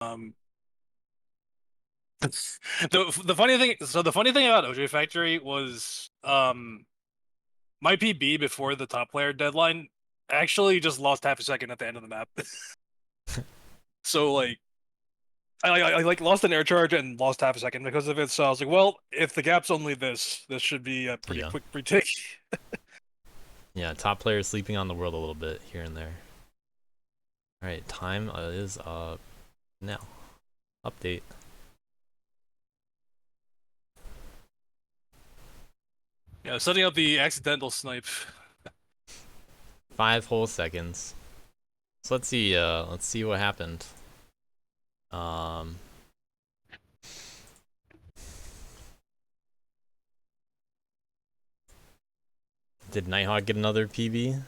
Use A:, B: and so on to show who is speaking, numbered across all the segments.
A: Um, the funny thing about OJ Factory was my PB before the top player deadline actually just lost half a second at the end of the map. So like I like lost an air charge and lost half a second because of it. So I was like, well, if the gap's only this should be a pretty
B: Yeah.
A: quick retake.
B: Yeah, top players sleeping on the world a little bit here and there. Alright, time is up now. Update.
A: Yeah, setting up the accidental snipe.
B: 5 whole seconds. So let's see what happened. Um did Nighthawk get another PB?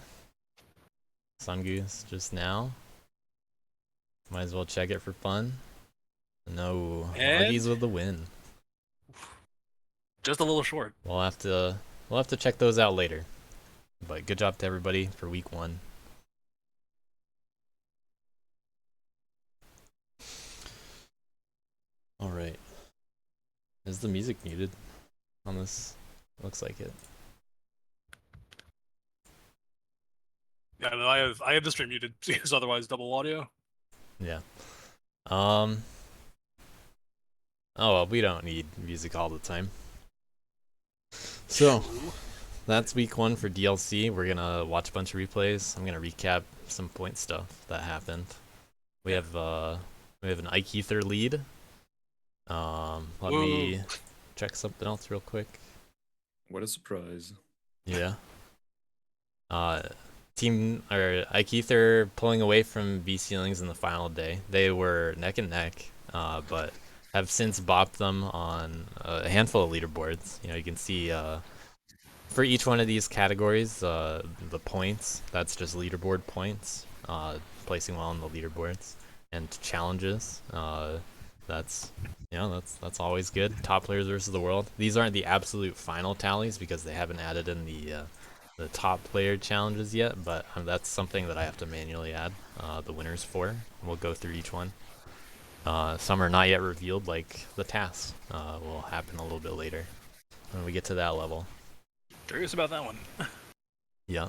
B: Sungoose just now. Might as well check it for fun. No,
A: And
B: Augie's with the win.
A: just a little short.
B: We'll have to check those out later. But good job to everybody for week 1. All right. Is the music muted on this? Looks like it.
A: Yeah, no, I have the stream muted because otherwise double audio.
B: Yeah. Oh well, we don't need music all the time. So that's week 1 for DLC. We're gonna watch a bunch of replays. I'm gonna recap some point stuff that happened. We have an Ike Ether lead. Let
A: Whoa.
B: me check something else real quick.
C: What a surprise.
B: Yeah. Team or Ike Ether pulling away from V Ceilings in the final day. They were neck and neck, but have since bopped them on a handful of leaderboards. You know, you can see for each one of these categories, the points. That's just leaderboard points, placing well on the leaderboards, and challenges. That's that's always good. Top players versus the world. These aren't the absolute final tallies because they haven't added in the top player challenges yet, but that's something that I have to manually add the winners for. We'll go through each one. Some are not yet revealed, like the tasks will happen a little bit later when we get to that level.
A: Curious about that one.
B: Yeah.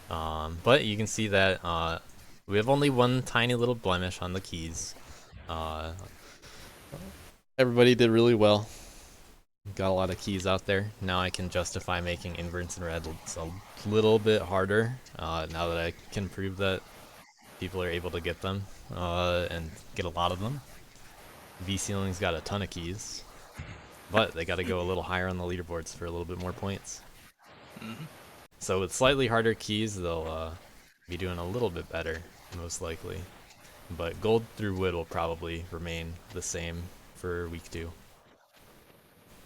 B: But you can see that we have only one tiny little blemish on the keys. Everybody did really well. Got a lot of keys out there. Now I can justify making inverts in red a little bit harder. Now that I can prove that people are able to get them and get a lot of them. V Ceiling's got a ton of keys, but they got to go a little higher on the leaderboards for a little bit more points. So with slightly harder keys, they'll be doing a little bit better, most likely. But gold through wood will probably remain the same for week 2.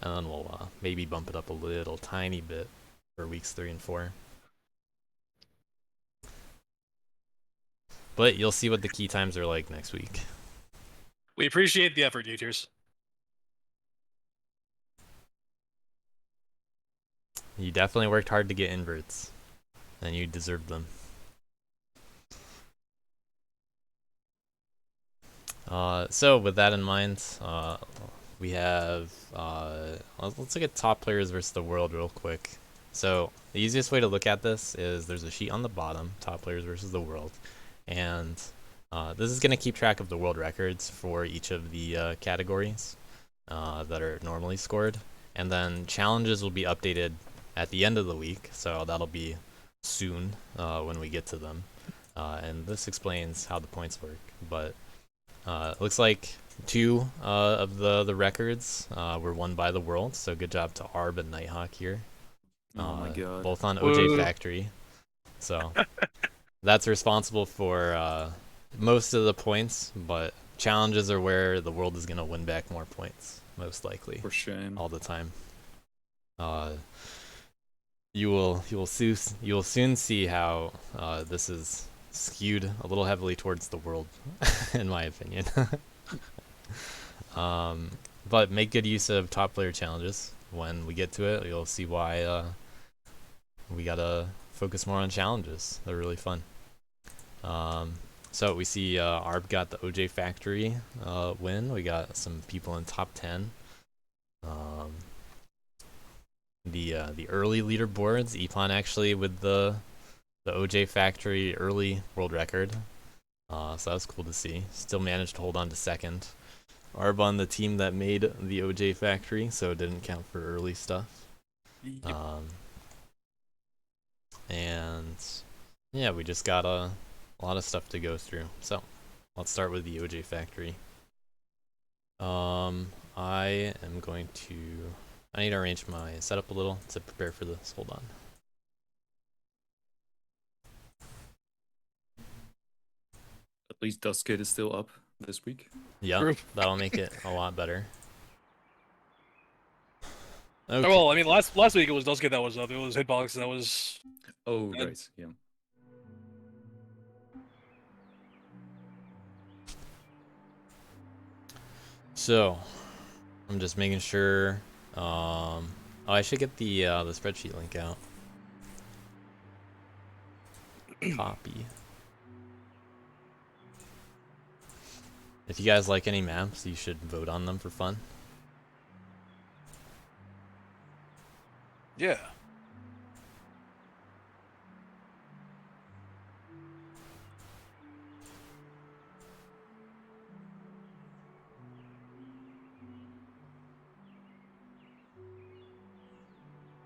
B: And then we'll maybe bump it up a little tiny bit for weeks 3 and 4. But you'll see what the key times are like next week.
A: We appreciate the effort, YouTubers.
B: You definitely worked hard to get inverts, and you deserved them. So with that in mind, we have let's look at top players versus the world real quick. So the easiest way to look at this is there's a sheet on the bottom, top players versus the world, and this is going to keep track of the world records for each of the categories that are normally scored, and then challenges will be updated at the end of the week, so that'll be soon when we get to them. And this explains how the points work, but it looks like 2 of the records were won by the world, so good job to Arb and Nighthawk here.
C: Oh my god.
B: Both on OJ Factory. So that's responsible for most of the points, but challenges are where the world is going to win back more points, most likely.
C: For shame.
B: All the time. You will soon see how this is skewed a little heavily towards the world, in my opinion. But make good use of top player challenges. When we get to it, you'll see why we gotta focus more on challenges. They're really fun. So we see Arb got the OJ Factory win. We got some people in top 10. The early leaderboards, Epon actually with the OJ Factory early world record. So that was cool to see. Still managed to hold on to second. Arb on the team that made the OJ Factory, so it didn't count for early stuff.
A: Yep.
B: And yeah, we just got a lot of stuff to go through. So let's start with the OJ Factory. I am going to. I need to arrange my setup a little to prepare for this. Hold on.
C: At least Duskid is still up this week.
B: Yeah,
A: True.
B: that'll make it a lot better. Okay.
A: Well, I mean, last week it was Dusky that was up. It was Hitbox that was.
C: Oh,
A: And-
C: right. Yeah.
B: So, I'm just making sure. Oh, I should get the spreadsheet link out. Copy. If you guys like any maps, you should vote on them for fun.
A: Yeah.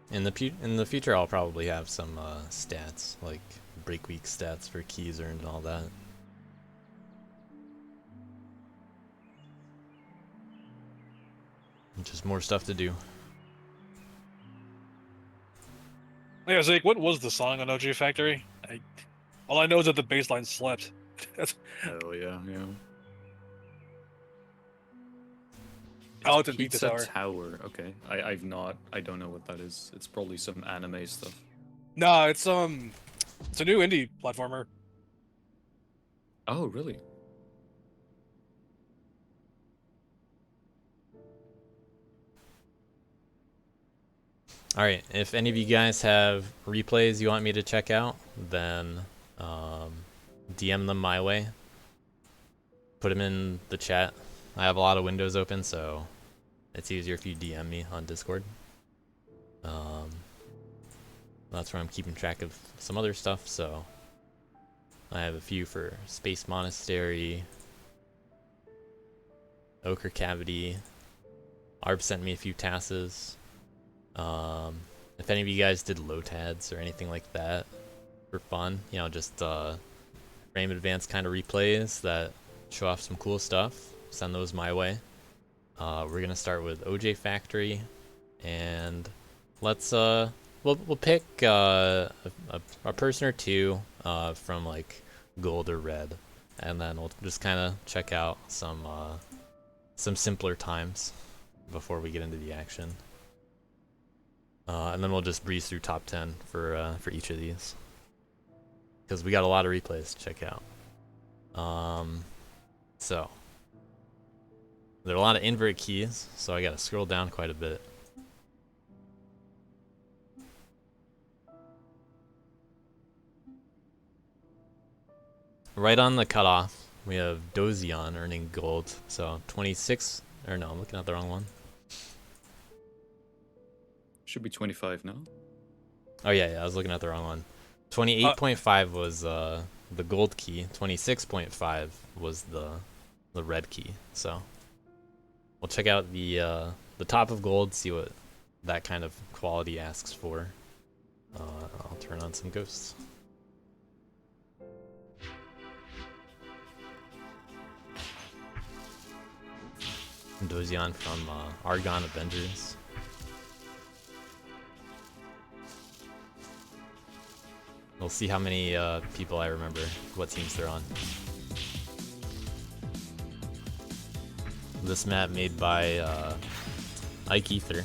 B: In the future, I'll probably have some stats like break week stats for keys earned and all that. Just more stuff to do.
A: Yeah, Zeke, what was the song on OG Factory? All I know is that the bass line slept.
C: Hell yeah, yeah.
A: Oh, it's a beat
C: Pizza
A: this hour.
C: Tower. Okay, I don't know what that is. It's probably some anime stuff.
A: No, it's a new indie platformer.
C: Oh, really?
B: Alright, if any of you guys have replays you want me to check out, then DM them my way. Put them in the chat. I have a lot of windows open, so it's easier if you DM me on Discord. That's where I'm keeping track of some other stuff, so I have a few for Space Monastery, Ochre Cavity. Arb sent me a few tasks. If any of you guys did LOTADs or anything like that for fun, you know, just frame advance kind of replays that show off some cool stuff, send those my way. We're gonna start with OJ Factory, and let's we'll pick a person or two from like gold or red, and then we'll just kind of check out some simpler times before we get into the action. And then we'll just breeze through top 10 for each of these, because we got a lot of replays to check out. So there are a lot of invert keys, so I gotta scroll down quite a bit. Right on the cutoff, we have Dozion earning gold, so 26, or no, I'm looking at the wrong one.
C: Should be 25 now.
B: Oh yeah, I was looking at the wrong one. 28.5 was the gold key. 26.5 was the red key. So we'll check out the top of gold, see what that kind of quality asks for. I'll turn on some ghosts. Dozion from Argon Avengers. We'll see how many people I remember, what teams they're on. This map made by Ike Ether.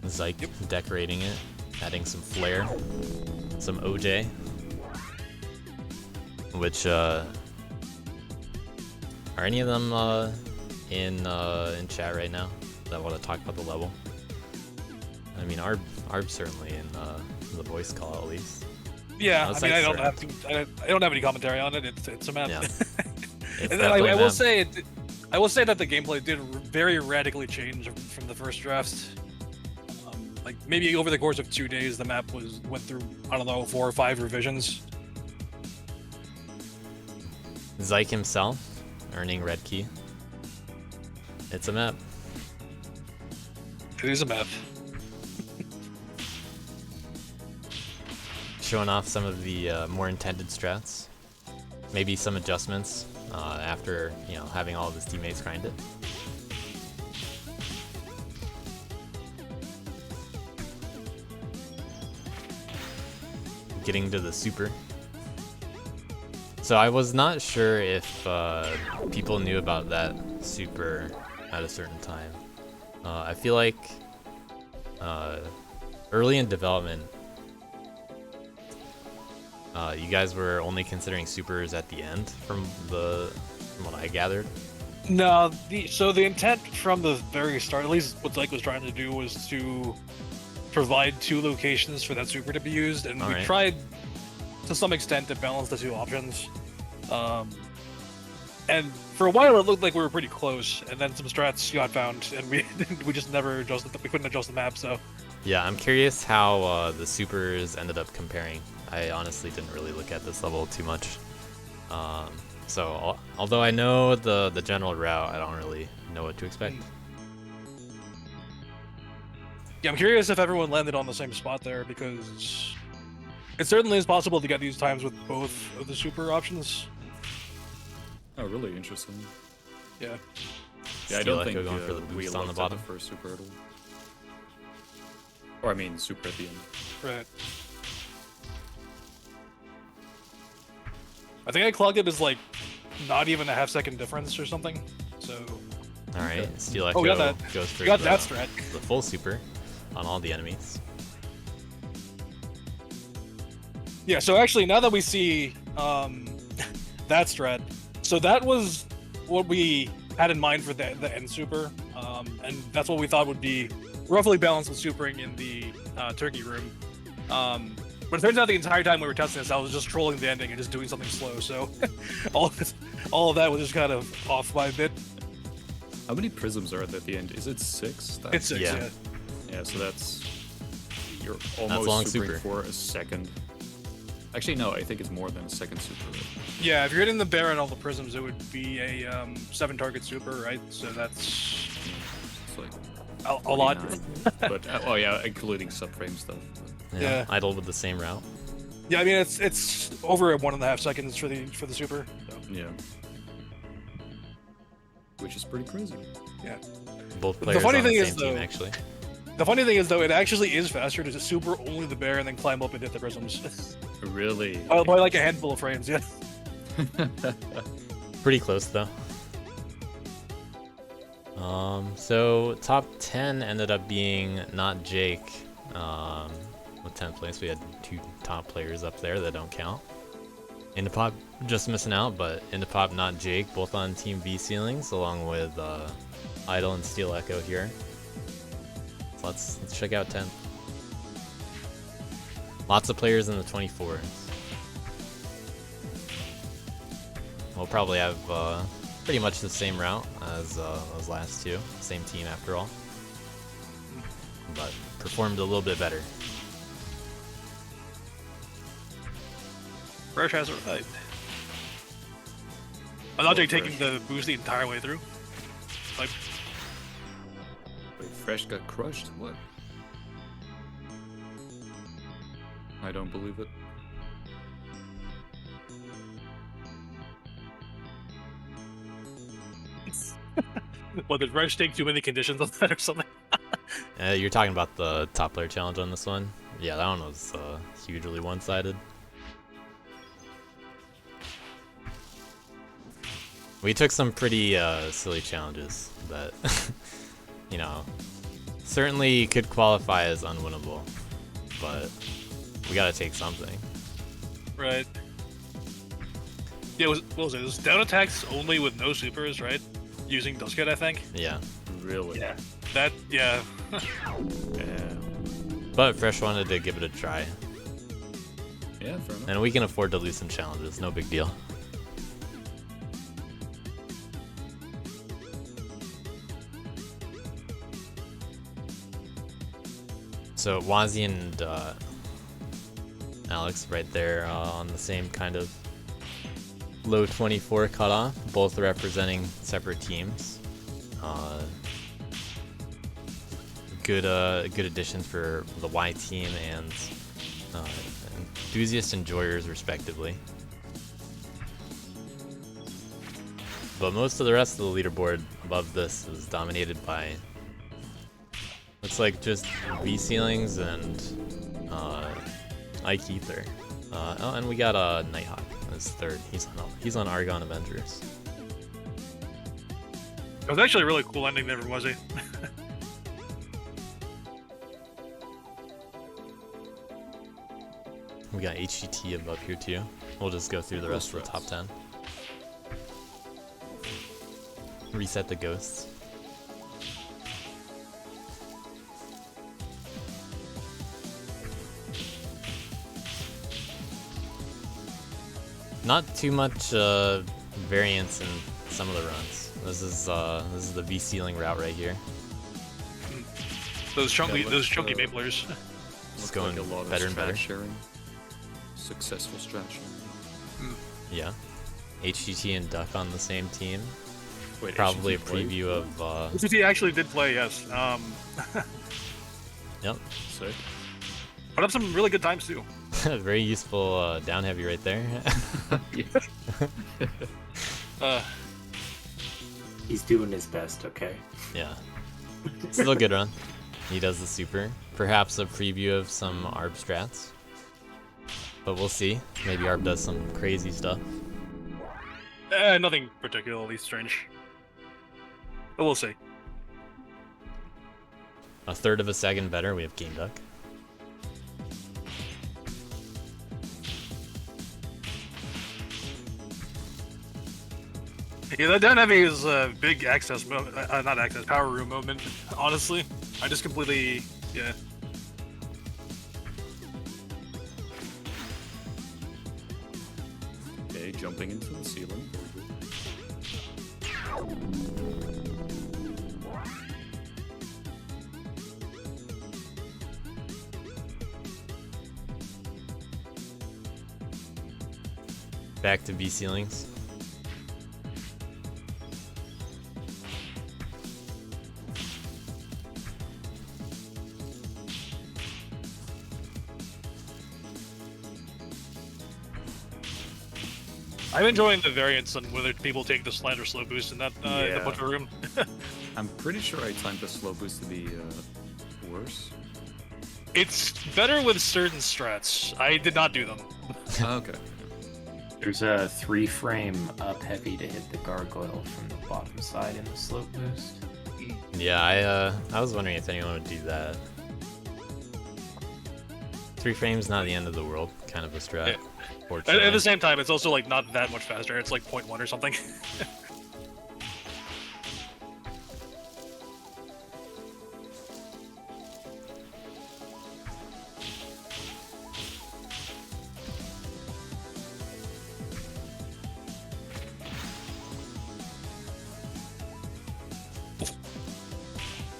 B: Zyke decorating it, adding some flair, some OJ, which are any of them in chat right now that want to talk about the level? I mean, Arb's certainly in the voice call at least.
A: Yeah, I
B: Outside
A: mean, I don't
B: threat.
A: have to. I don't have any commentary on it. It's a map.
B: Yeah. It's
A: And
B: definitely
A: I
B: a
A: will
B: map.
A: say, I will say that the gameplay did very radically change from the first draft. Like maybe over the course of 2 days, the map went through, I don't know, 4 or 5 revisions.
B: Zyke himself earning red key. It's a map.
A: It is a map.
B: Showing off some of the more intended strats. Maybe some adjustments after having all of his teammates grind it. Getting to the super. So I was not sure if people knew about that super at a certain time. I feel like early in development, you guys were only considering supers at the end, from what I gathered.
A: No, so the intent from the very start, at least what Zyke was trying to do, was to provide 2 locations for that super to be used, and we
B: Alright.
A: tried to some extent to balance the 2 options. And for a while it looked like we were pretty close, and then some strats got found, and we just never adjusted. We couldn't adjust the map, so.
B: Yeah, I'm curious how the supers ended up comparing. I honestly didn't really look at this level too much. So although I know the general route, I don't really know what to expect.
A: Yeah, I'm curious if everyone landed on the same spot there, because it certainly is possible to get these times with both of the super options.
C: Oh, really interesting.
A: Yeah.
C: Yeah, I
B: Steel
C: don't think
B: Echo going for the
C: we
B: boost on the
C: looked at
B: bottom.
C: the first super hurdle. Or I mean, super at the end.
A: Right. I think I clocked it as like not even a half-second difference or something. So.
B: All right,
C: Okay.
B: Steel Echo
A: Oh, we got that.
B: goes for
A: We got
B: the,
A: that strat.
B: the full super on all the enemies.
A: Yeah, so actually, now that we see that strat, so that was what we had in mind for the end super, and that's what we thought would be roughly balanced with supering in the turkey room. But it turns out the entire time we were testing this, I was just trolling the ending and just doing something slow. So all of that was just kind of off by a bit.
C: How many prisms are at the end? Is it 6?
A: It's 6,
B: Yeah.
A: yeah.
C: Yeah, so that's... You're
B: long
C: almost supering
B: super.
C: for a second. Actually, no, I think it's more than a second super.
A: Yeah, if you're hitting the bear and all the prisms, it would be a 7-target super, right? So that's
C: It's like
A: a lot.
C: 49. But, oh yeah, including subframe stuff.
A: Yeah.
B: Idle with the same route.
A: Yeah, I mean it's over at 1.5 seconds for the super. So.
C: Yeah. Which is pretty crazy.
A: Yeah.
B: Both players
A: funny
B: on the
A: thing
B: same
A: is,
B: team,
A: though-
B: actually.
A: The funny thing is, though, it actually is faster to just super only the bear and then climb up and hit the prisms.
C: Really?
A: by like a handful of frames, yeah.
B: Pretty close though. So top 10 ended up being not Jake. With 10th place, we had 2 top players up there that don't count. Indipop just missing out, but Indipop not Jake, both on Team V ceilings, along with Idle and Steel Echo here. So let's check out 10th. Lots of players in the 24s. We'll probably have pretty much the same route as those last 2. Same team after all. But performed a little bit better.
A: Fresh has it right. I'm not
C: Go
A: taking
C: Fresh.
A: the boost the entire way through. Like,
C: Wait, Fresh got crushed? What? I don't believe it.
A: what, did Fresh take too many conditions on that or something?
B: You're talking about the top player challenge on this one? Yeah, that one was hugely one-sided. We took some pretty silly challenges that, you know, certainly could qualify as unwinnable, but we gotta take something.
A: Right. Yeah, what was it? It was down attacks only with no supers, right? Using Duskhead, I think.
B: Yeah,
C: Really?
A: Yeah. That, yeah.
C: Yeah.
B: but Fresh wanted to give it a try.
C: Yeah, fair enough.
B: And we can afford to lose some challenges, no big deal. So Wazzy and Alex right there on the same kind of low 24 cutoff, both representing separate teams. Good addition for the Y team and enthusiast enjoyers respectively. But most of the rest of the leaderboard above this is dominated by, looks like, just V ceilings and Ike Ether. Oh, and we got Nighthawk as third. He's on Argon Avengers.
A: It was actually a really cool ending there, was he?
B: We got HGT above here too. We'll just go through the rest of the top 10. Reset the ghosts. Not too much variance in some of the runs. This is the V ceiling route right here.
A: Those chunky
C: Yeah,
A: Maplers.
B: It's going
C: like a lot
B: better
C: of
B: and better.
C: strat sharing. Successful strat sharing.
B: Yeah. HGT and Duck on the same team.
C: Wait,
B: Probably a
C: HGT played?
B: preview of.
A: HGT actually did play, yes.
B: Yep.
C: Sick.
A: Put up some really good times too.
B: Very useful down heavy right there.
D: He's doing his best, okay?
B: Yeah. Still a good run. He does the super. Perhaps a preview of some ARB strats. But we'll see. Maybe ARB does some crazy stuff.
A: Nothing particularly strange. But we'll see.
B: A third of a second better, we have Game Duck.
A: Yeah, that down heavy is a big access, not access, power room moment. Honestly, I just completely, yeah.
C: Okay, jumping into the ceiling. Very good.
B: Back to V ceilings.
A: I'm enjoying the variance on whether people take the slide or slow boost in that in the
C: Yeah.
A: butcher room.
C: I'm pretty sure I timed the slow boost to be worse.
A: It's better with certain strats. I did not do them.
C: Okay.
D: There's a 3-frame up heavy to hit the gargoyle from the bottom side in the slope boost.
B: Yeah, I was wondering if anyone would do that. 3 frames, not the end of the world, kind of a strat.
A: Yeah.
B: Or
A: At the same time, it's also like not that much faster. It's like 0.1 or something.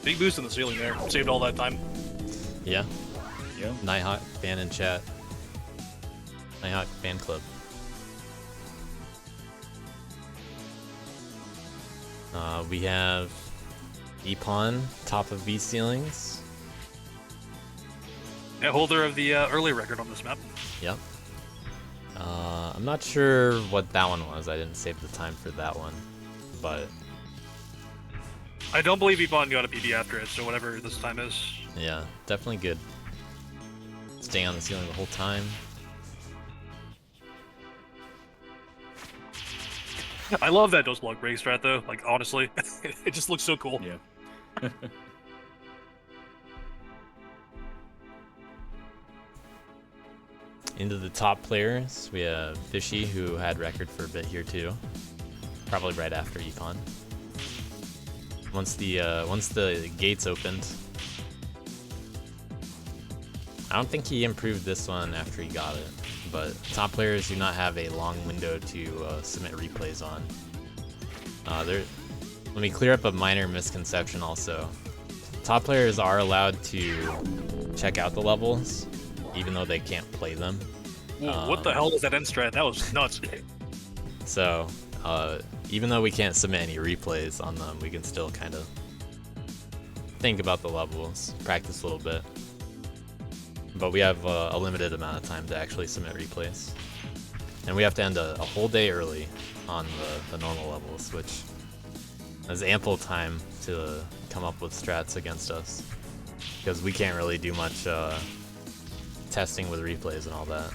A: Big boost in the ceiling there. Saved all that time.
B: Yeah,
C: Yeah.
B: Nighthawk fan in chat. Nighthawk fan club. We have Epon, top of V ceilings.
A: Yeah, holder of the early record on this map.
B: Yep. I'm not sure what that one was. I didn't save the time for that one, but
A: I don't believe Ebon got a PB after it, so whatever this time is.
B: yeah, definitely good. Staying on the ceiling the whole time.
A: I love that dose block break strat though. Like honestly, it just looks so cool.
C: Yeah.
B: Into the top players, we have Fishy, who had record for a bit here too. Probably right after Econ. Once the gates opened. I don't think he improved this one after he got it, but top players do not have a long window to submit replays on. Let me clear up a minor misconception also. Top players are allowed to check out the levels, even though they can't play them.
A: Whoa, what the hell was that end strat? That was nuts.
B: So, even though we can't submit any replays on them, we can still kind of think about the levels, practice a little bit. But we have a limited amount of time to actually submit replays. And we have to end a whole day early on the normal levels, which is ample time to come up with strats against us. Because we can't really do much testing with replays and all that.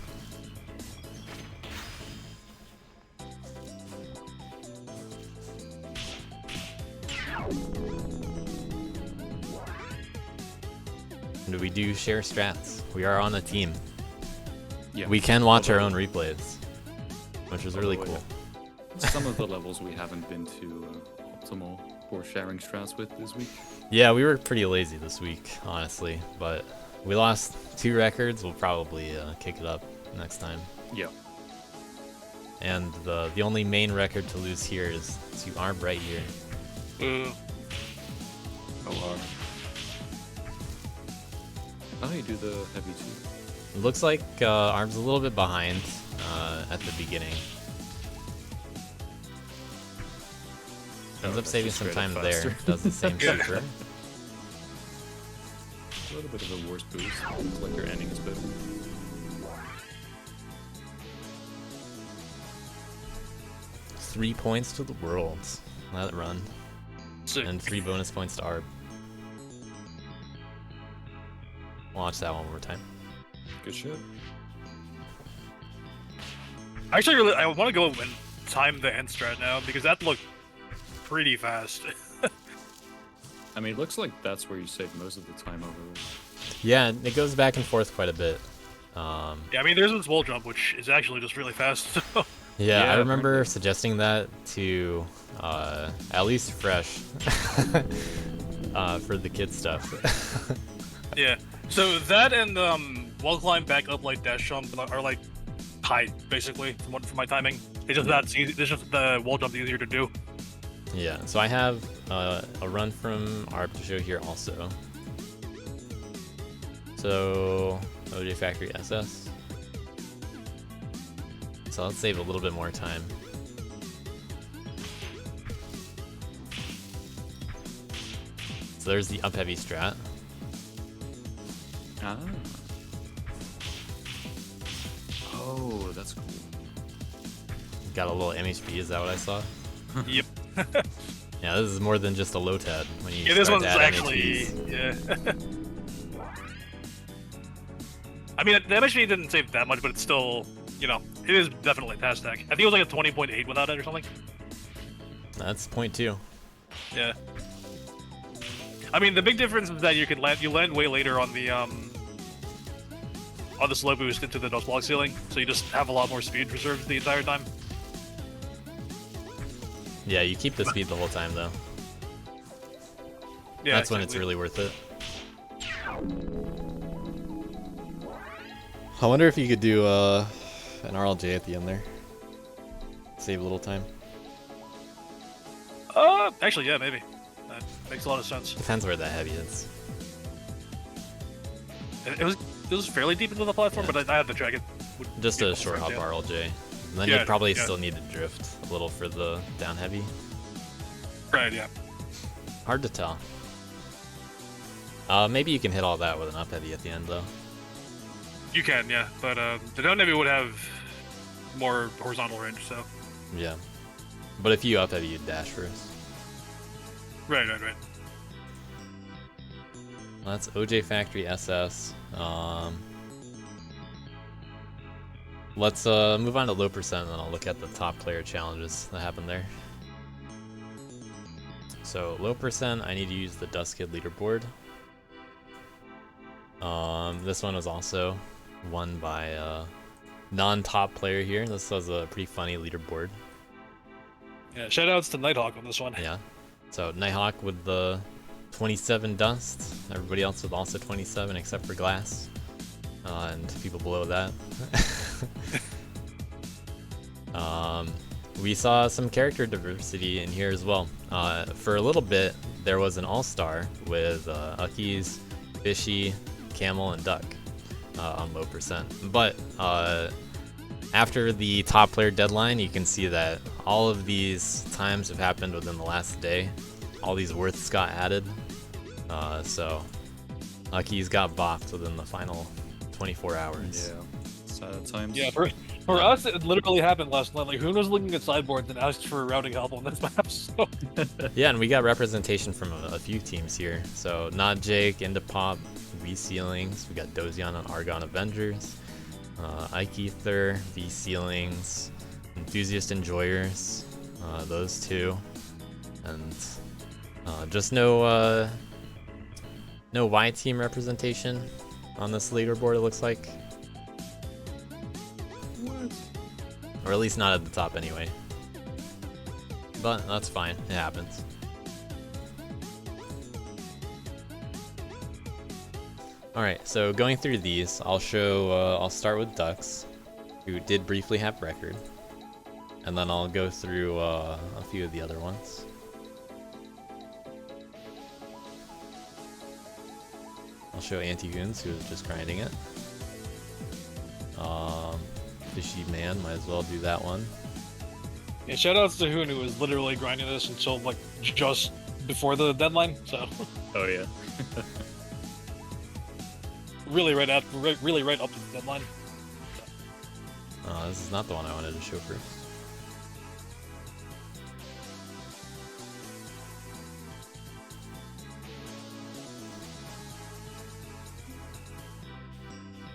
B: And we do share strats. We are on a team.
C: Yeah.
B: We can watch our own replays, which is really
C: Although,
B: cool.
C: Some of the levels we haven't been too optimal for sharing strats with this week.
B: Yeah, we were pretty lazy this week, honestly, but we lost 2 records. We'll probably kick it up next time.
C: Yeah.
B: And the only main record to lose here is to Arb right here.
C: Oh, how do you do the heavy two?
B: It looks like Arb's a little bit behind at the beginning. Ends up
C: that's
B: saving
C: just
B: some
C: straight up
B: time there.
C: faster.
B: Does the same super.
C: A little bit of a worse boost. Looks like your ending is better.
B: Three points to the world. Let it run.
A: Sick.
B: And 3 bonus points to Arb. Watch that one more time.
C: Good shit.
A: Actually, really, I want to go and time the end strat now because that looked pretty fast.
C: I mean, it looks like that's where you save most of the time over.
B: Yeah, it goes back and forth quite a bit.
A: Yeah, I mean, there's this wall jump, which is actually just really fast. So.
B: Yeah,
C: Yeah,
B: I remember
C: apparently.
B: suggesting that to at least Fresh for the kid stuff.
A: Yeah. So that and wall climb, back up, like dash jump are like tied basically from my timing. It's just that easy. It's just the wall jump easier to do.
B: Yeah, so I have a run from Arb to show here also. So OJ Factory SS. So let's save a little bit more time. So there's the up heavy strat.
C: Ah. Oh, that's cool.
B: Got a little MHP, is that what I saw?
A: Yep.
B: Yeah, this is more than just a low tad when you
A: Yeah, this
B: start
A: one's
B: to add
A: actually
B: MHPs.
A: yeah. I mean, the MHP didn't save that much, but it's still, you know, it is definitely fast stack. I think it was like a 20.8 without it or something.
B: That's point 2.
A: Yeah. I mean, the big difference is that you land way later on the slow boost into the dust block ceiling, so you just have a lot more speed reserved the entire time.
B: Yeah, you keep the speed the whole time though.
A: Yeah,
B: That's when it's
A: exactly.
B: really worth it. I wonder if you could do an RLJ at the end there. Save a little time.
A: Actually, yeah, maybe. That makes a lot of sense.
B: Depends where that heavy is.
A: It was fairly deep into the platform,
B: Yeah.
A: but I had to check it.
B: Just
A: Yeah,
B: a short hop
A: yeah.
B: RLJ. And then
A: Yeah,
B: you'd probably
A: yeah.
B: still need to drift a little for the down heavy.
A: Right, yeah.
B: Hard to tell. Maybe you can hit all that with an up heavy at the end though.
A: You can, yeah, but the down heavy would have more horizontal range, so.
B: Yeah. But if you up heavy, you'd dash first.
A: Right.
B: That's OJ Factory SS. Let's move on to low percent, and then I'll look at the top player challenges that happened there. So low percent, I need to use the Dust Kid leaderboard. This one was also won by a non-top player here. This was a pretty funny leaderboard.
A: Yeah, shoutouts to Nighthawk on this one.
B: Yeah. So Nighthawk with the 27 dust. Everybody else with also 27 except for Glass. And people below that. We saw some character diversity in here as well. For a little bit, there was an all-star with Uckies, Fishy, Camel, and Duck on low percent. But after the top player deadline, you can see that all of these times have happened within the last day. All these worths got added. So Uckies got bopped within the final 24 hours.
C: Yeah. Sad times.
A: Yeah, for us, it literally happened last night. Like, who was looking at sideboards and asked for routing help on this map? So.
B: Yeah, and we got representation from a few teams here. So Not Jake, Indipop, V Ceilings. We got Dozion and Argon Avengers. Ike Ether, V Ceilings, Enthusiast Enjoyers. Those two, and just no Y team representation on this leaderboard. It looks like. Or at least not at the top anyway. But that's fine, it happens. Alright, so going through these, I'll start with Ducks, who did briefly have record. And then I'll go through a few of the other ones. I'll show Anti-Goons, who was just grinding it. Fishy Man, might as well do that one.
A: Yeah, shoutouts to Hoon, who was literally grinding this until like just before the deadline. So
C: Oh yeah.
A: really right up to the deadline.
B: This is not the one I wanted to show first.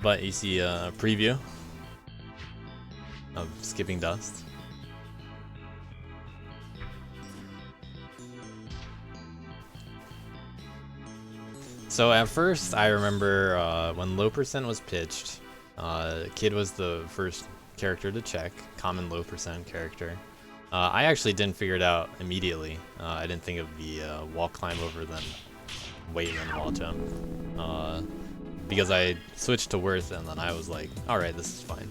B: But you see a preview of Skipping Dust. So at first, I remember when Low Percent was pitched, Kid was the first character to check, common Low Percent character. I actually didn't figure it out immediately. I didn't think of the wall climb over then wait and wall jump. Because I switched to Worth and then I was like, alright, this is fine.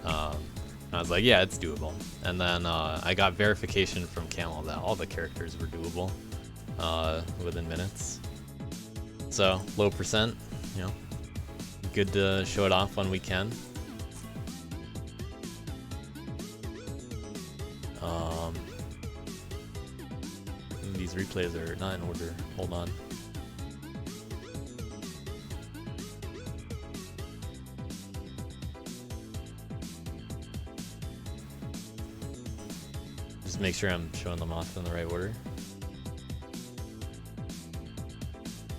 B: I was like, yeah, it's doable. And then I got verification from Camel that all the characters were doable within minutes. So, Low Percent, you know, good to show it off when we can. These replays are not in order. Hold on. Just make sure I'm showing them off in the right order.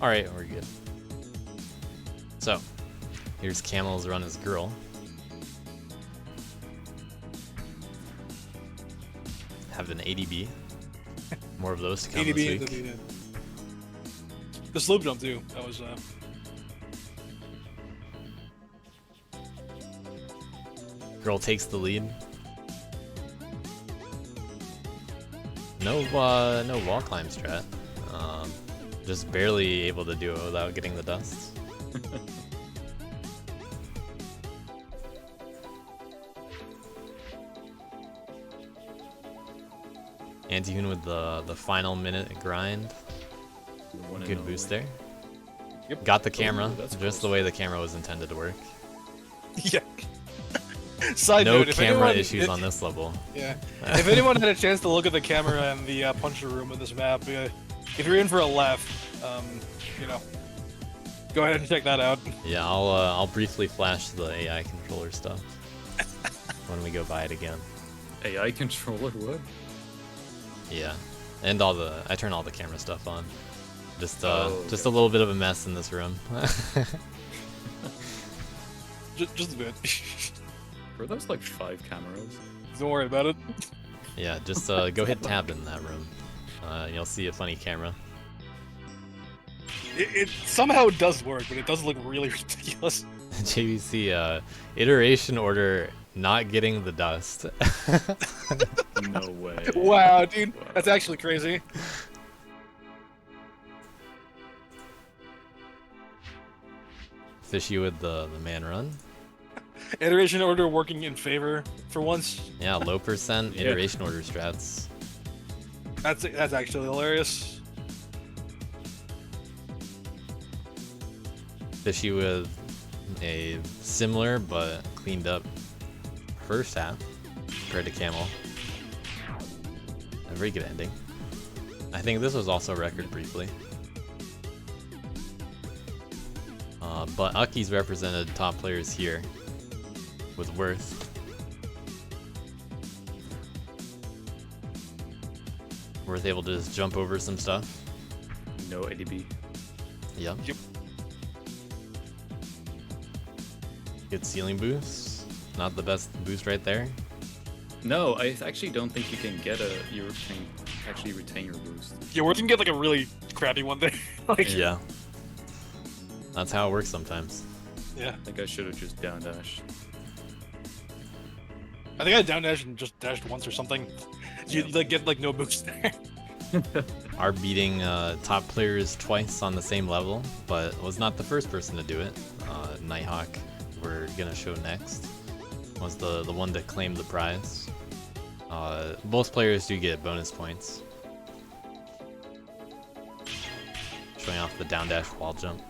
B: Alright, we're good. So, here's Camel's run as girl. Have an ADB. More of those to come this week.
A: The slope jump too. That was
B: Girl takes the lead. No wall climb strat. Just barely able to do it without getting the dust. Anti-Hoon with the final minute grind. Good boost there.
A: Yep.
B: Got the camera,
C: that's
B: just
C: close.
B: the way the camera was intended to work.
A: yeah. Side
B: No
A: note, if
B: camera
A: anyone-
B: issues on this level.
A: Yeah. If anyone had a chance to look at the camera in the puncher room of this map, if you're in for a laugh, you know, go ahead and check that out.
B: Yeah, I'll briefly flash the AI controller stuff when we go by it again.
C: AI controller, what?
B: Yeah, and I turn all the camera stuff on. Just
C: Oh,
B: just a little bit of a mess in this room.
A: Just a bit.
C: Were those like 5 cameras?
A: Don't worry about it.
B: Yeah, just go hit tab in that room. You'll see a funny camera.
A: It somehow does work, but it does look really ridiculous.
B: JVC iteration order not getting the dust.
C: No way.
A: Wow, dude, that's actually crazy.
B: Fishy with the man run.
A: Iteration order working in favor for once.
B: Yeah, low percent
C: Yeah.
B: iteration order strats.
A: That's actually hilarious.
B: Fishy with a similar but cleaned up first half compared to Camel. A very good ending. I think this was also a record briefly. But Aki's represented top players here with Worth. Worth able to just jump over some stuff.
C: No ADB.
B: Yep.
A: Yep.
B: Good ceiling boost. Not the best boost right there.
C: No, I actually don't think you can get you can actually retain your boost.
A: Yeah, we're gonna get like a really crappy one there. Like,
B: Yeah. That's how it works sometimes.
A: yeah.
C: I think I should have just down dashed.
A: I think I down dashed and just dashed once or something. You like get like no boost there.
B: Are beating top players twice on the same level, but was not the first person to do it. Nighthawk, we're gonna show next, was the one that claimed the prize. Both players do get bonus points. Showing off the down dash wall jump.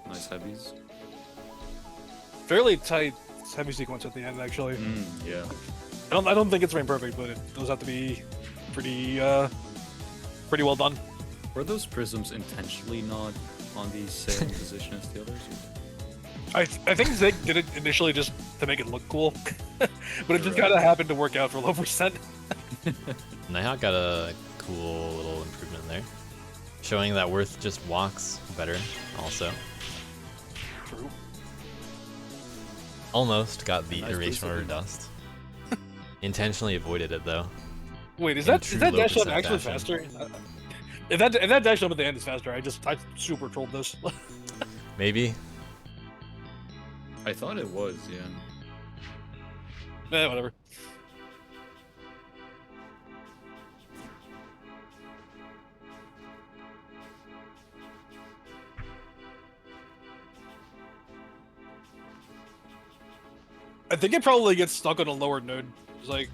C: Nice heavies.
A: Fairly tight heavy sequence at the end, actually.
C: Yeah.
A: I don't think it's frame perfect, but it does have to be pretty pretty well done.
C: Were those prisms intentionally not on the same position as the others?
A: I think Zig did it initially just to make it look cool, but it just
C: Right.
A: kind of happened to work out for low percent.
B: Nighthawk got a cool little improvement there. Showing that Worth just walks better also.
A: True.
B: Almost got the
C: Nice
B: iteration order
C: boost.
B: dust. Intentionally avoided it though.
A: Wait, is
B: In
A: that
B: true
A: dash
B: low
A: up actually
B: percent
A: faster? If that dash up at the end is faster, I super trolled this.
B: Maybe.
C: I thought it was, yeah.
A: Whatever. I think it probably gets stuck on a lower node. It's like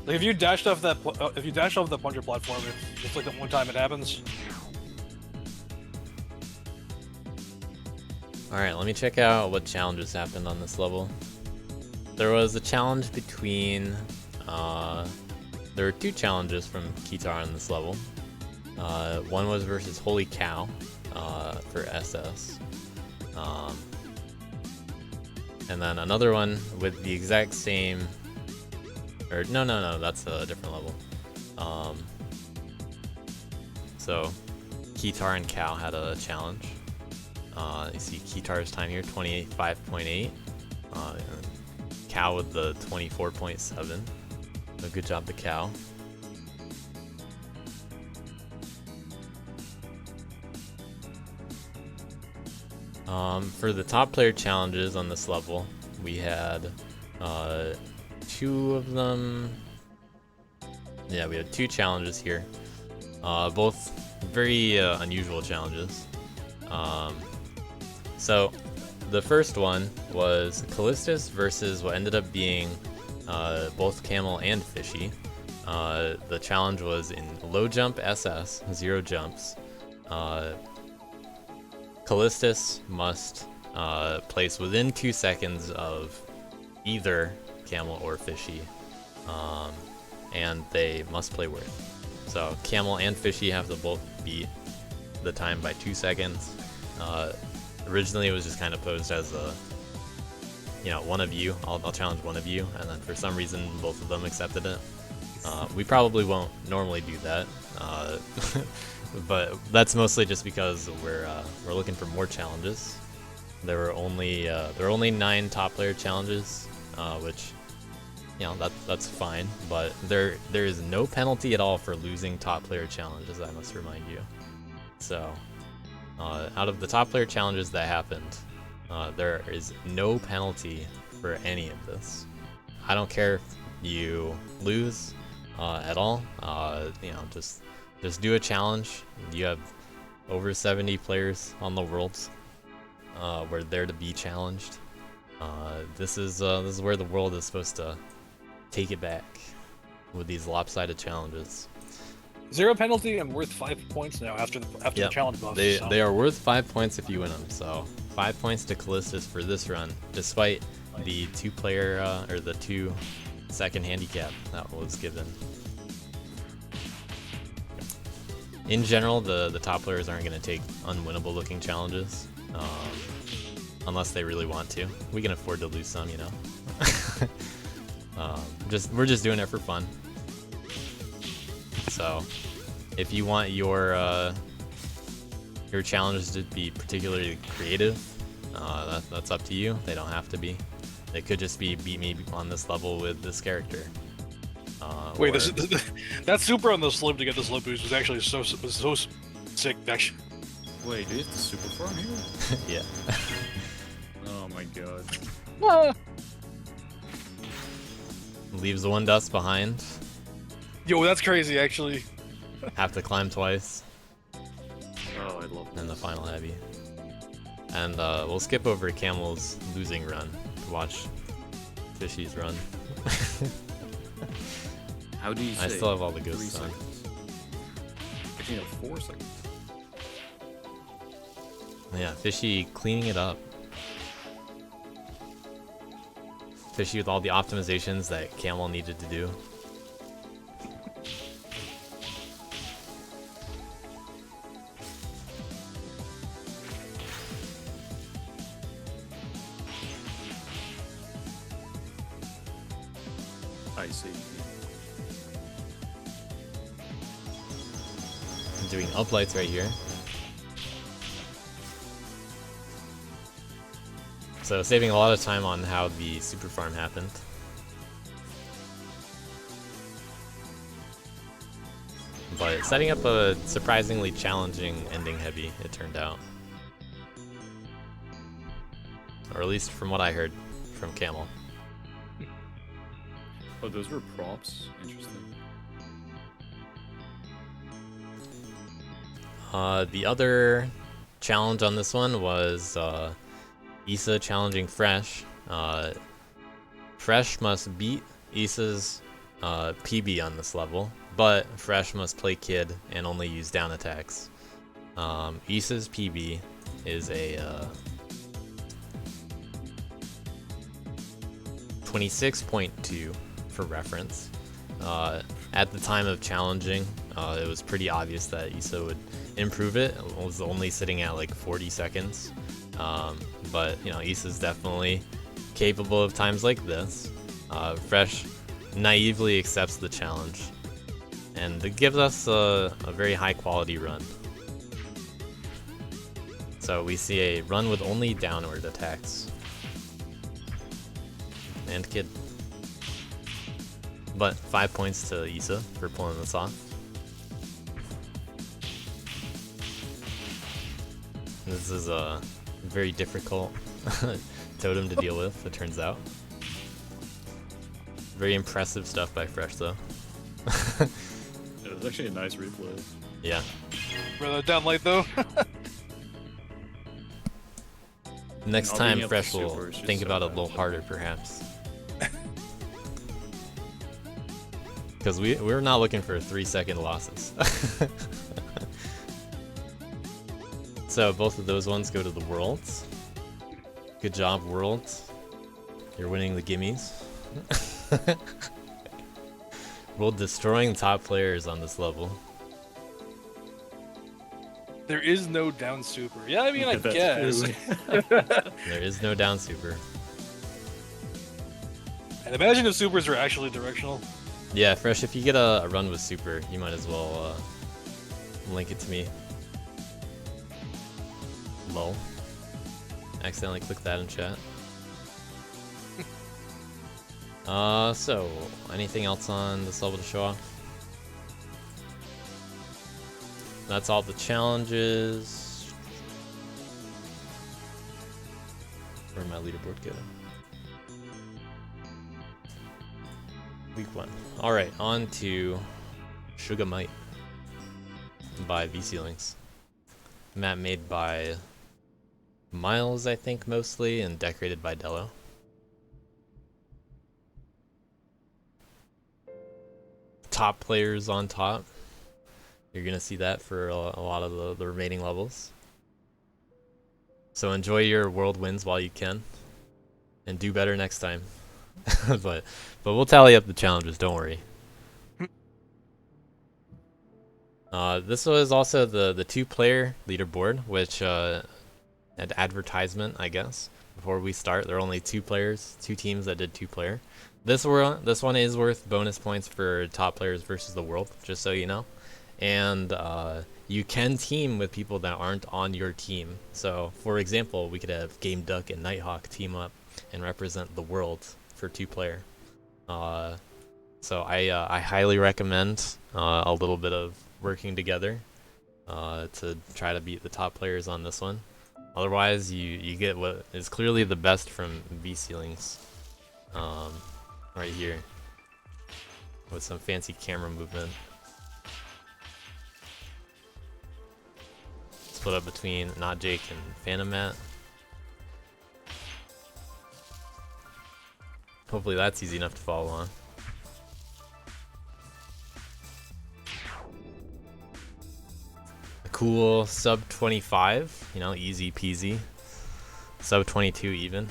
A: if you dash off that if you dash off the plunger platform, it's like the one time it happens.
B: Alright, let me check out what challenges happened on this level. There was a challenge between... there were two challenges from Kitar on this level. One was versus Holy Cow for SS. And then another one with the exact same... Or, no, that's a different level. So, Kitar and Cow had a challenge. You see Kitar's time here, 28.5.8. Cow with the 24.7. So good job to Cow. For the top player challenges on this level, we had two of them. Yeah, we had two challenges here. Both very unusual challenges. So, the first one was Callistus versus what ended up being both Camel and Fishy. The challenge was in low jump SS, 0 jumps. Callistus must place within 2 seconds of either Camel or Fishy, and they must play Worth. So Camel and Fishy have to both beat the time by 2 seconds. Originally it was just kind of posed as a, one of you, I'll challenge one of you, and then for some reason both of them accepted it. We probably won't normally do that, but that's mostly just because we're looking for more challenges. There were only 9 top player challenges, which that's fine, but there is no penalty at all for losing top player challenges, I must remind you. So out of the top player challenges that happened, there is no penalty for any of this. I don't care if you lose at all. Just do a challenge. You have over 70 players on the Worlds. We're there to be challenged. This is where the world is supposed to take it back with these lopsided challenges.
A: 0 penalty and worth 5 points now after the
B: Yep.
A: challenge buff.
B: They
A: so.
B: they are worth 5 points if you win them. So 5 points to Callistus for this run, despite the 2-player or the 2-second handicap that was given. In general, the top players aren't going to take unwinnable looking challenges, unless they really want to. We can afford to lose some, you know. We're just doing it for fun. So, if you want your challenges to be particularly creative, that's up to you. They don't have to be. They could just be beat me on this level with this character.
A: Wait,
B: or-
A: that super on the slope to get the slope boost was actually so sick. Actually,
C: Wait, do you have the super farm here?
B: yeah.
C: Oh my god.
B: Leaves the one dust behind.
A: yo, that's crazy. Actually,
B: Have to climb twice.
C: Oh, I love
B: And the
C: this.
B: final heavy. And we'll skip over Camel's losing run to watch Fishy's run.
C: How do you say?
B: I still have all the
C: 3
B: ghosts on.
C: seconds. Actually, no, 4 seconds.
B: Yeah, Fishy cleaning it up. Fishy with all the optimizations that Camel needed to do.
C: I see.
B: Doing uplights right here. So saving a lot of time on how the super farm happened. But setting up a surprisingly challenging ending heavy, it turned out. Or at least from what I heard from Camel.
C: Oh, those were props? Interesting.
B: The other challenge on this one was Issa challenging Fresh. Fresh must beat Issa's PB on this level, but Fresh must play Kid and only use down attacks. Issa's PB is a 26.2 for reference. At the time of challenging, it was pretty obvious that Issa would improve it. It was only sitting at like 40 seconds. But, you know, Issa's definitely capable of times like this. Fresh naively accepts the challenge. And it gives us a very high quality run. So we see a run with only downward attacks. And Kid. But 5 points to Issa for pulling this off. This is a very difficult totem to deal with, it turns out. Very impressive stuff by Fresh, though.
C: It was actually a nice replay.
B: Yeah.
A: rather down light though.
B: Next
C: Not
B: time,
C: being able to
B: Fresh will
C: super is just
B: think
C: so
B: about it a
C: bad.
B: little harder, perhaps. Because we're not looking for 3-second losses. So both of those ones go to the Worlds. Good job, Worlds. You're winning the gimmies. World destroying top players on this level.
A: There is no down super. Yeah, I mean, I
C: That's
A: guess.
C: true.
B: There is no down super.
A: And imagine if supers were actually directional.
B: Yeah, Fresh, if you get a run with super, you might as well link it to me. Lol. Accidentally clicked that in chat. So, anything else on this level to show off? That's all the challenges. Where'd my leaderboard go? Week 1. Alright, on to Sugar Might by VC Links. Map made by Miles, I think, mostly, and decorated by Dello. Top players on top. You're gonna see that for a lot of the remaining levels. So enjoy your world wins while you can, and do better next time. but we'll tally up the challenges. Don't worry. This was also the 2-player leaderboard, which an advertisement, I guess. Before we start, there are only 2 players, 2 teams that did 2-player. This one is worth bonus points for top players versus the world, just so you know. And you can team with people that aren't on your team. So, for example, we could have Game Duck and Nighthawk team up and represent the world for 2-player. So I highly recommend a little bit of working together to try to beat the top players on this one. Otherwise, you get what is clearly the best from V-Ceilings right here with some fancy camera movement. Split up between Not Jake and Phantom Matt. Hopefully that's easy enough to follow on. A cool sub 25, you know, easy peasy. Sub 22 even.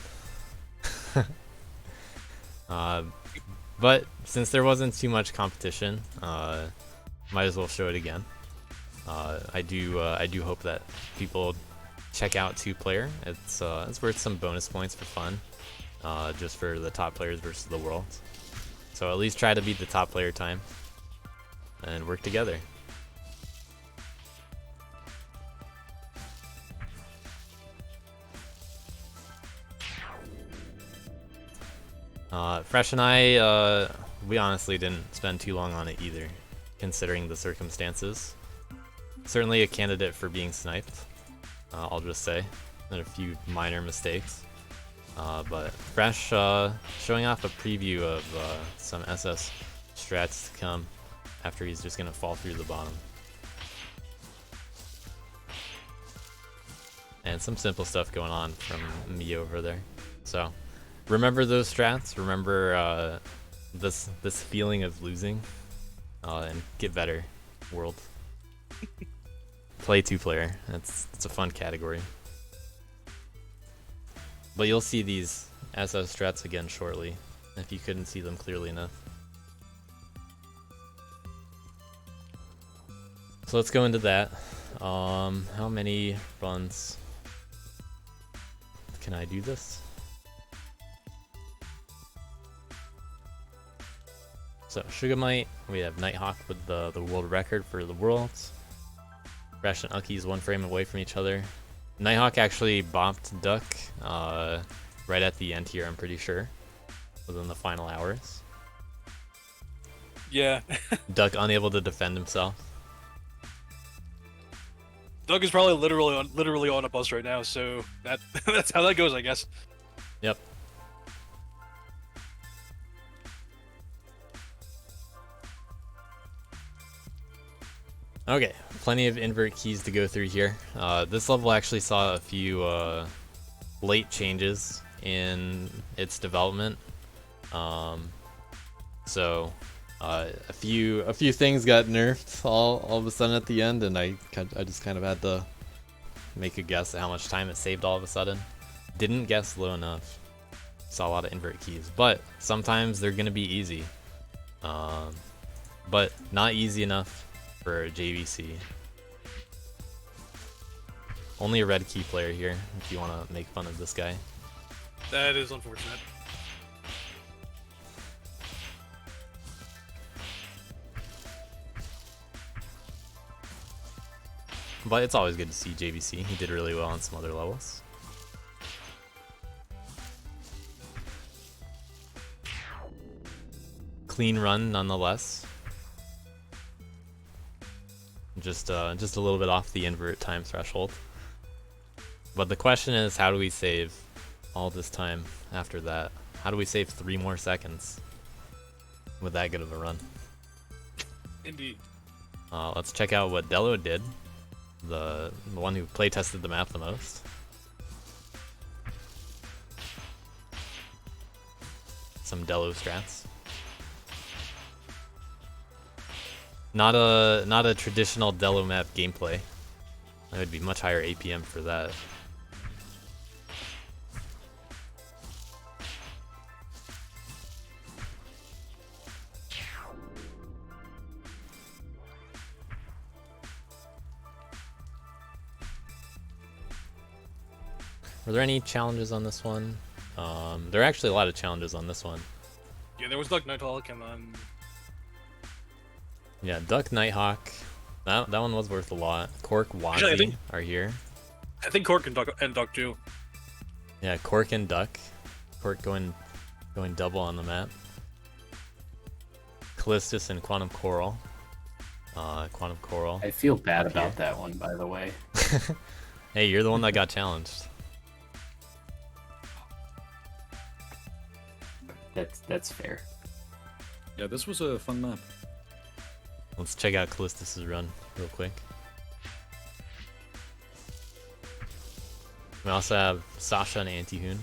B: But since there wasn't too much competition, might as well show it again. I do hope that people check out 2-player. It's worth some bonus points for fun, just for the top players versus the world. So at least try to beat the top player time and work together. Fresh and I, we honestly didn't spend too long on it either, considering the circumstances. Certainly a candidate for being sniped, I'll just say, and a few minor mistakes. But Fresh showing off a preview of some SS strats to come after he's just going to fall through the bottom. And some simple stuff going on from me over there. So remember those strats, remember this feeling of losing, and get better, world. Play 2-player. It's a fun category. But you'll see these SS strats again shortly, if you couldn't see them clearly enough. So let's go into that. How many runs can I do this? So Sugamite, we have Nighthawk with the world record for the worlds. Fresh and Ucky's 1 frame away from each other. Nighthawk actually bopped Duck right at the end here, I'm pretty sure, within the final hours.
A: Yeah.
B: Duck unable to defend himself.
A: Doug is probably literally on a bus right now, so that's how that goes, I guess.
B: Yep. Okay, plenty of invert keys to go through here. This level actually saw a few late changes in its development. So a few things got nerfed all of a sudden at the end, and I just kind of had to make a guess at how much time it saved all of a sudden. Didn't guess low enough. Saw a lot of invert keys, but sometimes they're gonna be easy, but not easy enough for JVC. Only a red key player here, if you want to make fun of this guy.
A: That is unfortunate.
B: But it's always good to see JVC. He did really well on some other levels. Clean run nonetheless. Just a little bit off the invert time threshold. But the question is, how do we save all this time after that? How do we save 3 more seconds with that good of a run?
A: Indeed.
B: Let's check out what Dello did, the one who play tested the map the most. some Delo strats. Not a traditional Delo map gameplay. That would be much higher APM for that. Were there any challenges on this one? There are actually a lot of challenges on this one.
A: Yeah, there was Duck Nighthawk and then
B: Yeah, Duck Nighthawk. That one was worth a lot. Cork
A: Actually, I
B: Wazi
A: think-
B: are here.
A: I think Cork and Duck too.
B: Yeah, Cork and Duck. Cork going double on the map. Callistus and Quantum Coral. Quantum Coral.
D: I feel bad
B: Okay.
D: about that one, by the way.
B: Hey, you're the one that got challenged.
D: That's fair.
C: Yeah, this was a fun map.
B: Let's check out Callistus's run real quick. We also have Sasha and Antihoon.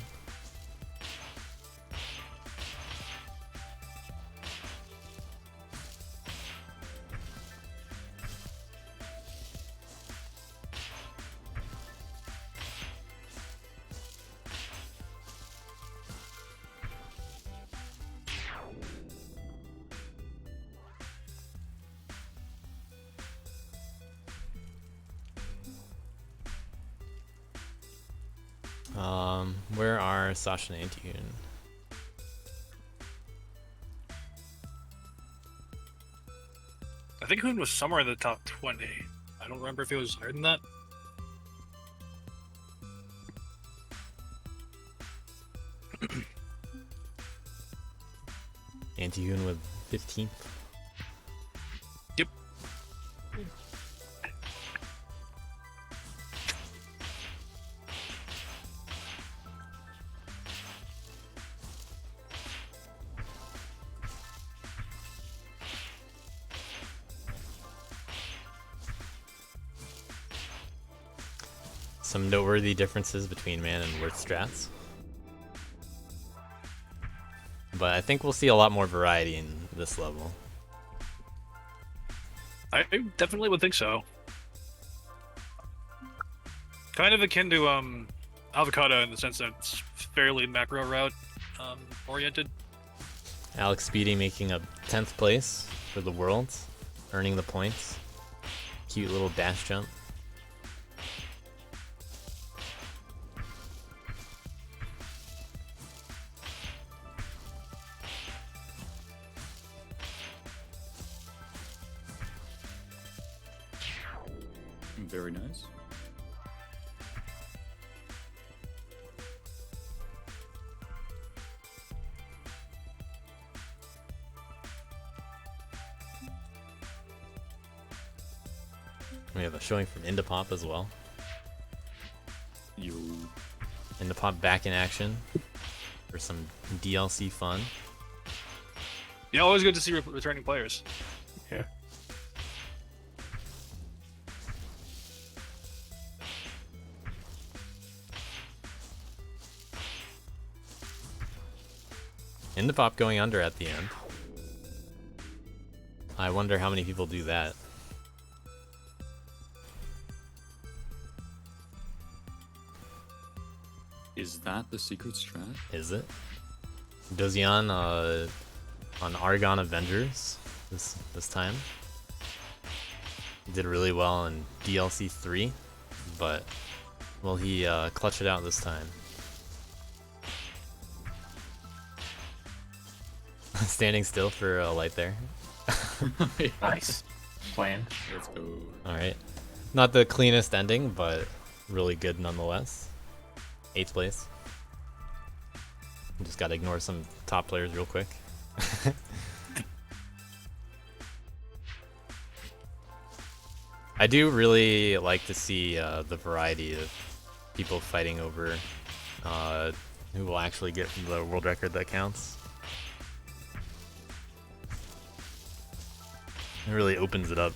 B: Where are Sasha and Antihoon?
A: I think Hoon was somewhere in the top 20. I don't remember if it was higher than that.
B: Antihoon with 15th.
A: Yep.
B: Some noteworthy differences between man and worth strats. But I think we'll see a lot more variety in this level.
A: I definitely would think so. Kind of akin to Avocado in the sense that it's fairly macro route oriented.
B: Alex Speedy making a 10th place for the Worlds, earning the points. Cute little dash jump.
C: Very nice.
B: We have a showing from Indapop as well.
C: You.
B: Indapop back in action for some DLC fun.
A: Yeah, always good to see returning players.
D: Yeah.
B: Indapop going under at the end. I wonder how many people do that.
C: Is that the secret strat?
B: Is it? Dozian on Argon Avengers this time. Did really well in DLC 3, but will he clutch it out this time? Standing still for a light there.
D: Nice. Plan.
C: Let's go.
B: Alright. Not the cleanest ending, but really good nonetheless. 8th place. Just gotta ignore some top players real quick. I do really like to see the variety of people fighting over who will actually get the world record that counts. It really opens it up.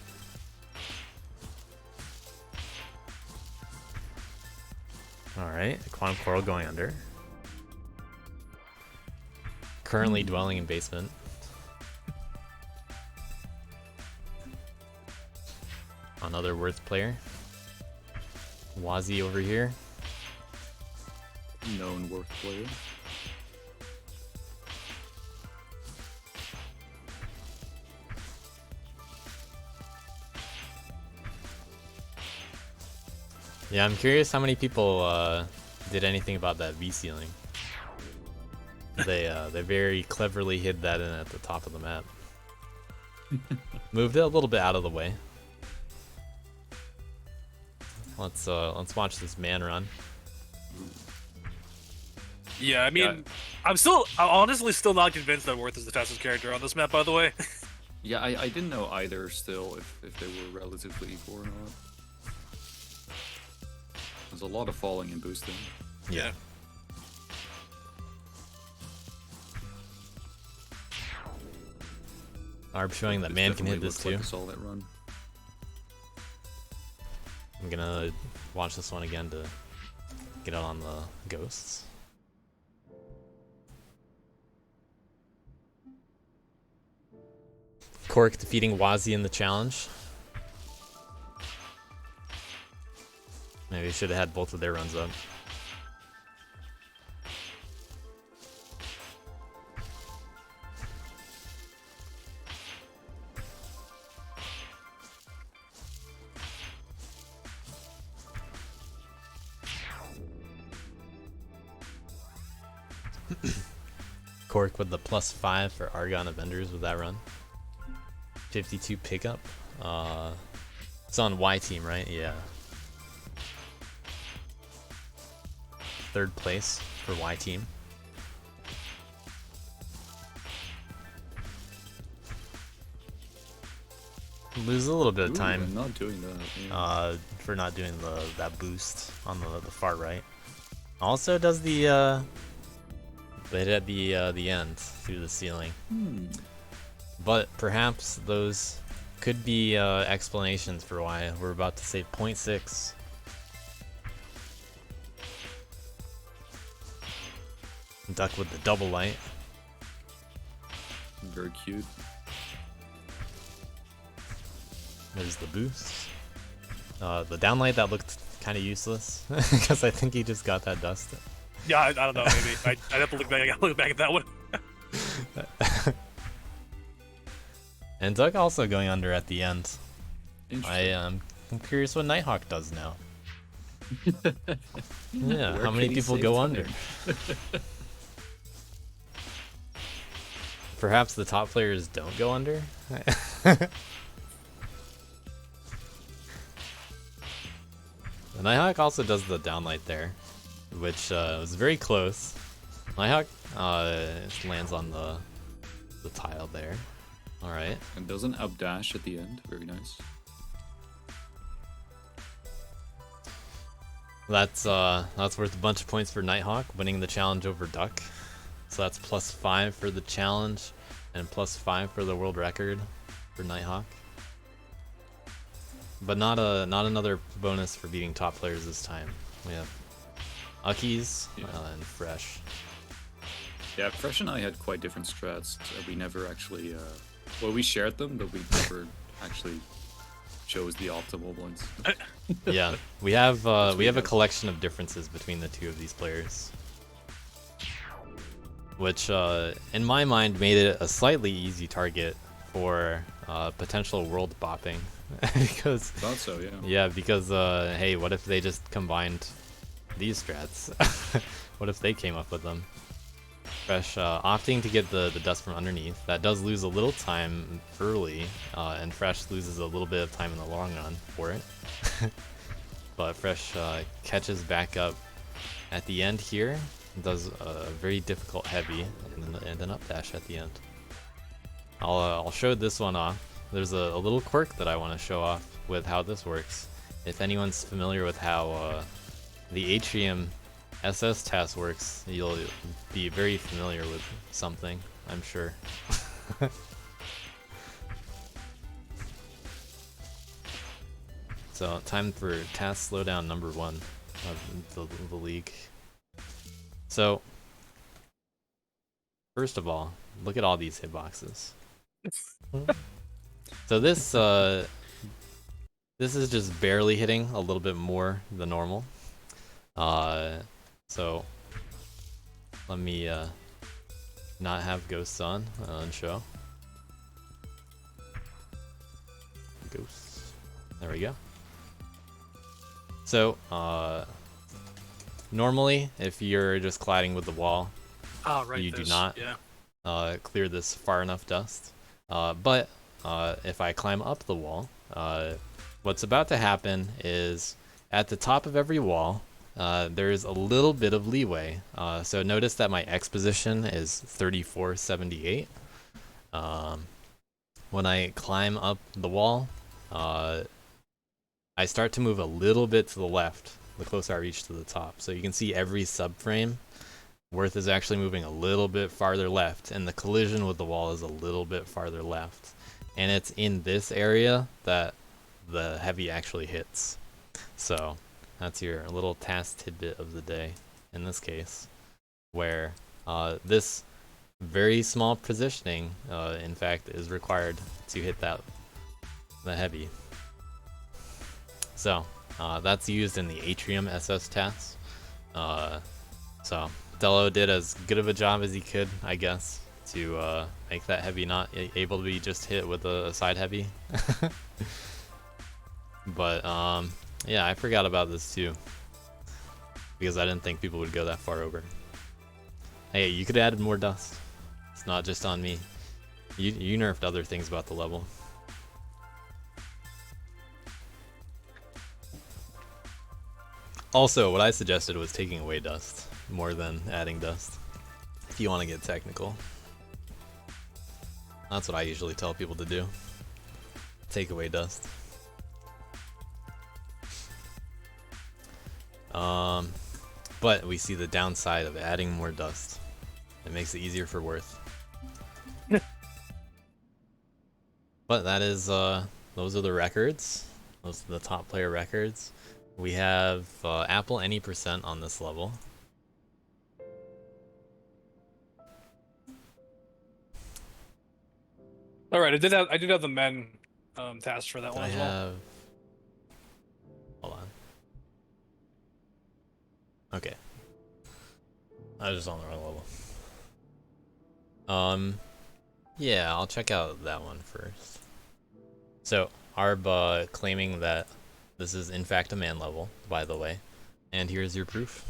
B: Alright, Quantum Coral going under. currently dwelling in basement. Another worth player. Wazi over here.
C: Known worth player.
B: Yeah, I'm curious how many people did anything about that V ceiling. They very cleverly hid that in at the top of the map. Moved it a little bit out of the way. Let's watch this man run.
A: Yeah, I mean, I'm honestly still not convinced that Worth is the fastest character on this map, by the way.
C: Yeah, I didn't know either still if they were relatively equal or not. There's a lot of falling and boosting.
B: Yeah. Arb showing that
C: This
B: man can hit
C: definitely
B: this
C: looks like
B: too.
C: a solid run.
B: I'm gonna watch this one again to get out on the ghosts. Cork defeating Wazi in the challenge. Maybe should have had both of their runs up. Cork with the +5 for Argon Avengers with that run. 52 pickup. It's on Y team, right? Yeah. Third place for Y team. Lose a little bit of
C: Ooh,
B: time.
C: I'm not doing that. Yeah.
B: For not doing that boost on the far right. Also does the hit at the end through the ceiling. But perhaps those could be explanations for why we're about to save 0.6. Duck with the double light.
C: Very cute.
B: There's the boost. The downlight that looked kind of useless because I think he just got that dust.
A: Yeah, I don't know. Maybe I'd have to look back. I gotta look back at that one.
B: And Duck also going under at the end.
C: Interesting.
B: I'm curious what Nighthawk does now. Yeah,
C: Where
B: how many
C: can he
B: people
C: save
B: go
C: time?
B: under? Perhaps the top players don't go under? The Nighthawk also does the downlight there, which was very close. Nighthawk lands on the tile there. Alright.
C: And does an up dash at the end. Very nice.
B: That's worth a bunch of points for Nighthawk, winning the challenge over Duck. So that's +5 for the challenge, and +5 for the world record for Nighthawk. But not another bonus for beating top players this time. We have Uckies and Fresh.
C: Yeah, Fresh and I had quite different strats. We never actually, well, we shared them, but we never actually chose the optimal ones.
B: Yeah, we have a collection of differences between the two of these players, which in my mind made it a slightly easy target for potential world bopping. Because
C: Thought so, yeah.
B: yeah, because hey, what if they just combined these strats? What if they came up with them? Fresh opting to get the dust from underneath. That does lose a little time early, and Fresh loses a little bit of time in the long run for it. But Fresh catches back up at the end here, does a very difficult heavy, and an up dash at the end. I'll show this one off. There's a little quirk that I want to show off with how this works. If anyone's familiar with how the Atrium SS task works, you'll be very familiar with something, I'm sure. So, time for task slowdown number 1 of the league. So, First of all, look at all these hitboxes. So this is just barely hitting a little bit more than normal. So let me not have ghosts on show. Ghosts. There we go. So normally, if you're just colliding with the wall,
A: Oh, right.
B: you do
A: this,
B: not
A: Yeah.
B: clear this far enough dust. But if I climb up the wall, what's about to happen is at the top of every wall, there's a little bit of leeway. So notice that my X position is 3478. When I climb up the wall, I start to move a little bit to the left the closer I reach to the top. So you can see every subframe, Worth is actually moving a little bit farther left, and the collision with the wall is a little bit farther left. And it's in this area that the heavy actually hits. So that's your little task tidbit of the day in this case, where this very small positioning, in fact, is required to hit the heavy. So that's used in the Atrium SS task. So Dello did as good of a job as he could, I guess, to make that heavy not able to be just hit with a side heavy. But yeah, I forgot about this too, because I didn't think people would go that far over. Hey, you could have added more dust. It's not just on me. You nerfed other things about the level. Also, what I suggested was taking away dust more than adding dust, if you want to get technical. That's what I usually tell people to do. Take away dust. But we see the downside of adding more dust. It makes it easier for Worth. But that is, those are the records. Those are the top player records. We have Apple any percent on this level.
A: All right, I did have the men task for that one
B: I
A: as well.
B: have. Hold on. Okay. I was just on the wrong level. Yeah, I'll check out that one first. So, Arb claiming that this is in fact a man level, by the way. And here's your proof.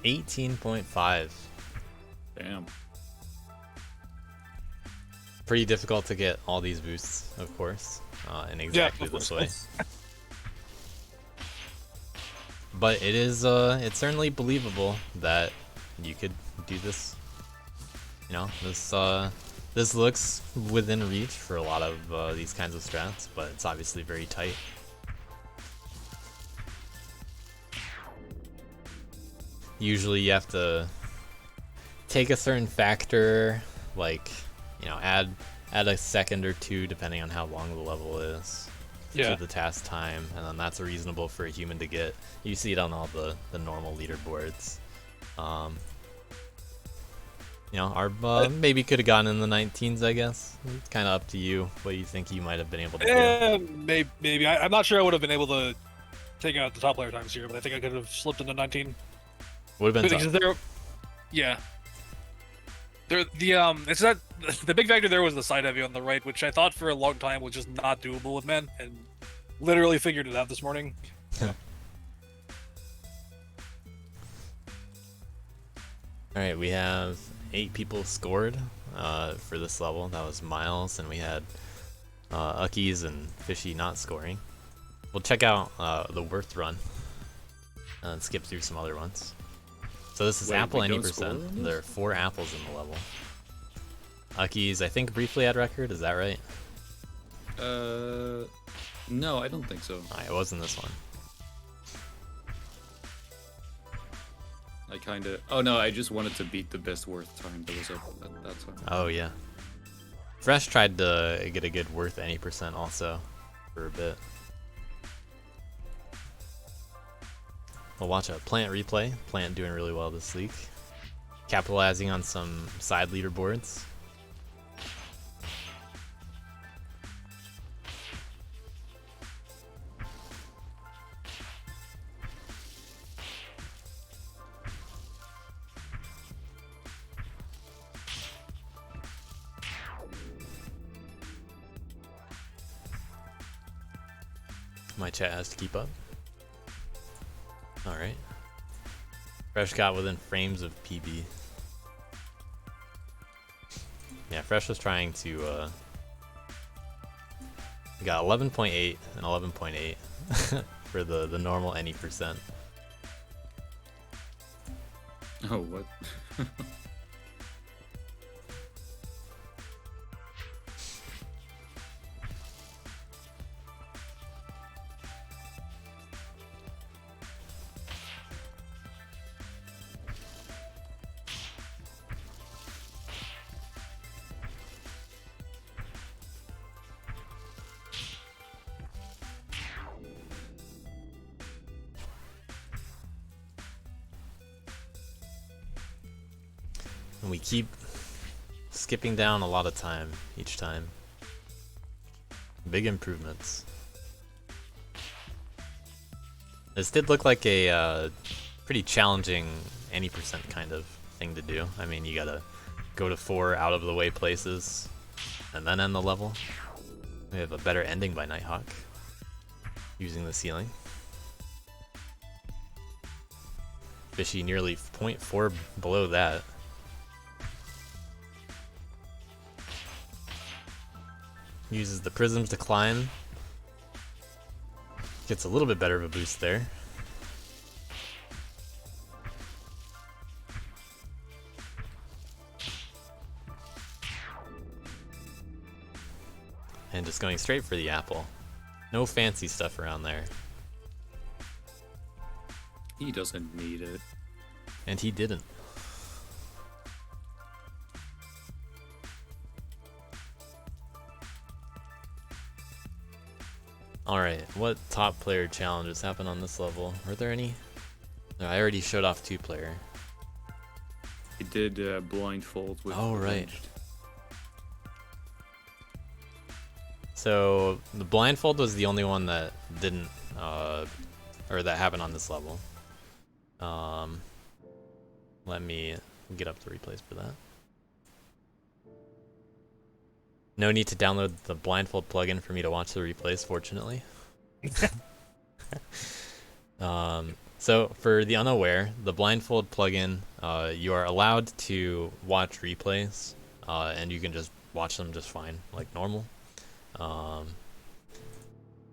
B: $18.5.
C: Damn.
B: Pretty difficult to get all these boosts, of course, in exactly this way. But it is, it's certainly believable that you could do this. You know, this looks within reach for a lot of these kinds of strats, but it's obviously very tight. Usually you have to take a certain factor, like, you know, add a second or two depending on how long the level is to the task time, and then that's reasonable for a human to get. You see it on all the normal leaderboards. You know, our maybe could have gotten in the 19s, I guess. It's kind of up to you what you think you might have been able to do.
A: Maybe. I'm not sure I would have been able to take out the top player times here, but I think I could have slipped into 19.
B: Would have been tough.
A: It's that the big factor there was the side heavy on the right, which I thought for a long time was just not doable with men, and literally figured it out this morning.
B: Alright, we have 8 people scored for this level. That was Miles, and we had Uckies and Fishy not scoring. We'll check out the Worth run and skip through some other ones. So this is Apple any percent. There are 4 apples in the level. Uckies, I think, briefly had record. Is that right?
C: No, I don't think so.
B: It wasn't this one.
C: I kind of. Oh no, I just wanted to beat the best worth time that was up at that time.
B: Oh yeah. Fresh tried to get a good worth any percent also for a bit. We'll watch a Plant replay. Plant doing really well this week. Capitalizing on some side leaderboards. My chat has to keep up. Alright. Fresh got within frames of PB. Yeah, Fresh was trying to, got 11.8 and 11.8 for the normal any percent.
C: Oh, what?
B: And we keep skipping down a lot of time each time. Big improvements. This did look like a pretty challenging any percent kind of thing to do. I mean, you gotta go to 4 out of the way places and then end the level. We have a better ending by Nighthawk using the ceiling. Fishy nearly 0.4 below that. Uses the prisms to climb. Gets a little bit better of a boost there. And just going straight for the apple. No fancy stuff around there.
C: He doesn't need it.
B: And he didn't. Alright, what top player challenges happen on this level? Were there any? No, I already showed off 2-player.
C: He did blindfold with.
B: Oh, right.
C: Avenged.
B: So the blindfold was the only one that didn't, or that happened on this level. Let me get up the replays for that. No need to download the blindfold plugin for me to watch the replays, fortunately. So for the unaware, the blindfold plugin, you are allowed to watch replays, and you can just watch them just fine, like normal.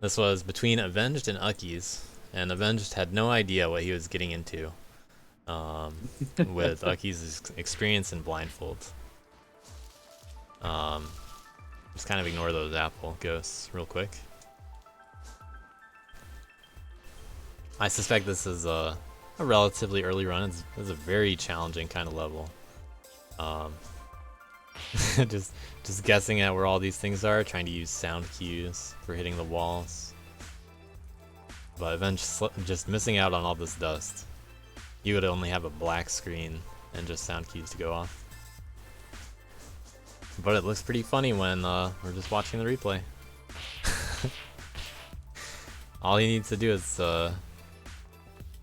B: This was between Avenged and Uckies, and Avenged had no idea what he was getting into with Uckies' experience in blindfold. Just kind of ignore those apple ghosts real quick. I suspect this is a relatively early run. It's a very challenging kind of level. Just guessing at where all these things are, trying to use sound cues for hitting the walls. But eventually, just missing out on all this dust. You would only have a black screen and just sound cues to go off. But it looks pretty funny when we're just watching the replay. All he needs to do is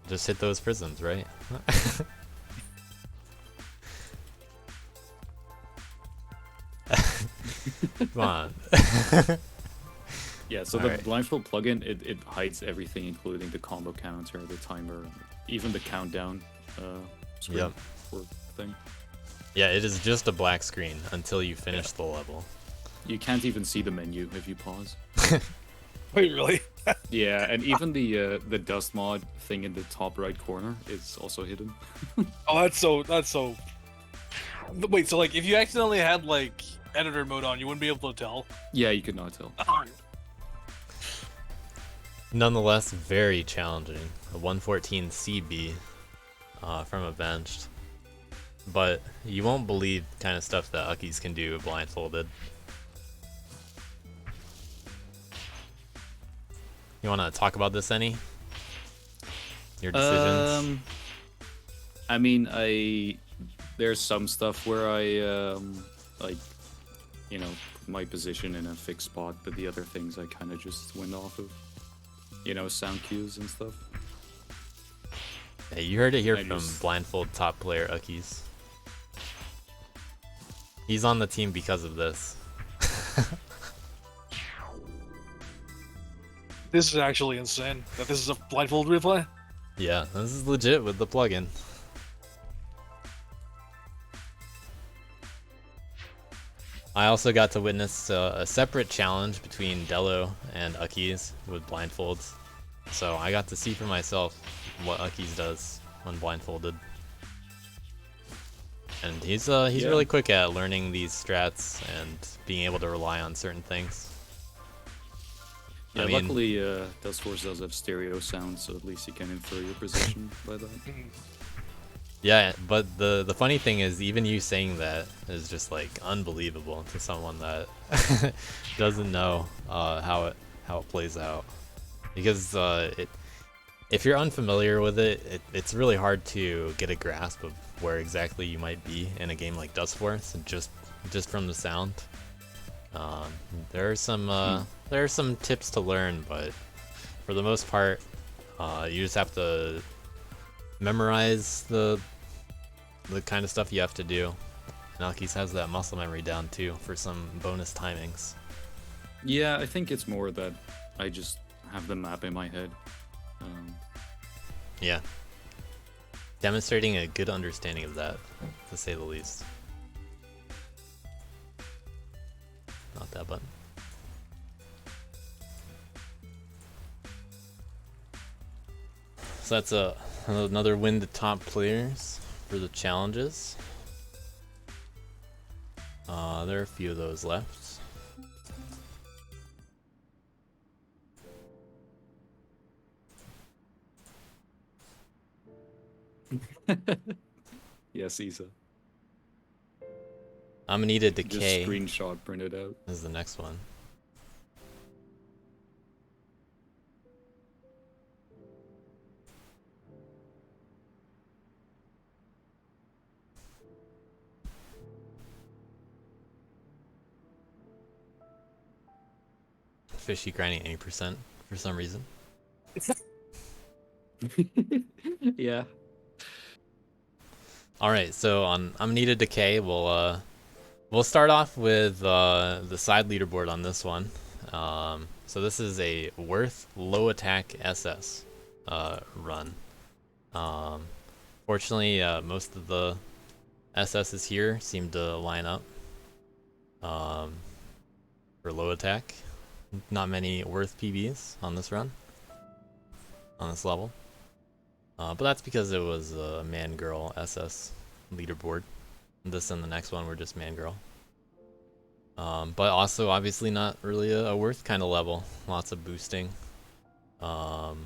B: just hit those prisms, right? Come on.
C: Yeah, so
B: All
C: the
B: right.
C: blindfold plugin, it hides everything, including the combo counter, the timer, even the countdown screen
B: Yep.
C: for thing.
B: Yeah, it is just a black screen until you finish the level.
C: You can't even see the menu if you pause.
A: Wait, really?
C: Yeah, and even the dust mod thing in the top right corner is also hidden.
A: Oh, that's so. Wait, so like, if you accidentally had like editor mode on, you wouldn't be able to tell.
C: Yeah, you could not tell.
B: Nonetheless, very challenging. A 114 CB. from Avenged. But you won't believe kind of stuff that Uckies can do blindfolded. You want to talk about this any? Your decisions?
C: I mean, there's some stuff where I like, you know, put my position in a fixed spot, but the other things I kind of just went off of, you know, sound cues and stuff.
B: Hey, you heard it here
C: I
B: from
C: just-
B: blindfold top player Uckies. He's on the team because of this.
A: This is actually insane that this is a blindfold replay.
B: Yeah, this is legit with the plugin. I also got to witness a separate challenge between Dello and Uckies with blindfolds. So I got to see for myself what Uckies does when blindfolded. And he's
C: Yeah.
B: really quick at learning these strats and being able to rely on certain things.
C: Yeah,
B: I mean-
C: luckily, Dustforce does have stereo sound, so at least you can infer your position by that.
B: Yeah, but the funny thing is, even you saying that is just like unbelievable to someone that doesn't know how it plays out. Because if you're unfamiliar with it, it's really hard to get a grasp of where exactly you might be in a game like Dustforce, just from the sound. There are some tips to learn, but for the most part, you just have to memorize the kind of stuff you have to do. And Uckies has that muscle memory down too for some bonus timings.
C: Yeah, I think it's more that I just have the map in my head.
B: Yeah. Demonstrating a good understanding of that, to say the least. Not that button. So that's another win to top players for the challenges. There are a few of those left.
C: Yes, Isa.
B: I'm gonna need a
C: Just
B: decay.
C: screenshot printed out.
B: Is the next one. Fishy grinding 80% for some reason.
C: Yeah.
B: All right, so on Amanita Decay, we'll start off with the side leaderboard on this one. So this is a Worth low attack SS run. Fortunately, most of the SSs here seem to line up for low attack. Not many Worth PBs on this run, on this level. But that's because it was a man-girl SS leaderboard. This and the next one were just man-girl. But also, obviously, not really a Worth kind of level. Lots of boosting. But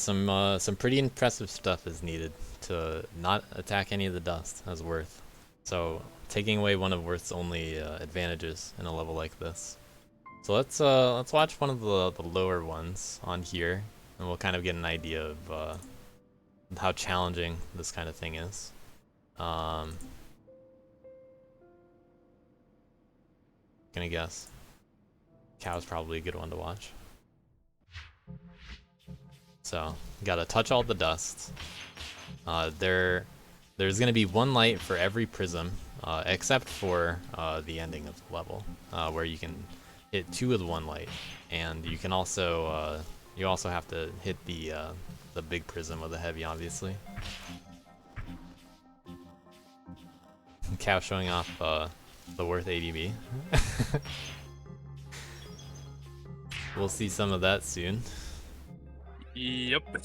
B: some pretty impressive stuff is needed to not attack any of the dust as Worth. So taking away one of Worth's only advantages in a level like this. So let's watch one of the lower ones on here, and we'll kind of get an idea of how challenging this kind of thing is. Gonna guess. Cow's probably a good one to watch. So, gotta touch all the dust. There's gonna be one light for every prism, except for the ending of the level, where you can hit 2 with 1 light, and you can also you also have to hit the big prism with a heavy, obviously. Cow showing off the Worth ADB. We'll see some of that soon.
A: Yep.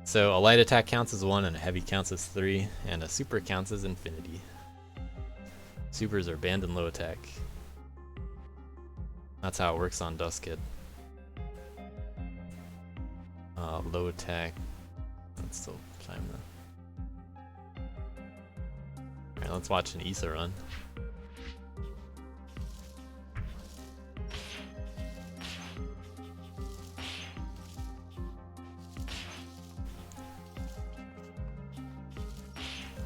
B: So a light attack counts as 1, and a heavy counts as 3, and a super counts as infinity. Supers are banned in low attack. That's how it works on Dust Kid. Low attack. can still chime in. Alright, let's watch an Issa run.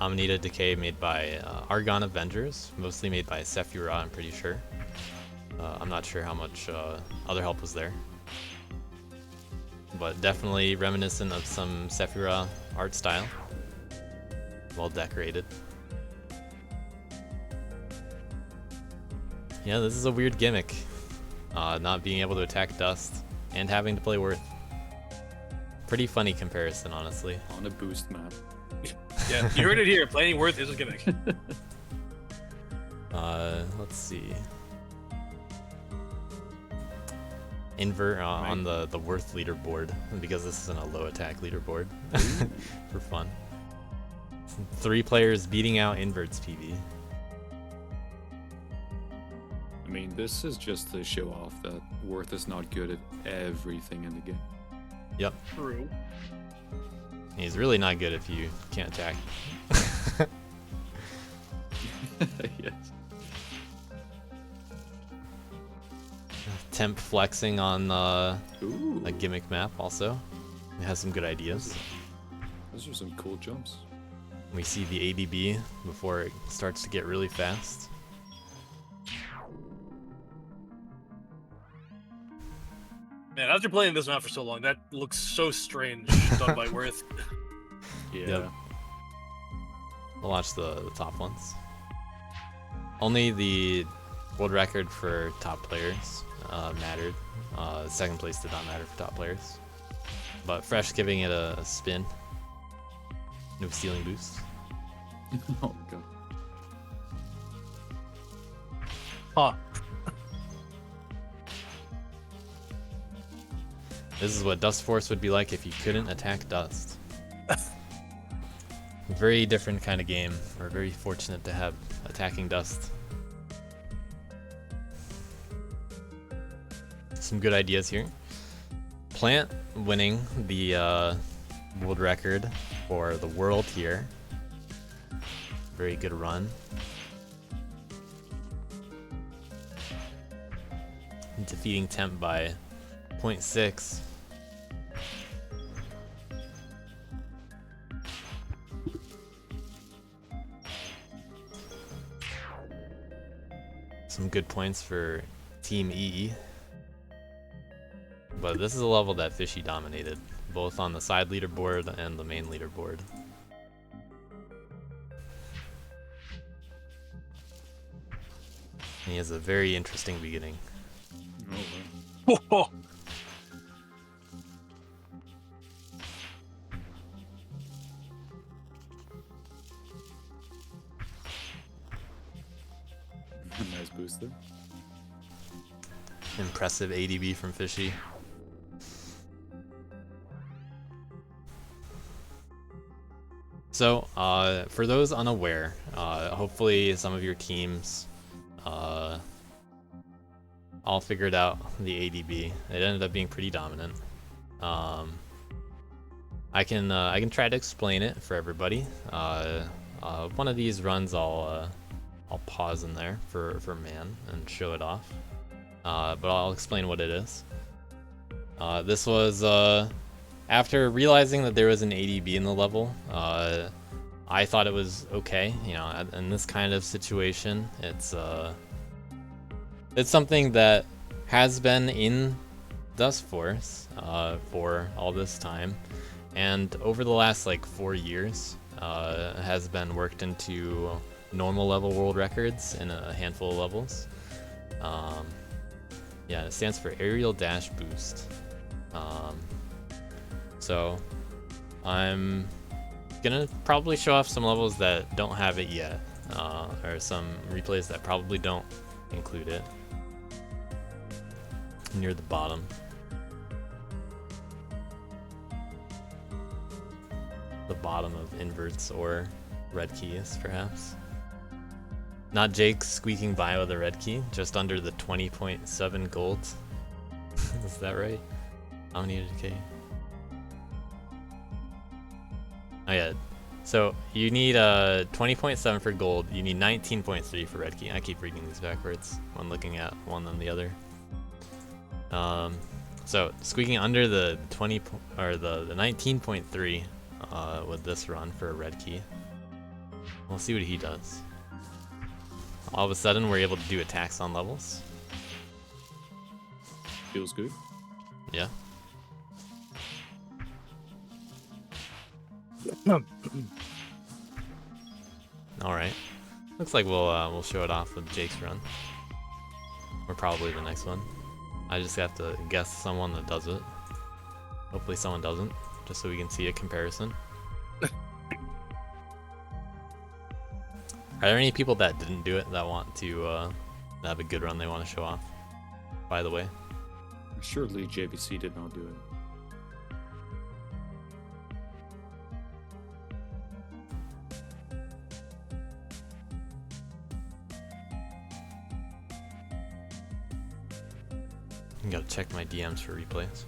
B: Amanita Decay made by Argon Avengers, mostly made by Sephira, I'm pretty sure. I'm not sure how much other help was there. But definitely reminiscent of some Sephira art style. Well decorated. Yeah, this is a weird gimmick. Not being able to attack Dust and having to play Worth. Pretty funny comparison, honestly.
C: On a boost map.
A: Yeah, you heard it here. Playing Worth is a gimmick.
B: Let's see. Invert on the Worth leaderboard, because this isn't a low attack leaderboard. For fun. 3 players beating out Invert's PV.
C: I mean, this is just to show off that Worth is not good at everything in the game.
B: Yep.
A: True.
B: He's really not good if you can't attack.
C: Yes.
B: Temp flexing on
C: Ooh,
B: a gimmick map also. It has some good ideas.
C: those are some cool jumps.
B: We see the ADB before it starts to get really fast.
A: Man, after playing this map for so long, that looks so strange done by Worth.
C: Yeah.
B: Yep. We'll watch the top ones. Only the world record for top players mattered. Second place did not matter for top players. But Fresh giving it a spin. No stealing boost.
C: Oh god.
A: Huh.
B: This is what Dust Force would be like if you couldn't attack Dust. Very different kind of game. We're very fortunate to have attacking Dust. Some good ideas here. Plant winning the world record for the world here. Very good run. Defeating Temp by 0.6. Some good points for Team EE. But this is a level that Fishy dominated, both on the side leaderboard and the main leaderboard. He has a very interesting beginning.
C: Oh, wow. Nice booster.
B: Impressive ADB from Fishy. So, for those unaware, hopefully some of your teams all figured out the ADB. It ended up being pretty dominant. I can try to explain it for everybody. One of these runs I'll pause in there for man and show it off. But I'll explain what it is. This was after realizing that there was an ADB in the level. I thought it was okay, you know, in this kind of situation. It's something that has been in Dust Force for all this time, and over the last like 4 years has been worked into normal level world records in a handful of levels. Yeah, it stands for Aerial Dash Boost. So I'm gonna probably show off some levels that don't have it yet, or some replays that probably don't include it. Near the bottom. The bottom of inverts or red keys, perhaps. Not Jake squeaking by with a red key, just under the 20.7 gold. Is that right? How many decay? Oh yeah. So you need 20.7 for gold. You need 19.3 for red key. I keep reading these backwards when looking at one and the other. So squeaking under the 20 or the 19.3 with this run for a red key. We'll see what he does. All of a sudden, we're able to do attacks on levels.
C: Feels good.
B: Yeah. All right. Looks like we'll show it off with Jake's run, or probably the next one. I just have to guess someone that does it. Hopefully, someone doesn't, just so we can see a comparison. Are there any people that didn't do it that want to have a good run they want to show off? By the way,
C: Surely JBC did not do it.
B: I gotta check my DMs for replays.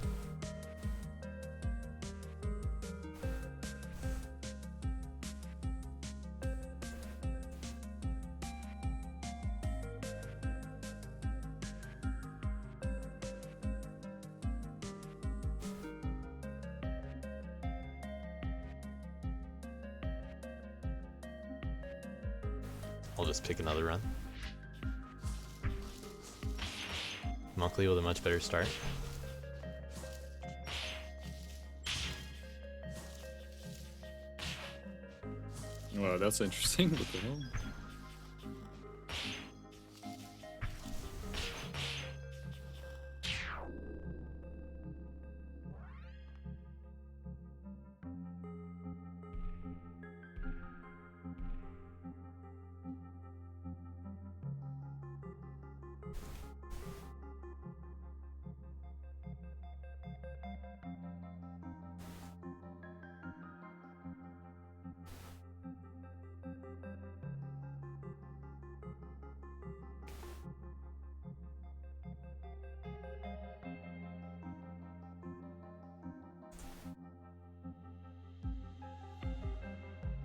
B: I'll just pick another run. Monkley with a much better start.
C: Wow, that's interesting. What the hell?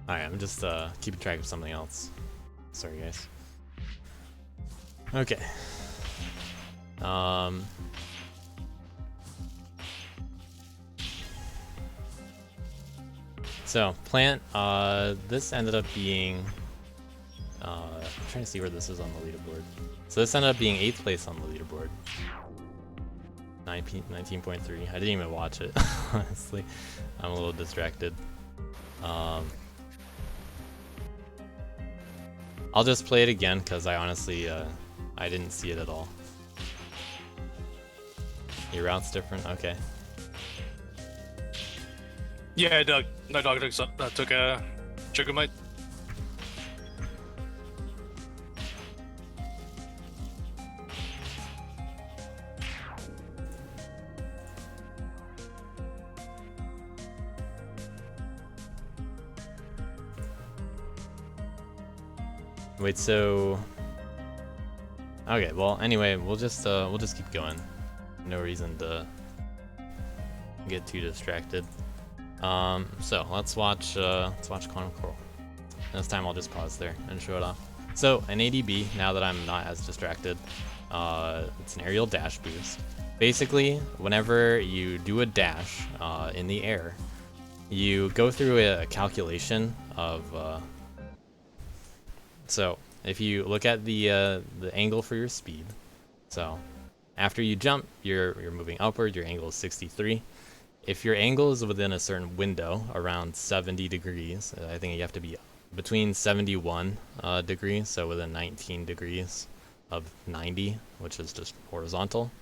B: Alright, I'm just keeping track of something else. Sorry, guys. Okay. So, plant, this ended up being, I'm trying to see where this is on the leaderboard. So this ended up being 8th place on the leaderboard. 19.3. I didn't even watch it, honestly. I'm a little distracted. I'll just play it again because I honestly, I didn't see it at all. Your route's different? Okay.
A: Yeah, Doug. No, Doug took a Juggermite.
B: Wait, so... Okay, well, anyway, we'll just keep going. No reason to get too distracted. So let's watch Quantum Coral. This time I'll just pause there and show it off. So an ADB, now that I'm not as distracted, it's an aerial dash boost. Basically, whenever you do a dash in the air, you go through a calculation of. So if you look at the angle for your speed, so after you jump, you're moving upward. Your angle is 63. If your angle is within a certain window, around 70 degrees, I think you have to be between 71 degrees, so within 19 degrees of 90, which is just horizontal,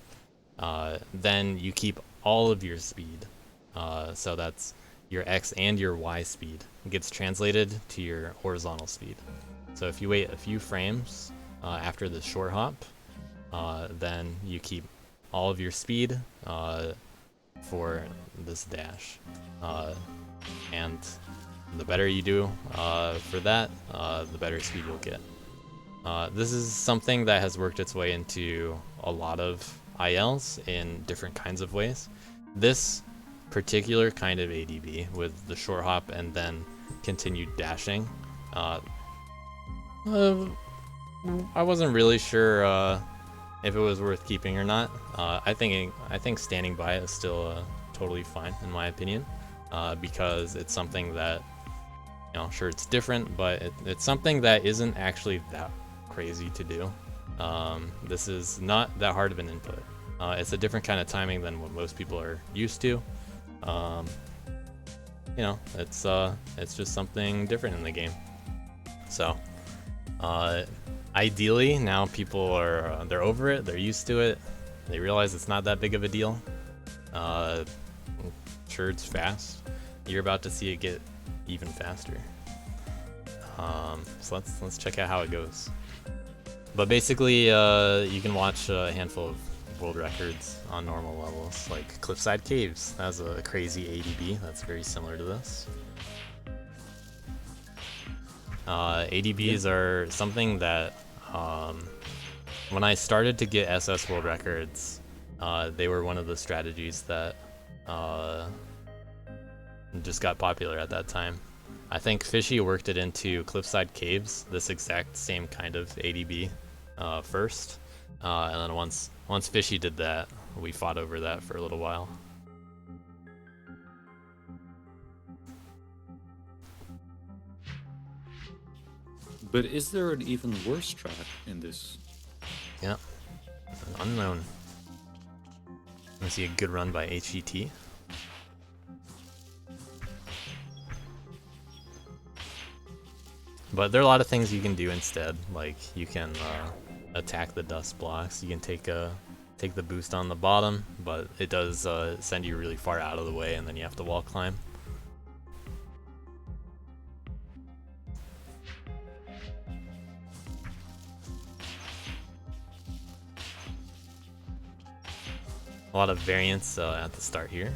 B: then you keep all of your speed. So that's your X and your Y speed. It gets translated to your horizontal speed. So if you wait a few frames after the short hop, then you keep all of your speed for this dash. And the better you do for that, the better speed you'll get. This is something that has worked its way into a lot of ILs in different kinds of ways. This particular kind of ADB with the short hop and then continued dashing. I wasn't really sure if it was worth keeping or not. I think standing by it is still totally fine in my opinion, because it's something that, you know, sure it's different, but it's something that isn't actually that crazy to do. This is not that hard of an input. It's a different kind of timing than what most people are used to. You know, it's just something different in the game. So, ideally, now people are they're over it, they're used to it, they realize it's not that big of a deal. Sure, it's fast. You're about to see it get even faster. So let's check out how it goes. But basically, you can watch a handful of world records on normal levels, like Cliffside Caves. That has a crazy ADB that's very similar to this. ADBs are something that, when I started to get SS world records, they were one of the strategies that just got popular at that time. I think Fishy worked it into Cliffside Caves, this exact same kind of ADB, first, and then once Fishy did that, we fought over that for a little while.
C: But is there an even worse strat in this?
B: Yeah, unknown. I see a good run by HET. But there are a lot of things you can do instead. Like you can attack the dust blocks. You can take the boost on the bottom, but it does send you really far out of the way, and then you have to wall climb. A lot of variance at the start here.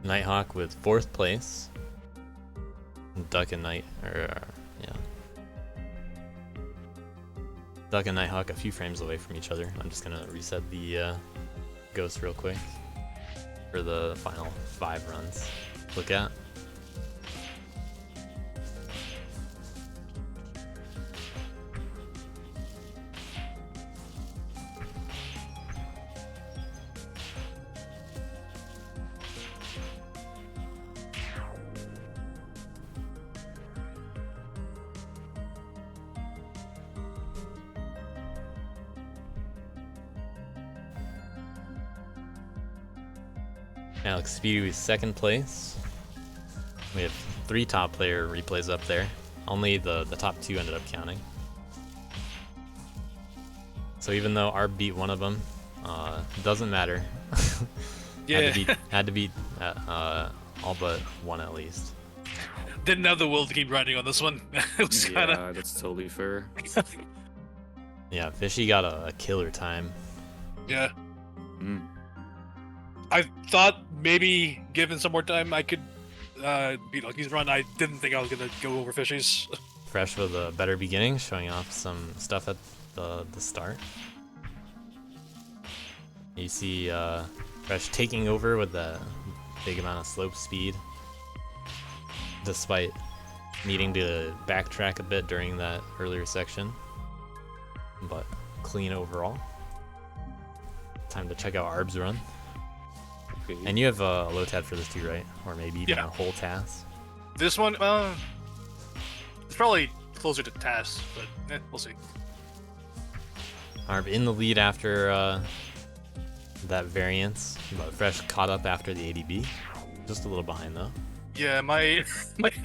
B: Nighthawk with 4th place. Duck and Duck and Nighthawk a few frames away from each other. I'm just gonna reset the ghost real quick for the final 5 runs. Look at. Alex Speedy with 2nd place. We have 3 top player replays up there. Only the top 2 ended up counting. So even though Arb beat one of them, doesn't matter.
A: Yeah.
B: had to beat all but one at least.
A: Didn't have the will to keep grinding on this one. It was kind of.
C: Yeah, that's totally fair.
B: Yeah, Fishy got a killer time.
A: Yeah.
C: Mm.
A: I thought maybe given some more time I could beat Lucky's run. I didn't think I was gonna go over Fishy's.
B: Fresh with a better beginning, showing off some stuff at the start. You see Fresh taking over with the big amount of slope speed, despite needing to backtrack a bit during that earlier section, but clean overall. Time to check out Arb's run.
C: Okay.
B: And you have a low tab for this too, right? Or maybe even
A: Yeah.
B: a whole TAS?
A: This one, it's probably closer to TAS, but we'll see.
B: Arb in the lead after that variance, but Fresh caught up after the ADB. Just a little behind though.
A: Yeah, my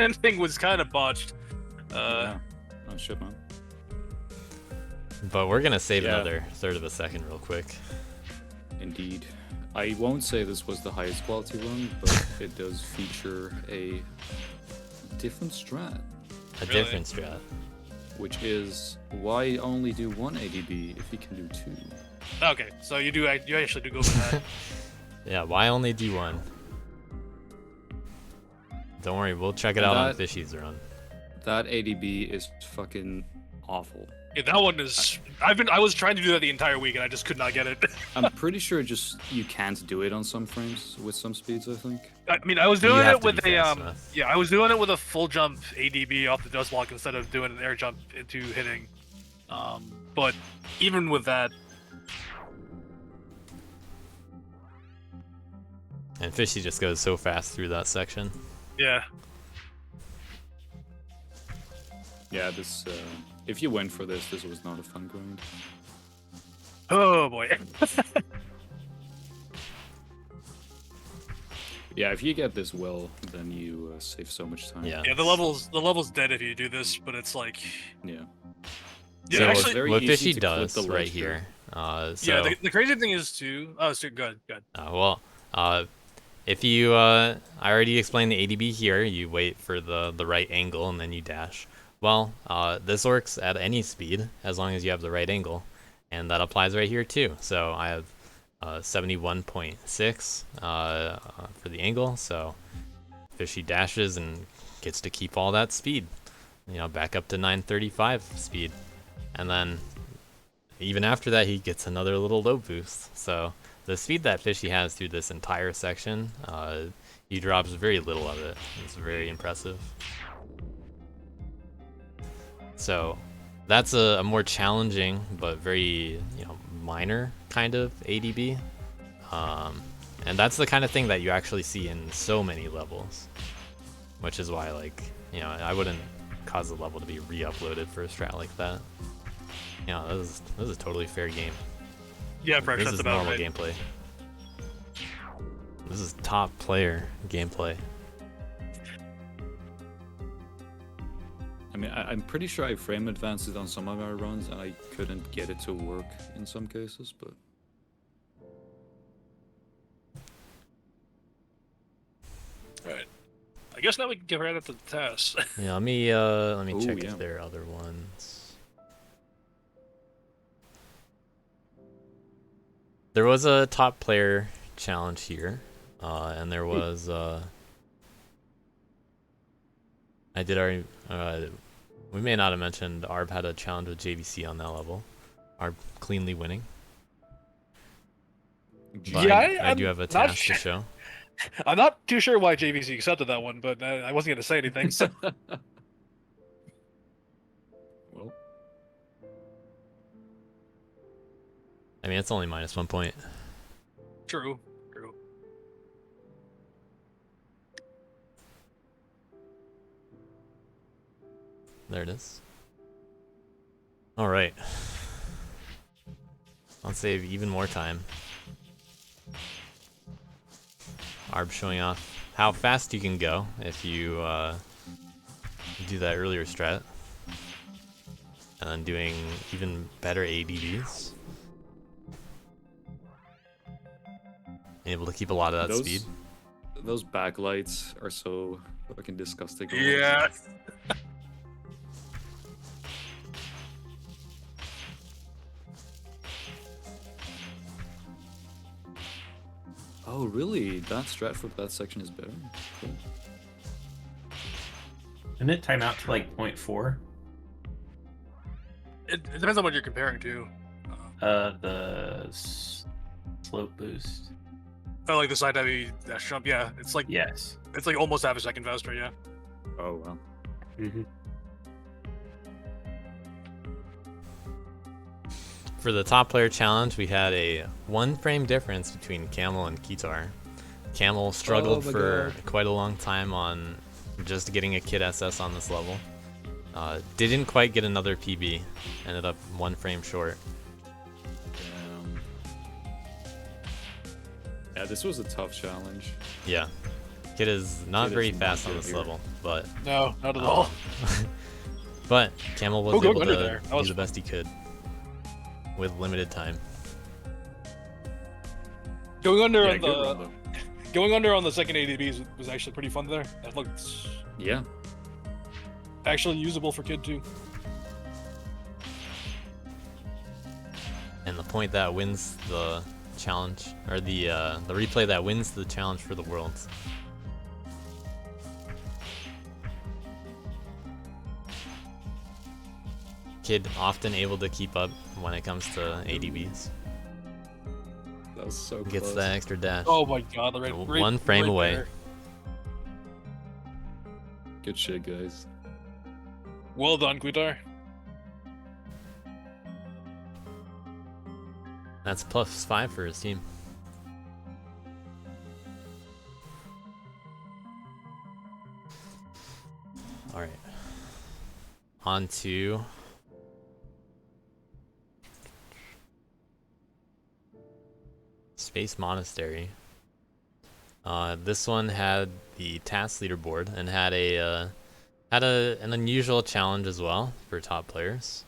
A: ending was kind of botched.
C: Yeah. Oh shit, man.
B: But we're gonna save
C: Yeah.
B: another third of a second real quick.
C: Indeed. I won't say this was the highest quality run, but it does feature a different strat,
B: A
A: Really?
B: different strat.
C: which is why only do 1 ADB if you can do 2?
A: Okay, so you actually do go for that.
B: Yeah, why only do 1? Don't worry, we'll check it
C: And
B: out on
C: that-
B: Fishy's run.
C: That ADB is fucking awful.
A: Yeah, that one is. I was trying to do that the entire week and I just could not get it.
C: I'm pretty sure just you can't do it on some frames with some speeds, I think.
A: I mean, I was
B: You
A: doing
B: have
A: it
B: to
A: with
B: be
A: a
B: fast enough.
A: yeah, I was doing it with a full jump ADB off the dust block instead of doing an air jump into hitting. But even with that,
B: And Fishy just goes so fast through that section.
A: yeah,
C: Yeah, this if you went for this was not a fun grind.
A: oh boy,
C: Yeah, if you get this well, then you save so much time.
B: Yeah.
A: yeah, the level's dead if you do this, but it's like
C: Yeah.
A: yeah,
B: So
A: actually,
C: very
B: what
C: easy
B: Fishy
C: to clip
B: does
C: the
B: right
C: ledge
B: here. So
A: yeah. The crazy thing is too. Oh, so good.
B: if you I already explained the ADB here. You wait for the right angle and then you dash. Well, this works at any speed as long as you have the right angle, and that applies right here too. So I have 71.6 for the angle. So Fishy dashes and gets to keep all that speed. You know, back up to 935 speed, and then even after that he gets another little low boost. So the speed that Fishy has through this entire section, he drops very little of it. It's very impressive. So that's a more challenging but very minor kind of ADB, and that's the kind of thing that you actually see in so many levels, which is why I wouldn't cause the level to be re-uploaded for a strat like that. This is a totally fair game.
A: Yeah, Fresh,
B: This
A: that's
B: is
A: about
B: normal
A: right.
B: gameplay. This is top player gameplay.
C: I mean, I'm pretty sure I frame advanced it on some of our runs, and I couldn't get it to work in some cases, but...
A: Right. I guess now we can get right at the test.
B: Yeah, let me
C: Ooh,
B: check
C: yeah.
B: if there are other ones. There was a top player challenge here, and there was we may not have mentioned Arb had a challenge with JVC on that level. Arb cleanly winning. But
A: Yeah,
B: I do
A: I'm
B: have a
A: not
B: task
A: sure.
B: to show.
A: I'm not too sure why JVC accepted that one, but I wasn't gonna say anything. So
C: Well,
B: I mean, it's only -1 point.
A: true.
B: There it is. All right. Let's save even more time. Arb showing off how fast you can go if you do that earlier strat. And then doing even better ADBs. Able to keep a lot of that speed.
C: Those backlights are so fucking disgusting.
A: Yeah.
C: Oh, really? That strat for that section is better? Cool.
D: Didn't it time out to like 0.4?
A: It depends on what you're comparing to.
D: The slope boost.
A: I like the side heavy dash jump. Yeah, it's like
D: Yes.
A: it's like almost half a second faster. Yeah.
C: Oh, wow.
D: Mm-hmm.
B: For the top player challenge, we had a 1 frame difference between Camel and Kitar. Camel struggled
C: Oh my
B: for
C: God.
B: quite a long time on just getting a Kid SS on this level. Didn't quite get another PB, ended up 1 frame short.
C: Yeah, this was a tough challenge.
B: Yeah, Kid is not
C: Kid
B: very
C: is not
B: fast on
C: good
B: this
C: here.
B: level, but
A: No, not at all.
B: but Camel was
A: Oh, go
B: able
A: under
B: to
A: there. That
B: do
A: was
B: the best he could with limited time.
A: Going under
C: Yeah,
A: on
C: good run,
A: the
C: though.
A: going under on the second ADBs was actually pretty fun there. That looked
C: Yeah.
A: actually usable for Kid too.
B: And the point that wins the challenge, or the replay that wins the challenge for the Worlds. Kid often able to keep up when it comes to ADBs.
C: That was so
B: Gets
C: close.
B: that extra dash.
A: Oh my god, the right,
B: And
A: right
B: one frame
A: right
B: away.
A: there.
C: Good shit, guys.
A: Well done, Guitar.
B: That's +5 for his team. Alright. On to Space Monastery. This one had the task leaderboard and had an unusual challenge as well for top players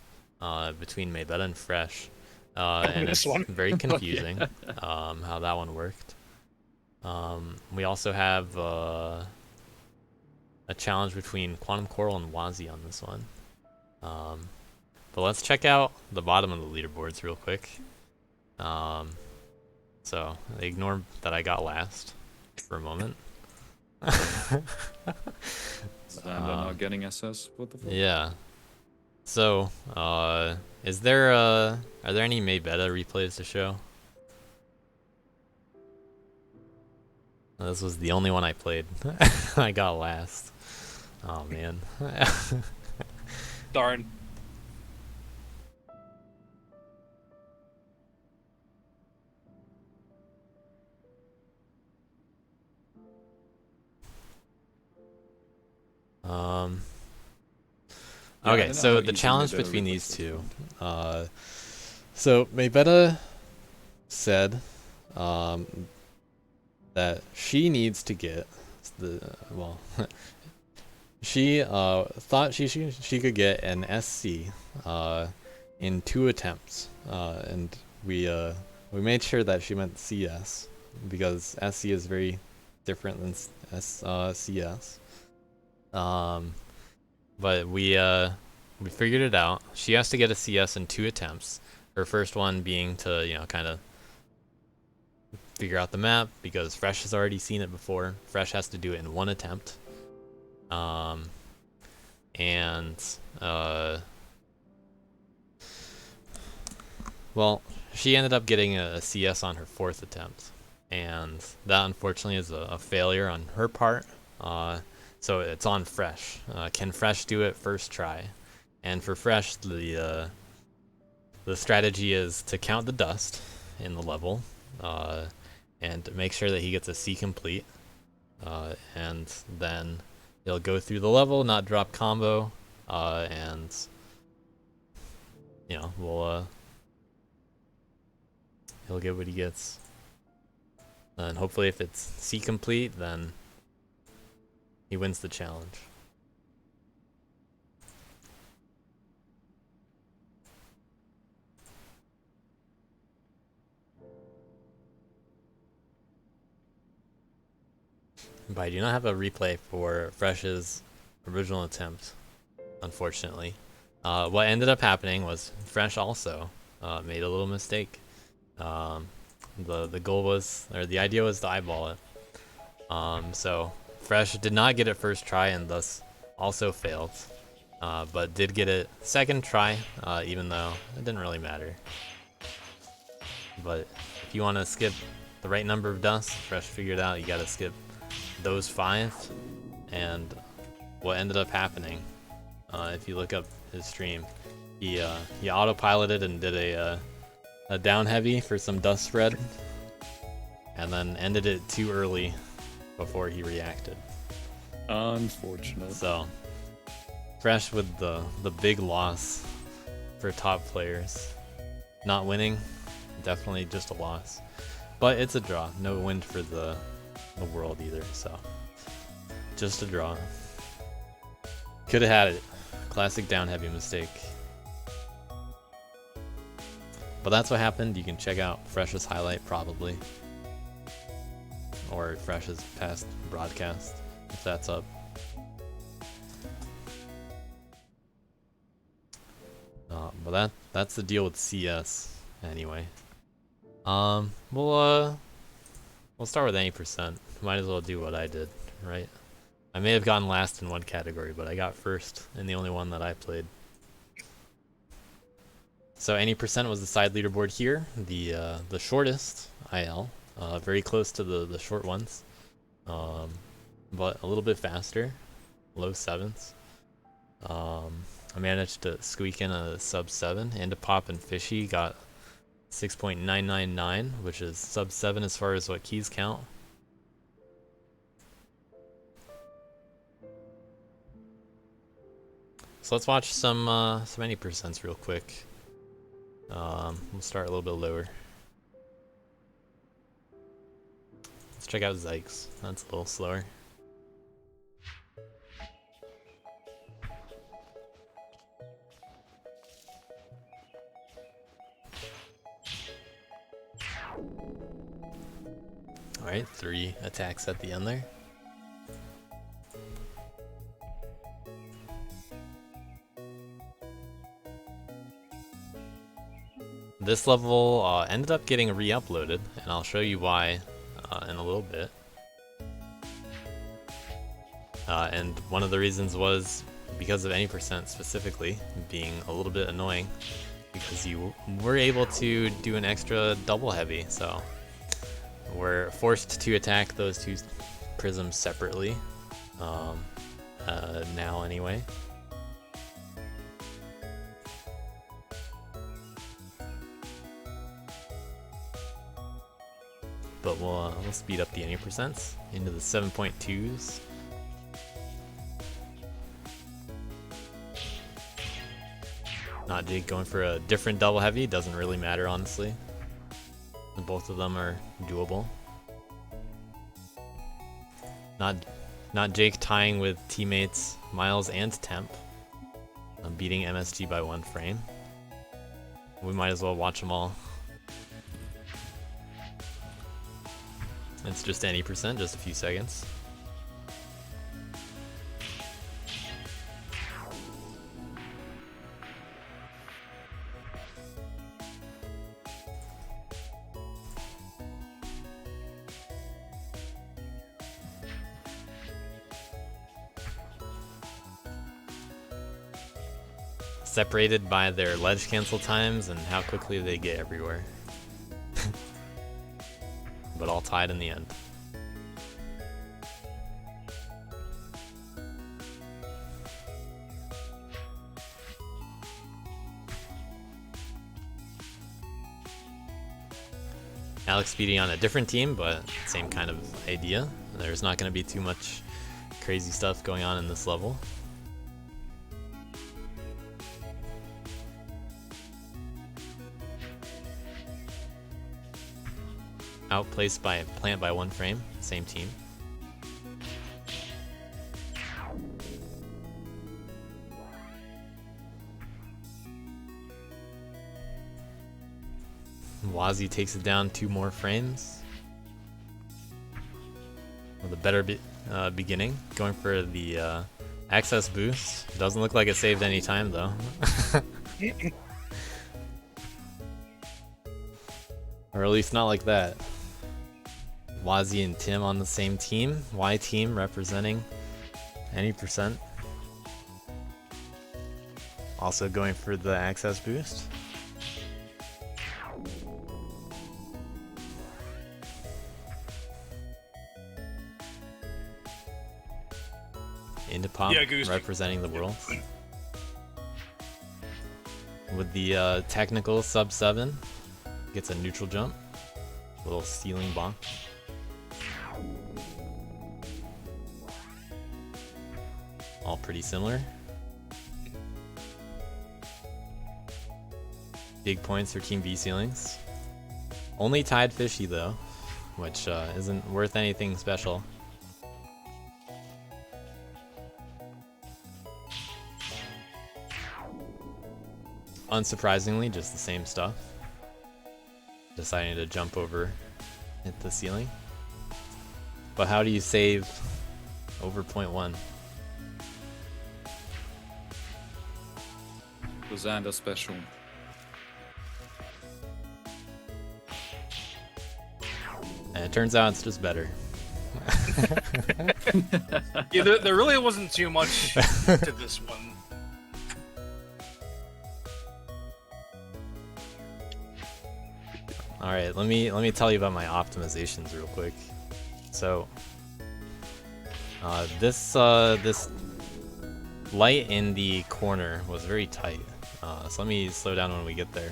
B: between Maybetta and Fresh. And
A: This
B: it's
A: one?
B: very confusing how that one worked. We also have a challenge between Quantum Coral and Wazi on this one. But let's check out the bottom of the leaderboards real quick. So ignore that I got last for a moment.
C: And I'm not getting SS. What the fuck?
B: Yeah. So, are there any Maybetta replays to show? This was the only one I played. I got last. Oh man.
A: Darn.
C: Yeah, I
B: Okay,
C: don't know
B: so
C: how
B: the
C: easy
B: challenge
C: Maybetta
B: between
C: replays
B: these
C: is.
B: two. So Maybetta said that she needs to get she thought she could get an SC in 2 attempts, and we made sure that she meant CS because SC is very different than CS. But we figured it out. She has to get a CS in 2 attempts. Her first one being to kind of figure out the map because Fresh has already seen it before. Fresh has to do it in 1 attempt. Well, she ended up getting a CS on her 4th attempt, and that unfortunately is a failure on her part. So it's on Fresh. Can Fresh do it first try? And for Fresh, the strategy is to count the dust in the level, and make sure that he gets a C complete, and then he'll go through the level, not drop combo, and he'll get what he gets. And hopefully, if it's C complete, then he wins the challenge. But I do not have a replay for Fresh's original attempt, unfortunately. What ended up happening was Fresh also made a little mistake. The goal was, or the idea was to eyeball it. So Fresh did not get it first try and thus also failed, but did get it second try, even though it didn't really matter. But if you want to skip the right number of dust, Fresh figured out you gotta skip those 5, and what ended up happening, if you look up his stream, he autopiloted and did a down heavy for some dust spread, and then ended it too early before he reacted.
C: Unfortunate.
B: So Fresh with the big loss for top players. Not winning, definitely just a loss. But it's a draw. No win for the world either, so just a draw. Could have had it. Classic down heavy mistake. But that's what happened. You can check out Fresh's highlight probably, or Fresh's past broadcast if that's up. But that's the deal with CS anyway. We'll start with any percent. Might as well do what I did, right? I may have gotten last in one category, but I got first in the only one that I played. So any percent was the side leaderboard here. The shortest IL, very close to the short ones, but a little bit faster, low 7s. I managed to squeak in a sub 7. Indipop and Fishy got 6.999, which is sub 7 as far as what keys count. So let's watch some any percents real quick. We'll start a little bit lower. Let's check out Zykes. That's a little slower. Alright, 3 attacks at the end there. This level ended up getting re-uploaded, and I'll show you why in a little bit. And one of the reasons was because of any percent specifically being a little bit annoying, because you were able to do an extra double heavy, so we're forced to attack those 2 prisms separately now anyway. But we'll speed up the any percents into the 7.2s. Not Jake going for a different double heavy, doesn't really matter honestly. Both of them are doable. Not Jake tying with teammates Miles and Temp, beating MSG by 1 frame. We might as well watch them all. It's just any percent, just a few seconds. Separated by their ledge cancel times and how quickly they get everywhere. But all tied in the end. Alex Speedy on a different team, but same kind of idea. There's not going to be too much crazy stuff going on in this level. Outplaced by Plant by 1 frame, same team. Wazzy takes it down 2 more frames. With a better beginning, going for the access boost. Doesn't look like it saved any time though. Or at least not like that. Wazzy and Tim on the same team. Y team representing any percent. Also going for the access boost. Indipop representing the world. With the technical sub 7. Gets a neutral jump. Little stealing bonk. All pretty similar. Big points for Team V ceilings. Only tied Fishy though, which isn't worth anything special. Unsurprisingly, just the same stuff. Deciding to jump over, hit the ceiling. But how do you save over 0.1?
C: The Xander special.
B: And it turns out it's just better.
A: Yeah, there really wasn't too much to this one.
B: All right, let me tell you about my optimizations real quick. So, this light in the corner was very tight. So let me slow down when we get there.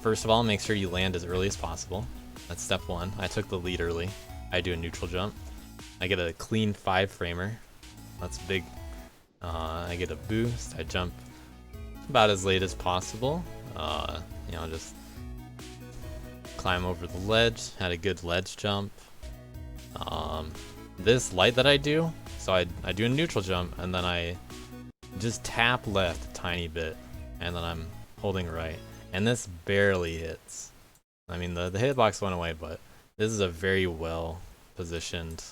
B: First of all, make sure you land as early as possible. That's step 1. I took the lead early. I do a neutral jump. I get a clean 5-framer. That's big. I get a boost. I jump about as late as possible. You know, just climb over the ledge. Had a good ledge jump. This light that I do, so I do a neutral jump, and then I just tap left a tiny bit, and then I'm holding right. And this barely hits. I mean, the hitbox went away, but this is a very well positioned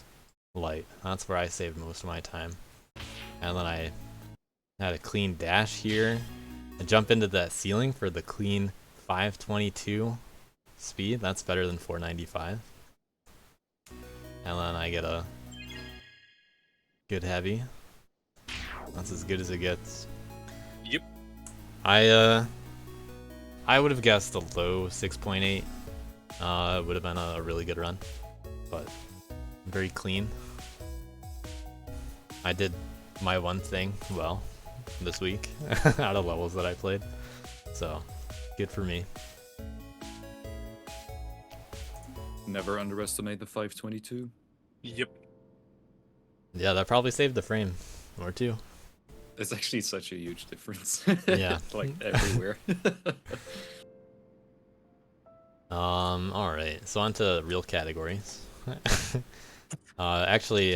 B: light. That's where I saved most of my time. And then I had a clean dash here. I jump into that ceiling for the clean 522 speed. That's better than 495. And then I get a good heavy. That's as good as it gets.
A: Yep.
B: I would have guessed a low 6.8. Would have been a really good run, but very clean. I did my one thing well this week out of levels that I played, so good for me.
C: Never underestimate the 522.
A: Yep.
B: Yeah, that probably saved the frame or two.
C: It's actually such a huge difference.
B: Yeah.
C: Like everywhere.
B: All right. So on to real categories. Actually,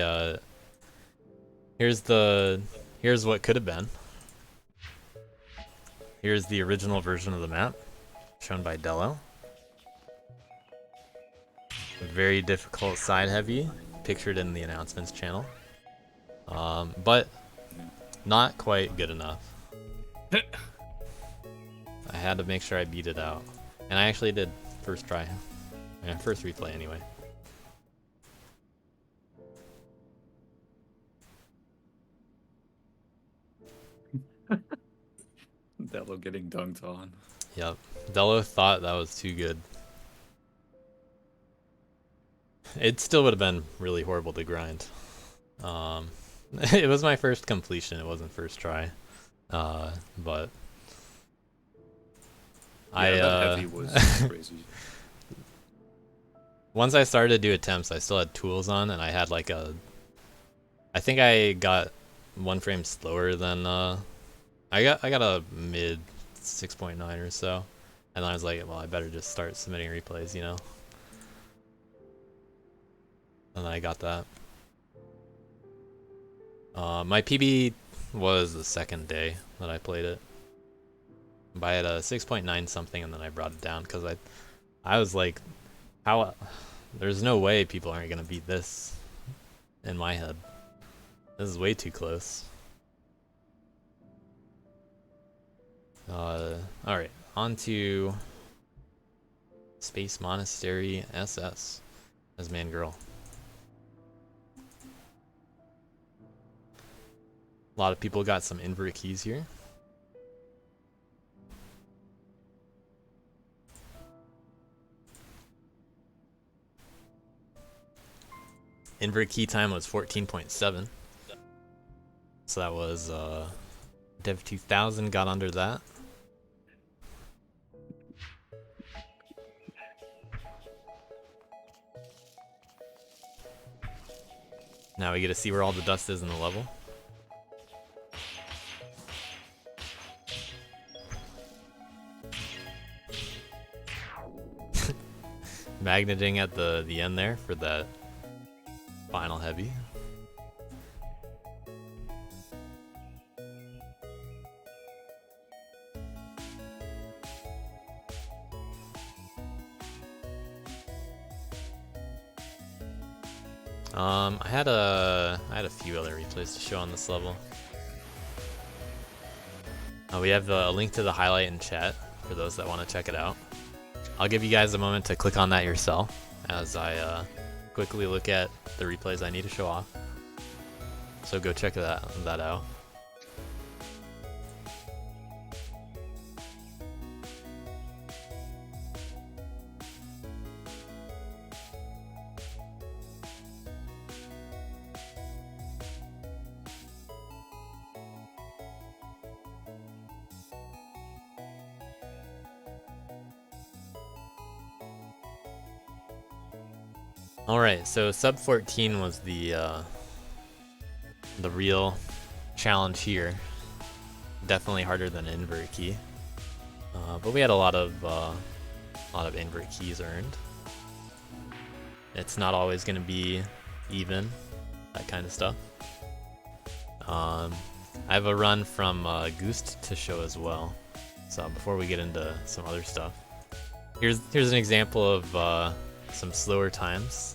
B: here's what could have been. Here's the original version of the map, shown by Dello. Very difficult side heavy, pictured in the announcements channel. But not quite good enough. I had to make sure I beat it out. And I actually did first try. Yeah, first replay anyway.
C: Dello getting dunked on.
B: Yep. Dello thought that was too good. It still would have been really horrible to grind. It was my first completion, it wasn't first try. But
C: Yeah, that heavy was crazy.
B: Once I started to do attempts, I still had tools on, and I had like I think I got 1 frame slower than I got a mid 6.9 or so, and then I was like, well, I better just start submitting replays, you know. And then I got that. My PB was the second day that I played it. But I had a 6.9 something, and then I brought it down because I was like, how? There's no way people aren't gonna beat this. In my head, this is way too close. All right, on to Space Monastery SS as man girl. A lot of people got some invert keys here. Invert key time was 14.7. So that was Dev 2000 got under that. Now we get to see where all the dust is in the level. Magneting at the end there for that final heavy. I had a few other replays to show on this level. We have a link to the highlight in chat for those that want to check it out. I'll give you guys a moment to click on that yourself as I quickly look at the replays I need to show off. So go check that out. All right, so sub 14 was the real challenge here. Definitely harder than invert key, but we had a lot of invert keys earned. It's not always going to be even, that kind of stuff. I have a run from Goost to show as well. So before we get into some other stuff, here's an example of some slower times.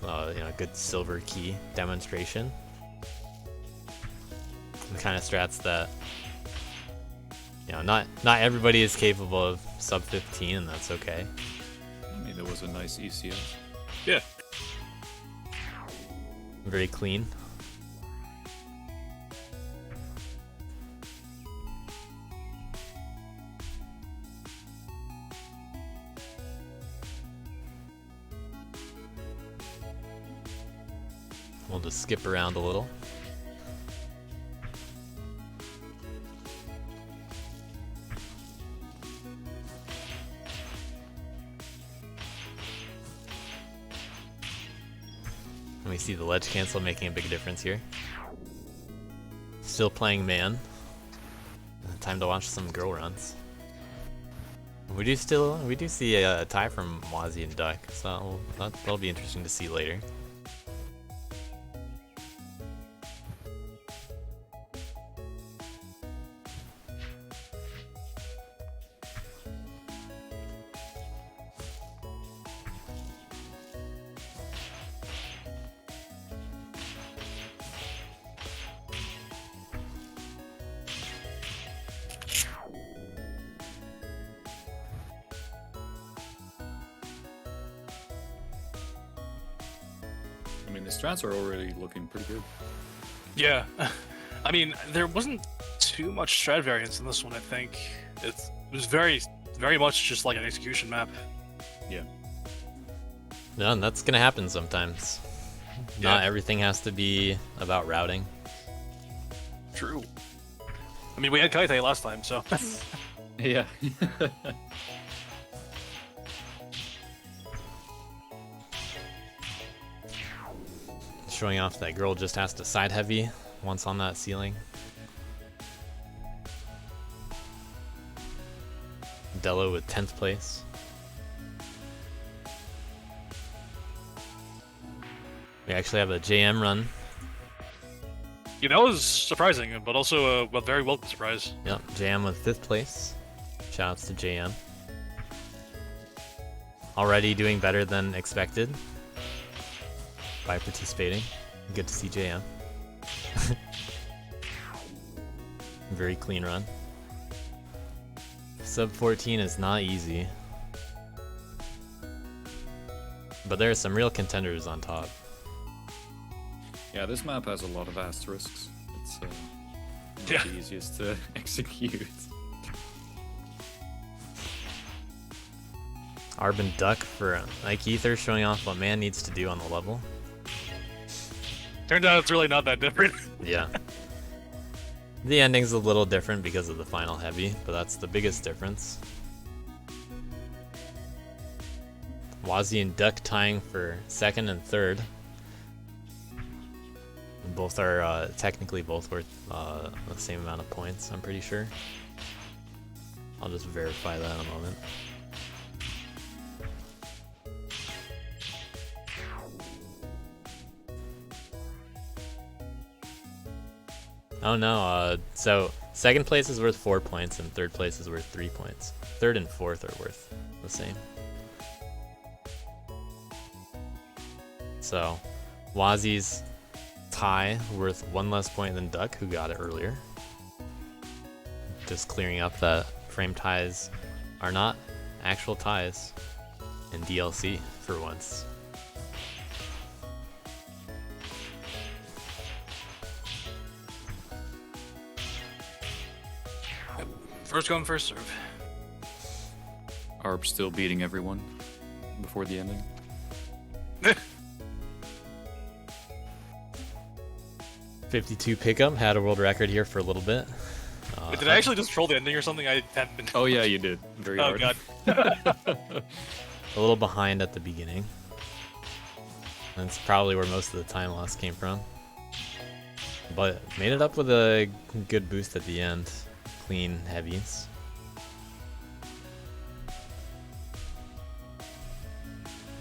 B: Good silver key demonstration. The kind of strats that not everybody is capable of sub 15, and that's okay.
C: I mean, there was a nice ECS.
A: Yeah.
B: Very clean. We'll just skip around a little. And we see the ledge cancel making a big difference here. Still playing man. Time to watch some girl runs. We do see a tie from Wazzy and Duck, so that'll be interesting to see later.
C: I mean, the strats are already looking pretty good.
A: Yeah. I mean, there wasn't too much strat variance in this one, I think. It was very, very much just like an execution map.
C: Yeah.
B: No, and that's gonna happen sometimes. Not everything has to be about routing.
A: True. I mean, we had Kaite last time, so.
C: Yeah.
B: Showing off that girl just has to side heavy once on that ceiling. Delo with 10th place. We actually have a JM run.
A: Yeah, that was surprising, but also a very welcome surprise.
B: Yep, JM with 5th place. Shoutouts to JM. Already doing better than expected by participating. Good to see JM. Very clean run. Sub 14 is not easy, but there are some real contenders on top.
C: Yeah, this map has a lot of asterisks. It's not
A: Yeah.
C: the easiest to execute.
B: Arbin Duck for Ike Ether showing off what man needs to do on the level.
A: Turns out it's really not that different.
B: Yeah. The ending's a little different because of the final heavy, but that's the biggest difference. Wazzy and Duck tying for 2nd and 3rd. Both are technically both worth the same amount of points, I'm pretty sure. I'll just verify that in a moment. Oh no, so 2nd place is worth 4 points and 3rd place is worth 3 points. 3rd and 4th are worth the same. So, Wazzy's tie worth 1 less point than Duck, who got it earlier. Just clearing up that frame ties are not actual ties in DLC for once.
A: First come, first serve.
C: Arb still beating everyone before the ending.
B: .52 pickup, had a world record here for a little bit.
A: Did I actually just troll the ending or something? I haven't been.
C: Oh yeah, you did. Very
A: Oh
C: hard.
A: god.
B: A little behind at the beginning. That's probably where most of the time loss came from. But made it up with a good boost at the end. Clean heavies.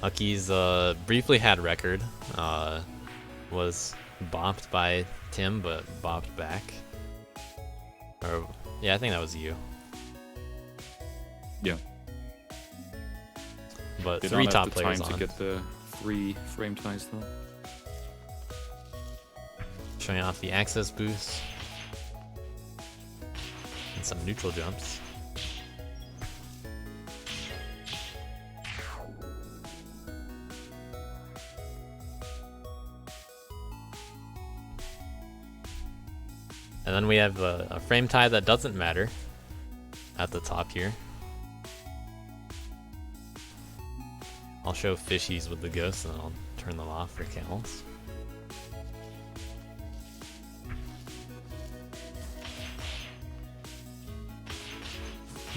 B: Ucky's briefly had record. Was bopped by Tim, but bopped back. Or yeah, I think that was you.
C: Yeah.
B: But
C: Did
B: three
C: not
B: top
C: have the
B: players
C: time
B: on.
C: to get the 3 frame ties though.
B: Showing off the access boost. And some neutral jumps. And then we have a frame tie that doesn't matter at the top here. I'll show fishies with the ghosts and then I'll turn them off for camels.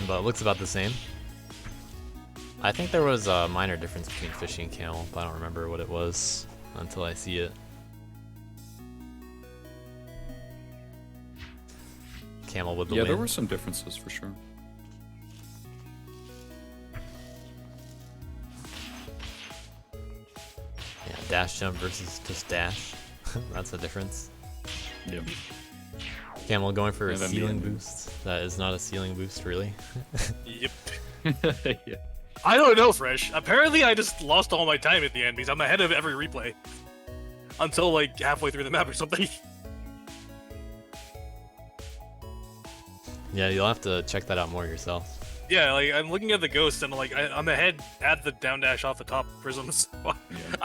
B: But it looks about the same. I think there was a minor difference between fishy and camel, but I don't remember what it was until I see it. Camel with the
C: Yeah,
B: win.
C: there were some differences for sure.
B: Yeah, dash jump versus just dash. That's the difference.
C: Yeah.
B: Camel going for a
C: Yeah, that'd be
B: ceiling
C: it.
B: boost. That is not a ceiling boost, really.
A: Yep.
C: Yeah.
A: I don't know, Fresh. Apparently, I just lost all my time at the end because I'm ahead of every replay until like halfway through the map or something.
B: Yeah, you'll have to check that out more yourself.
A: Yeah, like I'm looking at the ghost and like I'm ahead at the down dash off the top prisms. I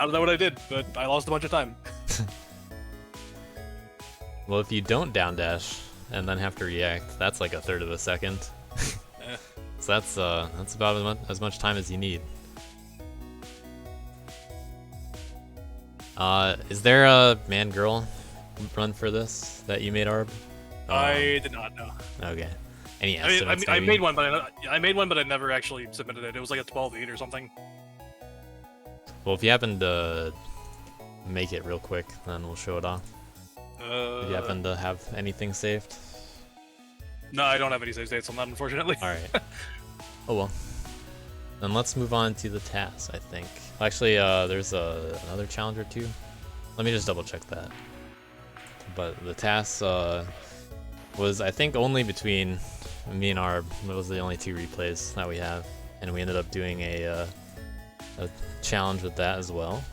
A: don't know what I did, but I lost a bunch of time.
B: Well, if you don't down dash and then have to react, that's like a third of a second.
A: Eh.
B: So that's about as much time as you need. Is there a man-girl run for this that you made, Arb?
A: I did not know.
B: Okay. Any
A: I mean,
B: estimates?
A: I
B: maybe?
A: made one, but I made one, but I never actually submitted it. It was like a 12-8 or something.
B: Well, if you happen to make it real quick, then we'll show it off. If you happen to have anything saved.
A: No, I don't have any save states on that, unfortunately.
B: All right. Oh well. Then let's move on to the TAS, I think. Actually, there's another challenger too. Let me just double check that. But the TAS was, I think, only between me and Arb. It was the only 2 replays that we have, and we ended up doing a challenge with that as well.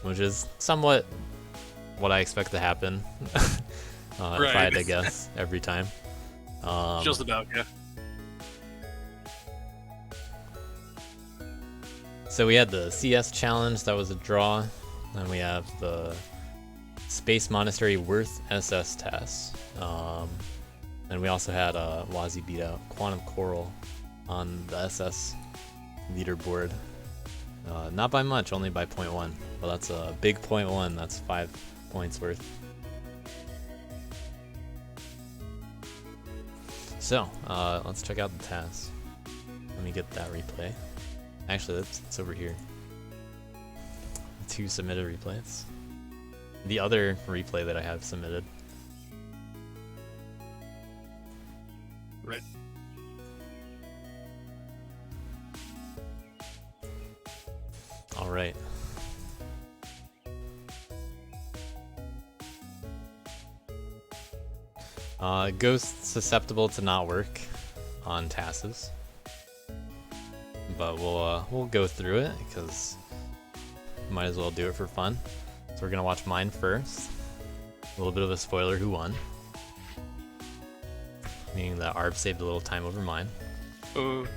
B: Which is somewhat what I expect to happen if I had to guess every time.
A: Just about, yeah.
B: So we had the CS challenge, that was a draw. Then we have the Space Monastery Worth SS test. And we also had Wazi beat out Quantum Coral on the SS leaderboard. Not by much, only by 0.1. Well, that's a big 0.1, that's 5 points worth. So, let's check out the TAS. Let me get that replay. Actually, it's over here. 2 submitted replays. The other replay that I have submitted.
A: Right.
B: All right. Ghost susceptible to not work on TASes, but we'll go through it because might as well do it for fun. So we're gonna watch mine first. A little bit of a spoiler who won, meaning that Arb saved a little time over mine. So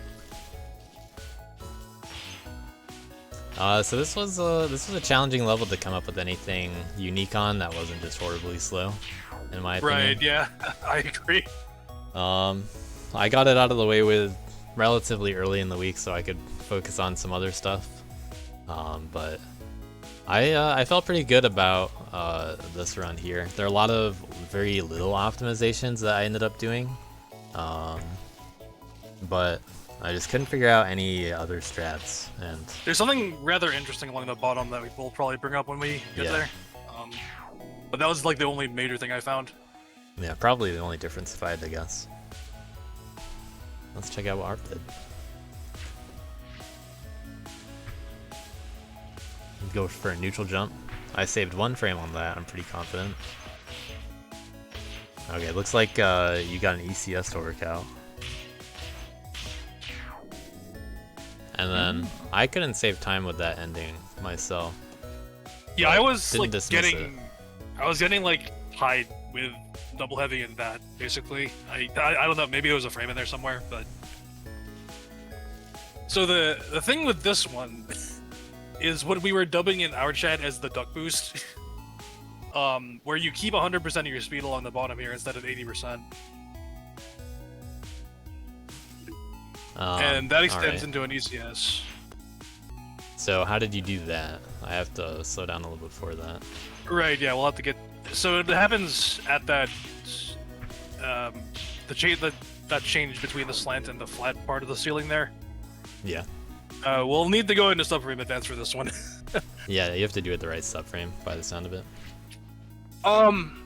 B: this was a challenging level to come up with anything unique on that wasn't just horribly slow, in my opinion.
A: Right, yeah, I agree.
B: I got it out of the way with relatively early in the week so I could focus on some other stuff. But I felt pretty good about this run here. There are a lot of very little optimizations that I ended up doing, but I just couldn't figure out any other strats, and
A: There's something rather interesting along the bottom that we will probably bring up when we get
B: Yeah.
A: there. But that was like the only major thing I found.
B: yeah, probably the only difference if I had to guess. Let's check out what Arp did. Go for a neutral jump. I saved 1 frame on that, I'm pretty confident. Okay, looks like you got an ECS to work out. And then I couldn't save time with that ending myself.
A: Yeah, I was
B: Didn't
A: like
B: dismiss
A: getting like tied with double heavy in that basically. I don't know, maybe there was a frame in there somewhere, but so the thing with this one is what we were dubbing in our chat as the duck boost, where you keep 100% of your speed along the bottom here instead of 80%, and that extends
B: alright.
A: into an ECS.
B: So how did you do that? I have to slow down a little bit for that.
A: Right, yeah, we'll have to get. So it happens at that that change between the slant and the flat part of the ceiling there.
B: Yeah.
A: We'll need to go into subframe advance for this one.
B: Yeah, you have to do it the right subframe by the sound of it.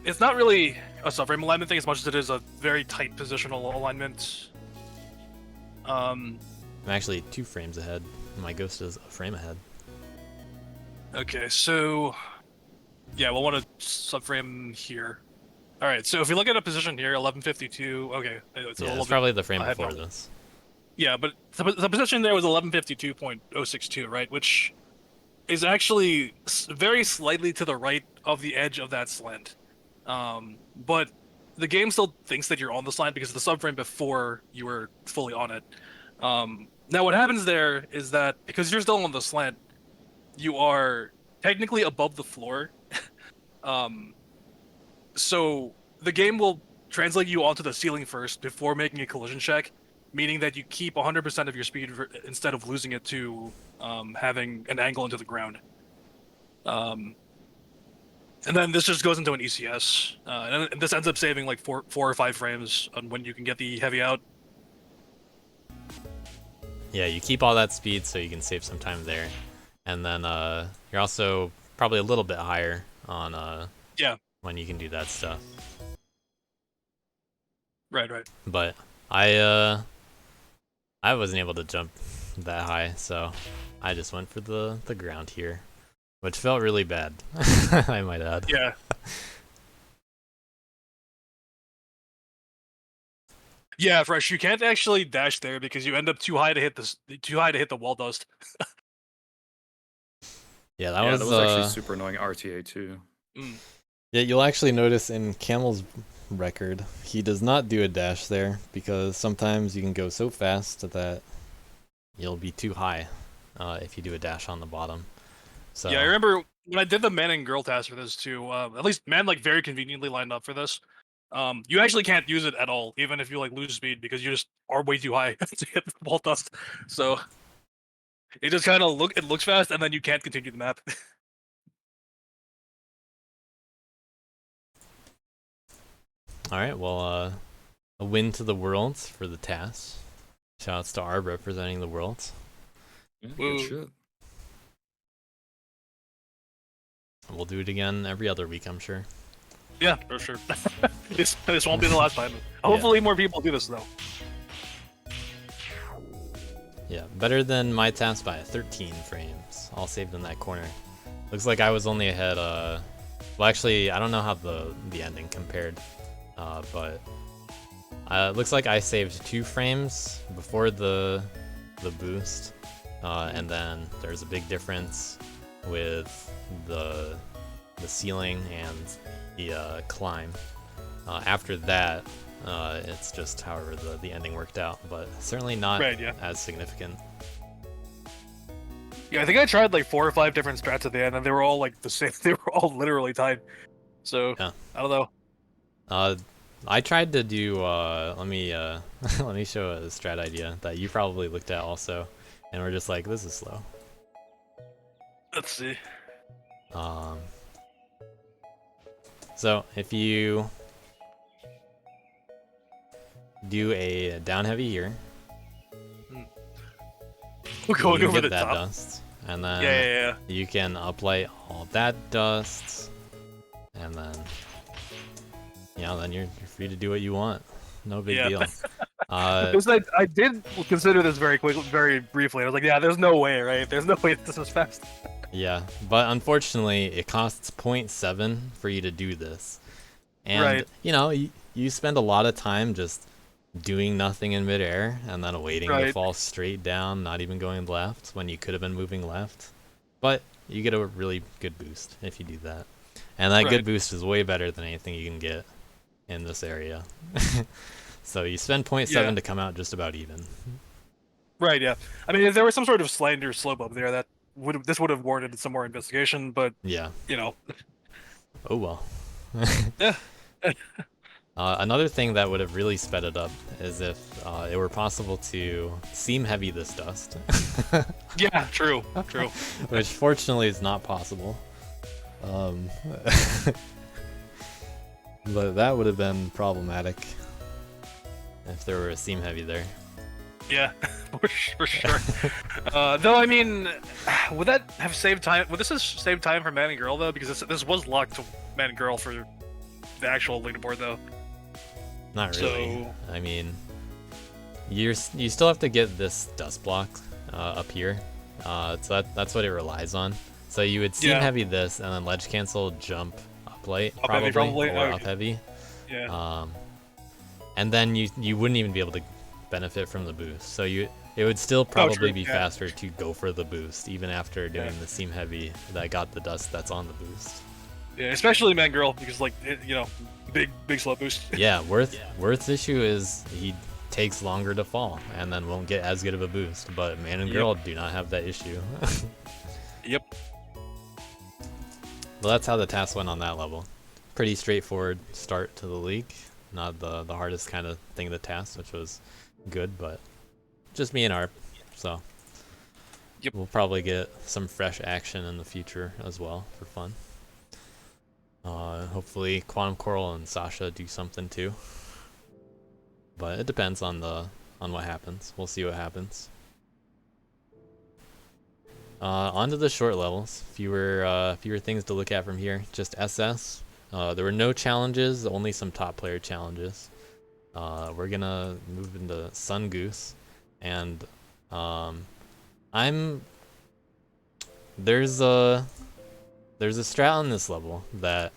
A: It's not really a subframe alignment thing as much as it is a very tight positional alignment.
B: I'm actually 2 frames ahead. My ghost is a frame ahead.
A: Okay, so yeah, we'll want to subframe here. All right, so if we look at a position here, 1152. Okay, it's a
B: Yeah,
A: little
B: it's
A: bit.
B: probably the frame
A: I had
B: before
A: no-
B: this.
A: Yeah, but the position there was 1152.062, right? Which is actually very slightly to the right of the edge of that slant. But the game still thinks that you're on the slant because of the subframe before you were fully on it. Now, what happens there is that because you're still on the slant, you are technically above the floor. So the game will translate you onto the ceiling first before making a collision check, meaning that you keep 100% of your speed instead of losing it to having an angle into the ground. And then this just goes into an ECS, and this ends up saving like four or 5 frames on when you can get the heavy out.
B: Yeah, you keep all that speed so you can save some time there. And then you're also probably a little bit higher on
A: Yeah.
B: when you can do that stuff.
A: Right.
B: But I wasn't able to jump that high, so I just went for the ground here, which felt really bad. I might add.
A: Yeah. Yeah, Fresh. You can't actually dash there because you end up too high to hit the wall dust.
B: Yeah, that
C: Yeah,
B: was,
C: that was actually super annoying RTA too.
B: Yeah, you'll actually notice in Camel's record, he does not do a dash there because sometimes you can go so fast that you'll be too high if you do a dash on the bottom. So
A: Yeah, I remember when I did the man and girl task for this too. At least man like very conveniently lined up for this. You actually can't use it at all, even if you like lose speed, because you just are way too high to hit the wall dust. So it just kind of looks fast, and then you can't continue the map.
B: all right, well, a win to the Worlds for the task. Shoutouts to Arb representing the Worlds.
C: Yeah,
A: Woo.
C: good shit.
B: We'll do it again every other week, I'm sure.
A: Yeah, for sure. this won't be the last time. Hopefully, more people do this though.
B: Yeah, better than my task by 13 frames, all saved in that corner. Looks like I was only ahead, well actually, I don't know how the ending compared, but it looks like I saved 2 frames before the boost, and then there's a big difference with the ceiling and the climb. After that, it's just however the ending worked out, but certainly not
A: Right, yeah.
B: as significant.
A: Yeah, I think I tried like 4 or 5 different strats at the end, and they were all like the same. They were all literally tied. So
B: Yeah.
A: I don't know.
B: I tried to do let me let me show a strat idea that you probably looked at also, and we're just like, this is slow.
A: Let's see.
B: So if you do a down heavy here, you
A: Going
B: can
A: over
B: get
A: the
B: that
A: top.
B: dust, and then
A: Yeah.
B: you can uplight all that dust, and then then you're free to do what you want. No big
A: Yeah.
B: deal.
A: Because I did consider this very briefly. I was like, yeah, there's no way, right? There's no way this is fast.
B: Yeah, but unfortunately, it costs 0.7 for you to do this. And,
A: Right.
B: you spend a lot of time just doing nothing in midair and then waiting to
A: Right.
B: fall straight down, not even going left when you could have been moving left. But you get a really good boost if you do that. And that good
A: Right.
B: boost is way better than anything you can get in this area. So you spend 0.7
A: Yeah.
B: to come out just about even.
A: Right. Yeah. I mean, if there was some sort of slender slope up there, this would have warranted some more investigation. But
B: Yeah. Oh well.
A: Yeah.
B: Another thing that would have really sped it up is if it were possible to seam heavy this dust,
A: Yeah. True.
B: which fortunately is not possible. But that would have been problematic if there were a seam heavy there.
A: Yeah. For sure. Though I mean, would that have saved time? Would this have saved time for man and girl though? Because this was locked to man and girl for the actual leaderboard though.
B: Not really.
A: So-
B: I mean, you still have to get this dust block up here. So that's what it relies on. So you would seam
A: Yeah.
B: heavy this, and then ledge cancel, jump, up light,
A: Up heavy, probably?
B: or
A: Okay.
B: up heavy.
A: Yeah.
B: And then you wouldn't even be able to benefit from the boost. So it would still probably
A: true,
B: be
A: yeah.
B: faster to go for the boost, even after doing the seam heavy that got the dust that's on the boost.
A: Yeah. Especially man girl because big slow boost.
B: Yeah, Worth's issue is he takes longer to fall and then won't get as good of a boost. But man and
A: Yep.
B: girl do not have that issue.
A: Yep.
B: Well, that's how the task went on that level. Pretty straightforward start to the league. Not the hardest kind of thing to task, which was good, but just me and Arp. So
A: Yep.
B: we'll probably get some fresh action in the future as well for fun. Hopefully Quantum Coral and Sasha do something too. But it depends on what happens. We'll see what happens. On to the short levels. Fewer things to look at from here. Just SS. There were no challenges, only some top player challenges. We're gonna move into Sun Goose, and there's a strat on this level that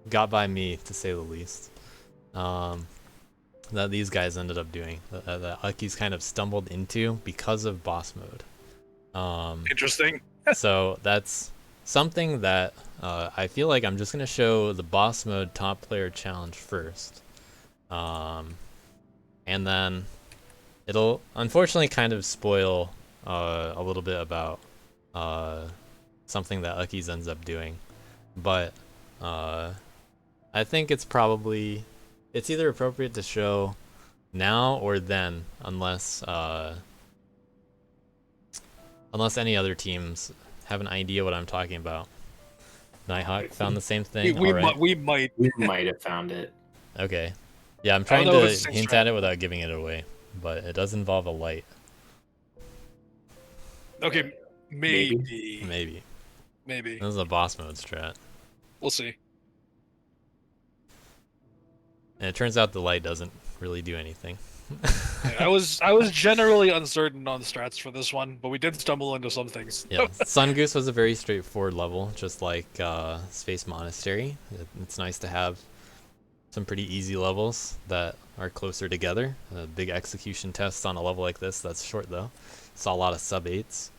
B: got by me, to say the least. That these guys ended up doing, that Aki's kind of stumbled into because of boss mode.
A: Interesting.
B: So that's something that I feel like I'm just gonna show the boss mode top player challenge first, and then it'll unfortunately kind of spoil a little bit about something that Aki's ends up doing, but I think it's either appropriate to show now or then, unless any other teams have an idea what I'm talking about. Nighthawk found the same thing.
A: We
B: Alright.
A: might.
D: We might have found it.
B: Okay. Yeah, I'm
A: I
B: trying
A: don't know if
B: to
A: it's the same
B: hint
A: strat.
B: at it without giving it away, but it does involve a light.
A: Okay. Maybe.
B: Maybe. This is a boss mode strat.
A: We'll see.
B: And it turns out the light doesn't really do anything.
A: Yeah, I was generally uncertain on the strats for this one, but we did stumble into some things.
B: Yeah, Sun Goose was a very straightforward level, just like Space Monastery. It's nice to have some pretty easy levels that are closer together. Big execution tests on a level like this that's short though. Saw a lot of sub-8s.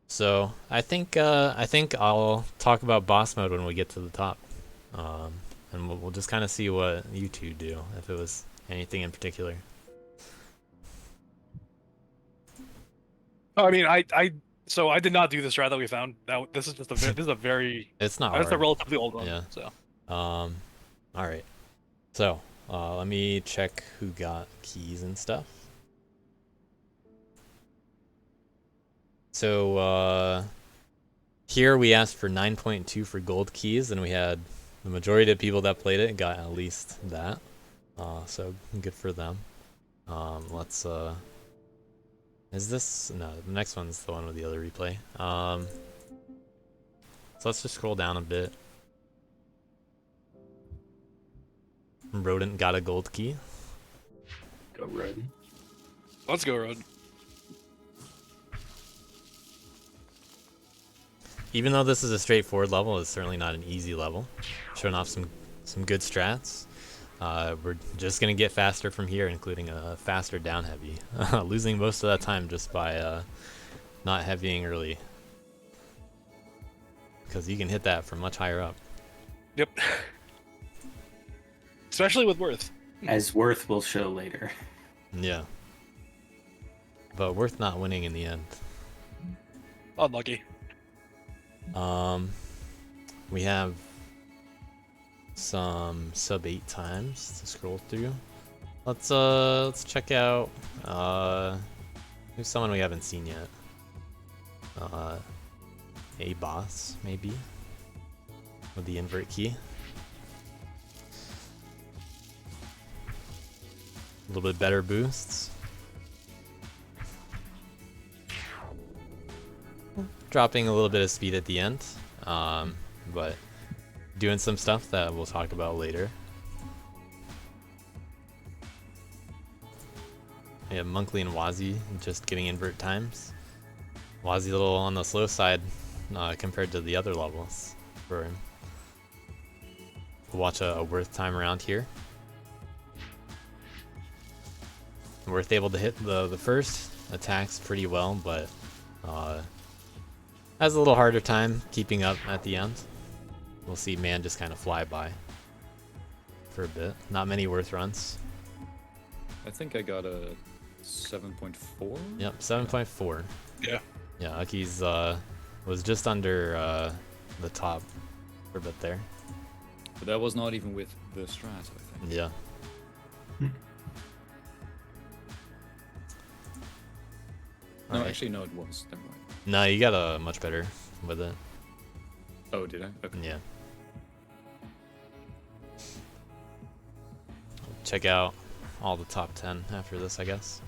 B: So I think I'll talk about boss mode when we get to the top. And we'll just kind of see what you two do, if it was anything in particular.
A: I mean, I did not do the strat that we found. This is just this is a very
B: It's not
A: that's a
B: hard.
A: relatively old one.
B: Yeah.
A: So
B: All right. So let me check who got keys and stuff. So here we asked for 9.2 for gold keys, and we had the majority of people that played it got at least that. So good for them. Let's is this no? The next one's the one with the other replay. So let's just scroll down a bit. Rodent got a gold key.
D: Go Rodent.
A: Let's go, Road.
B: Even though this is a straightforward level, it's certainly not an easy level. Showing off some good strats. We're just gonna get faster from here, including a faster down heavy. Losing most of that time just by not heavying early. Because you can hit that from much higher up.
A: Yep. Especially with Worth.
D: As Worth will show later.
B: Yeah. But worth not winning in the end.
A: Unlucky.
B: We have some sub 8 times to scroll through. Let's check out who's someone we haven't seen yet. A boss maybe with the invert key. A little bit better boosts. Dropping a little bit of speed at the end, but doing some stuff that we'll talk about later. We have Monkley and Wazi just getting invert times. Wazi a little on the slow side compared to the other levels for him. We'll watch a Worth time around here. Worth able to hit the first attacks pretty well, but has a little harder time keeping up at the end. We'll see Man just kind of fly by for a bit. Not many Worth runs.
C: I think I got a 7.4.
B: Yep, 7.4.
A: Yeah.
B: Yeah, Aki's was just under the top for a bit there.
C: But that was not even with the strat, I think.
B: Yeah.
C: No,
B: Alright.
C: actually, no, it was. Never mind.
B: No, you got a much better with it.
C: Oh, did I? Okay.
B: Yeah. Check out all the top 10 after this, I guess.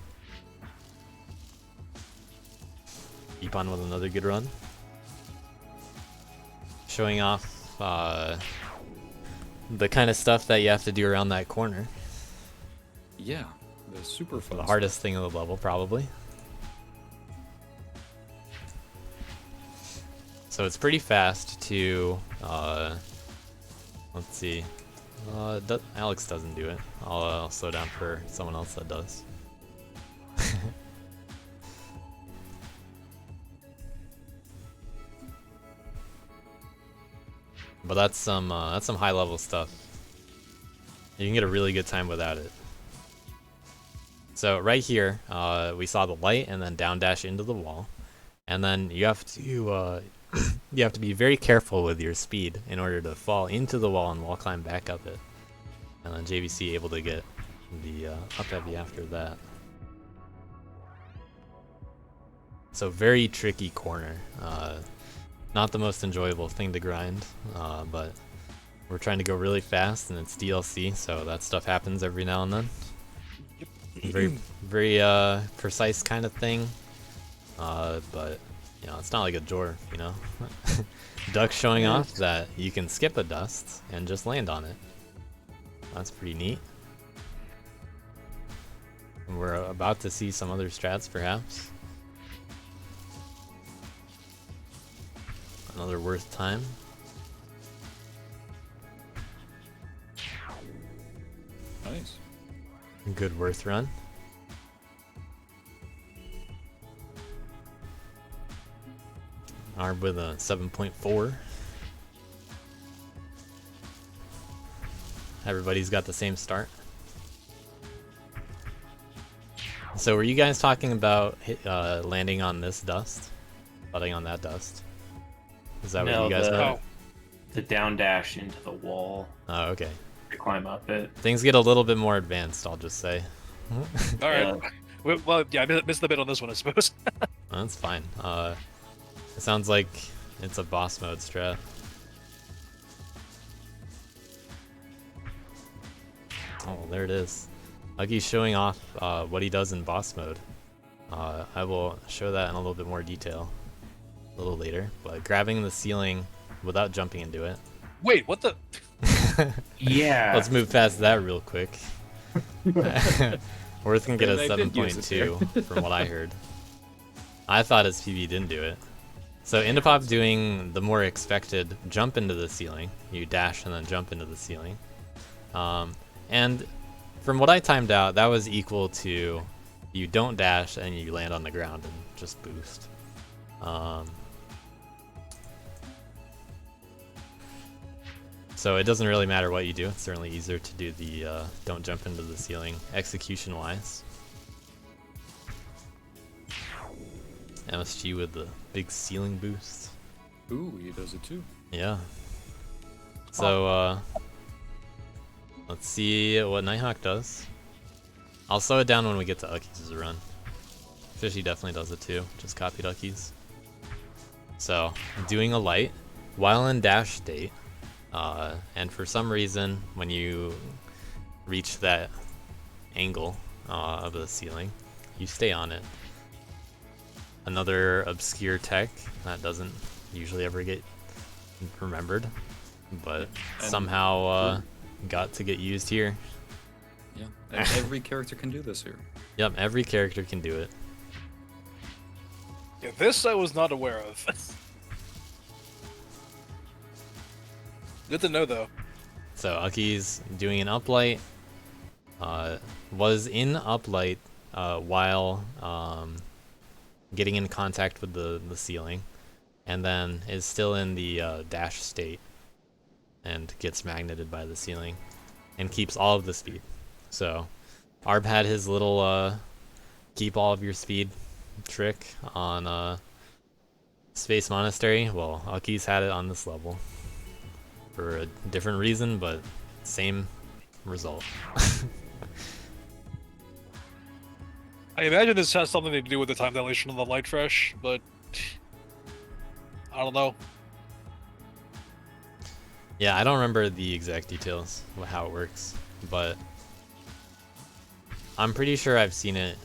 B: Keep on with another good run. Showing off the kind of stuff that you have to do around that corner.
C: Yeah, the super fun.
B: The hardest thing of the level, probably. So it's pretty fast to, let's see, Alex doesn't do it. I'll slow down for someone else that does. But that's some high level stuff. You can get a really good time without it. So right here, we saw the light and then down dash into the wall, and then you have to you have to be very careful with your speed in order to fall into the wall and wall climb back up it. And then JVC able to get the up heavy after that. So very tricky corner. Not the most enjoyable thing to grind, but we're trying to go really fast and it's DLC, so that stuff happens every now and then. Very precise kind of thing, but you know, it's not like a Jor, you know. Duck showing off that you can skip a dust and just land on it. That's pretty neat. And we're about to see some other strats, perhaps. Another Worth time.
C: Nice.
B: Good Worth run. Armed with a 7.4. Everybody's got the same start. So were you guys talking about landing on this dust? Butting on that dust? Is that what you guys meant?
D: The down dash into the wall
B: Oh, okay.
D: to climb up it.
B: Things get a little bit more advanced, I'll just say.
A: All right. Well, yeah, I missed the bit on this one, I suppose.
B: That's fine. It sounds like it's a boss mode strat. Oh, there it is. Ucky's showing off what he does in boss mode. I will show that in a little bit more detail a little later, but grabbing the ceiling without jumping into it.
A: Wait, what the?
D: Yeah.
B: Let's move past that real quick. Worth can get
C: Yeah,
B: a
C: they did use it
B: 7.2 from what I heard. I thought his PB didn't do it. So Indipop doing the more expected jump into the ceiling. You dash and then jump into the ceiling. And from what I timed out, that was equal to you don't dash and you land on the ground and just boost. So it doesn't really matter what you do. It's certainly easier to do the don't jump into the ceiling execution-wise. MSG with the big ceiling boost.
C: Ooh, he does it too.
B: Yeah. So let's see what Nighthawk does. I'll slow it down when we get to Ucky's run. Fishy definitely does it too. Just copied Ucky's. So doing a light while in dash state. And for some reason, when you reach that angle of the ceiling, you stay on it. Another obscure tech that doesn't usually ever get remembered, but
C: And
B: somehow got to get used here.
C: Yeah, and every character can do this here.
B: Yep, every character can do it.
A: Yeah, this I was not aware of. Good to know, though.
B: So Ucky's doing an uplight. Was in uplight while getting in contact with the ceiling, and then is still in the dash state and gets magneted by the ceiling and keeps all of the speed. So Arb had his little keep all of your speed trick on Space Monastery. Well, Ucky's had it on this level for a different reason, but same result.
A: I imagine this has something to do with the time dilation of the light fresh, but I don't know.
B: Yeah, I don't remember the exact details of how it works, but I'm pretty sure I've seen it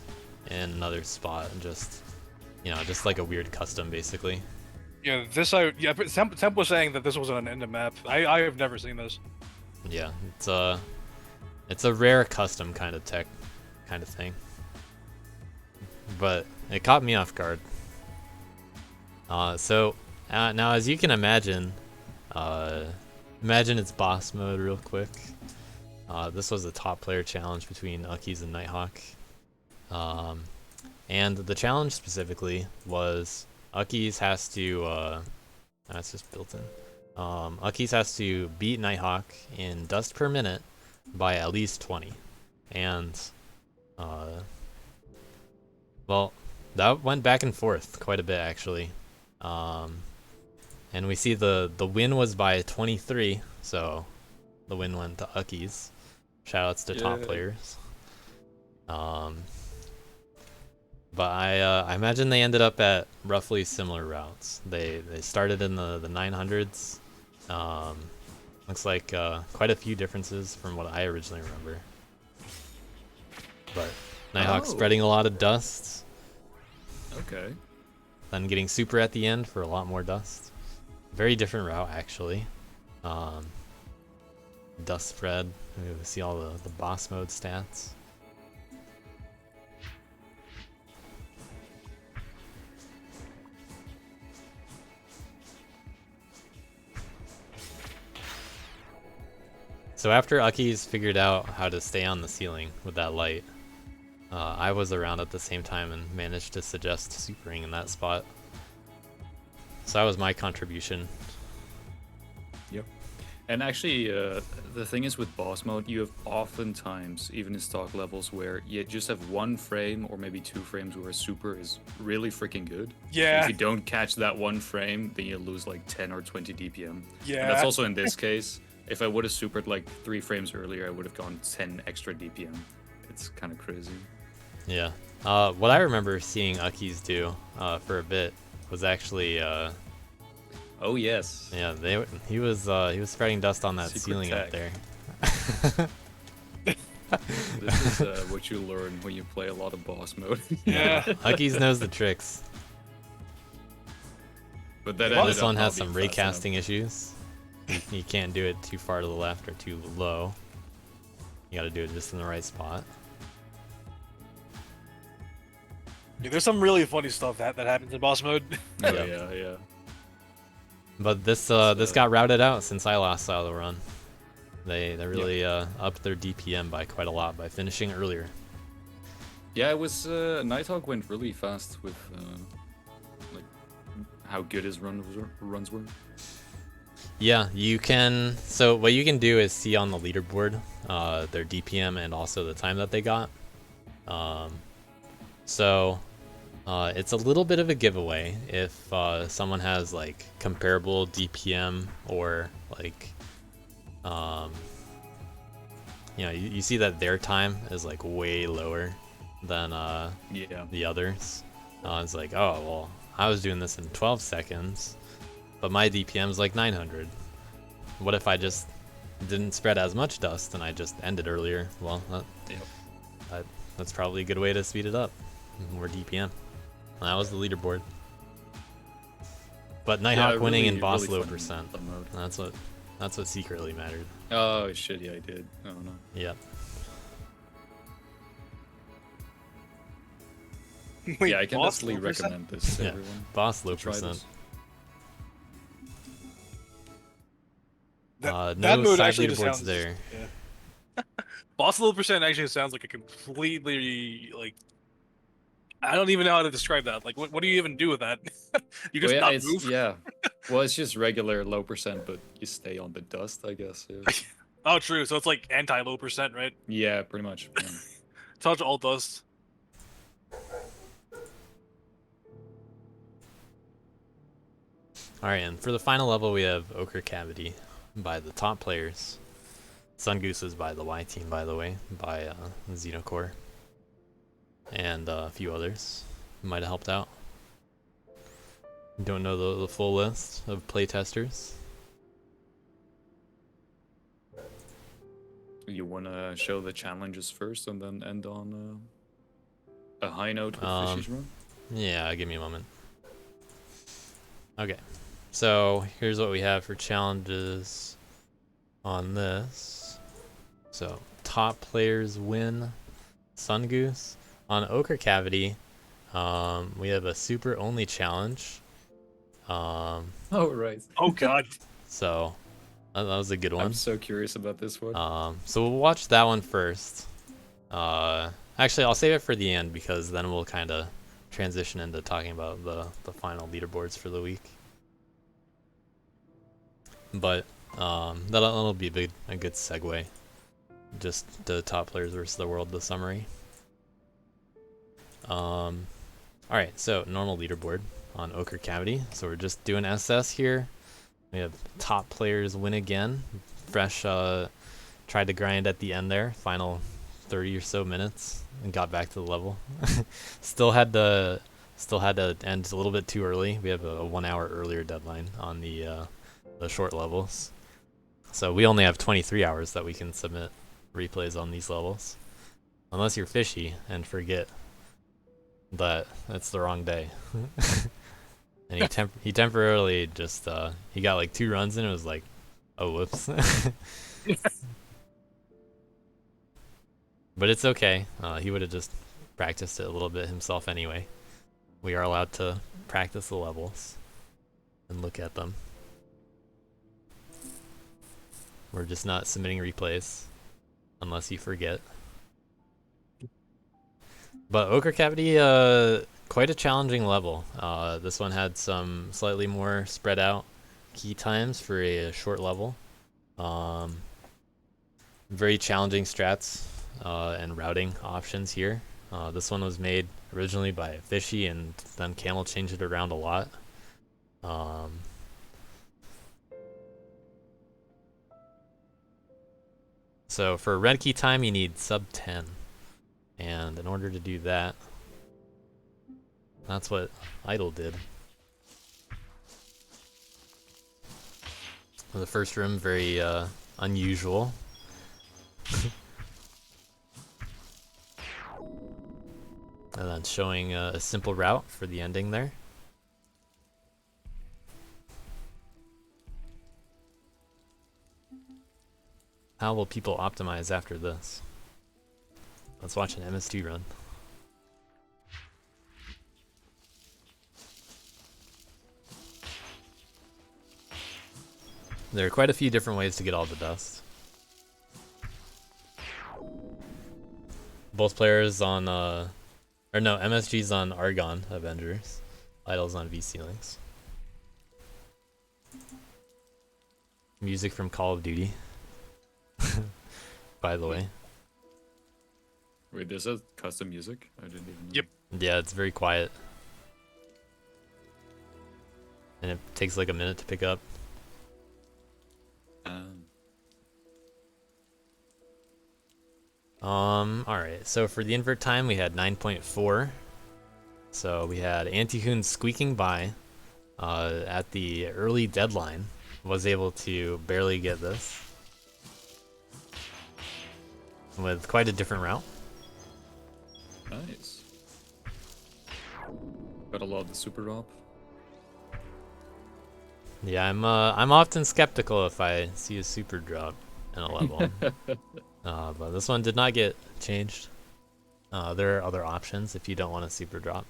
B: in another spot, just, you know, just like a weird custom, basically.
A: Yeah, but Temp was saying that this wasn't an end map. I have never seen this.
B: Yeah, it's a rare custom kind of tech, kind of thing. But it caught me off guard. So now, as you can imagine, imagine it's boss mode real quick. This was a top player challenge between Ucky's and Nighthawk. And the challenge specifically was Ucky's has to, that's just built in. Ucky's has to beat Nighthawk in dust per minute by at least 20. And, well, that went back and forth quite a bit, actually. And we see the win was by 23, so the win went to Ucky's. Shoutouts to top players. But I imagine they ended up at roughly similar routes. They started in the 900s. Looks like quite a few differences from what I originally remember. But Nighthawk spreading a lot of dust.
C: Okay.
B: Then getting super at the end for a lot more dust. Very different route, actually. Dust spread. We see all the boss mode stats. So after Ucky's figured out how to stay on the ceiling with that light, I was around at the same time and managed to suggest supering in that spot. So that was my contribution.
C: Yep. And actually, the thing is with boss mode, you have oftentimes, even in stock levels, where you just have one frame or maybe 2 frames where a super is really freaking good.
A: Yeah.
C: If you don't catch that one frame, then you lose like 10 or 20 DPM.
A: Yeah.
C: And that's also in this case. If I would have supered like 3 frames earlier, I would have gone 10 extra DPM. It's kind of crazy.
B: Yeah. What I remember seeing Ucky's do for a bit was actually
C: Oh yes.
B: yeah, he was spreading dust on that
C: Secret
B: ceiling up
C: tech.
B: there.
C: This is what you learn when you play a lot of boss mode.
A: Yeah.
B: Huggies knows the tricks.
C: But that
A: Well,
C: ended
B: This
C: up
B: one
C: not
B: has
C: being
B: some
C: fast enough.
B: raycasting issues. You can't do it too far to the left or too low. You gotta do it just in the right spot.
A: Dude, there's some really funny stuff that happens in boss mode.
C: Oh
B: Yeah.
C: yeah.
B: But this this got routed out since I last saw the run. They really upped their DPM by quite a lot by finishing earlier.
C: Yeah, it was Nighthawk went really fast with like how good his runs were.
B: Yeah, you can. So what you can do is see on the leaderboard their DPM and also the time that they got. So it's a little bit of a giveaway if someone has like comparable DPM or like you see that their time is like way lower than
C: Yeah.
B: the others. It's like, oh well, I was doing this in 12 seconds, but my DPM is like 900. What if I just didn't spread as much dust and I just ended earlier? Well, that's probably a good way to speed it up. More DPM. And that was the leaderboard. But Nighthawk winning in boss low percent.
C: Mode.
B: That's what secretly mattered.
C: Oh shit! Yeah, I did. Oh no.
B: Yep.
A: Wait,
C: Yeah, I can
A: boss
C: definitely
A: 1%?
C: recommend this to
B: Yeah.
C: everyone.
B: Boss low
C: Try
B: percent.
C: this.
A: That
B: No
A: mode
B: side
A: actually just
B: leaderboards
A: sounds
B: there.
A: Yeah. Boss low percent actually sounds like a completely like. I don't even know how to describe that. Like, what do you even do with that? You just
C: Well,
A: not
C: it's,
A: move.
C: yeah. Well, it's just regular low percent, but you stay on the dust, I guess. Yeah,
A: Oh, true. So it's like anti low percent, right?
C: yeah pretty much. Yeah.
A: Touch all dust.
B: Alright, and for the final level we have Ochre Cavity by the top players. Sun Goose is by the Y team, by the way, by Xenocore. And a few others who might have helped out. Don't know the full list of playtesters.
C: You want to show the challenges first and then end on a high note with Fishy's run?
B: Yeah, give me a moment. Okay, so here's what we have for challenges on this. So, top players win Sun Goose. On Ochre Cavity, we have a super only challenge.
C: Oh, right.
A: Oh god.
B: So that was a good one.
C: I'm so curious about this one.
B: So we'll watch that one first. Actually, I'll save it for the end because then we'll kind of transition into talking about the final leaderboards for the week. But that'll be a good segue. Just the top players versus the world, the summary. Alright, so normal leaderboard on Ochre Cavity. So we're just doing SS here. We have top players win again. Fresh tried to grind at the end there, final 30 or so minutes, and got back to the level. still had to end a little bit too early. We have a 1 hour earlier deadline on the short levels. So we only have 23 hours that we can submit replays on these levels. Unless you're fishy and forget that it's the wrong day. And he temporarily just he got like 2 runs in and was like, oh whoops. But it's okay. He would have just practiced it a little bit himself anyway. We are allowed to practice the levels and look at them. We're just not submitting replays unless you forget. But Ochre Cavity, quite a challenging level. This one had some slightly more spread out key times for a short level. Very challenging strats and routing options here. This one was made originally by Fishy, and then Camel changed it around a lot. So for red key time, you need sub 10. And in order to do that, that's what Idle did. The first room, very unusual. And then showing a simple route for the ending there. How will people optimize after this? Let's watch an MS2 run. There are quite a few different ways to get all the dust. Both players on, or no, MSG's on Argon Avengers. Idle's on VC Links. Music from Call of Duty. By the way.
C: Wait, there's a custom music? I didn't even know.
A: Yep.
B: Yeah, it's very quiet. And it takes like a minute to pick up. Alright, so for the invert time we had 9.4. So we had Antihoon squeaking by at the early deadline. Was able to barely get this. With quite a different route.
C: Nice. Gotta love the super drop.
B: Yeah, I'm often skeptical if I see a super drop in a level. But this one did not get changed. There are other options if you don't want a super drop.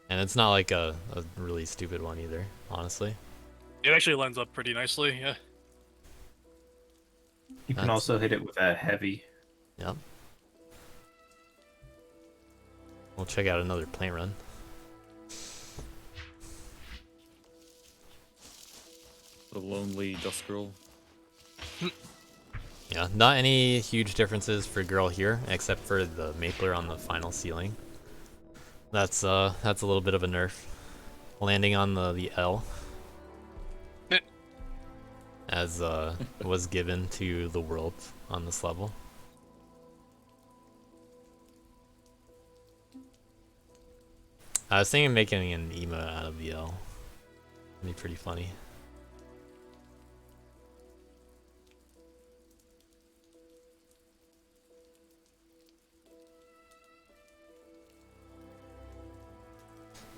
B: And it's not like a really stupid one either, honestly.
A: It actually lines up pretty nicely, yeah.
D: You can
B: That's-
D: also hit it with a heavy.
B: Yep. We'll check out another plant run.
C: The lonely dust girl.
B: Yeah, not any huge differences for girl here, except for the Mapler on the final ceiling. That's a little bit of a nerf. Landing on the L. As was given to the world on this level. I was thinking of making an emote out of the L. That'd be pretty funny.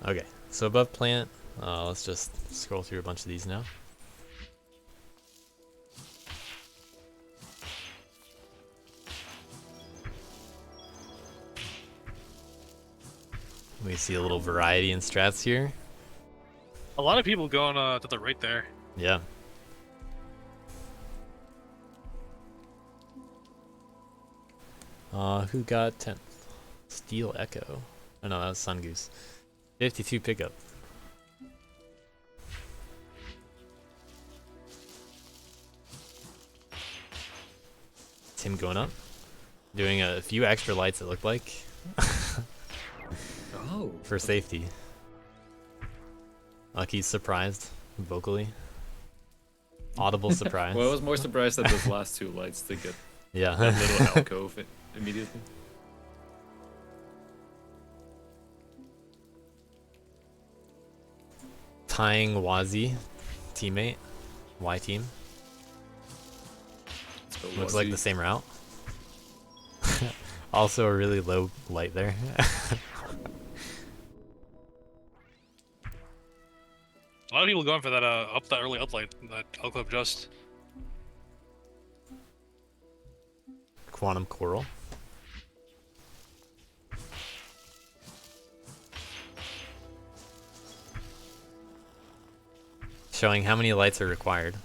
B: Okay, so above plant, let's just scroll through a bunch of these now. We see a little variety in strats here.
A: A lot of people going to the right there.
B: Yeah. Who got 10th? Steel Echo. Oh no, that was Sun Goose. 52 pickup. Tim going up. Doing a few extra lights, it looked like.
C: Oh.
B: For safety. Lucky's surprised vocally. Audible surprise.
C: Well, I was more surprised at those last two lights to get
B: Yeah.
C: that little alcove immediately.
B: Tying Wazi, teammate, Y team.
C: So
B: Looks like the same route. Also a really low light there.
A: A lot of people going for that that early uplight, that Alclub just.
B: Quantum Coral. Showing how many lights are required.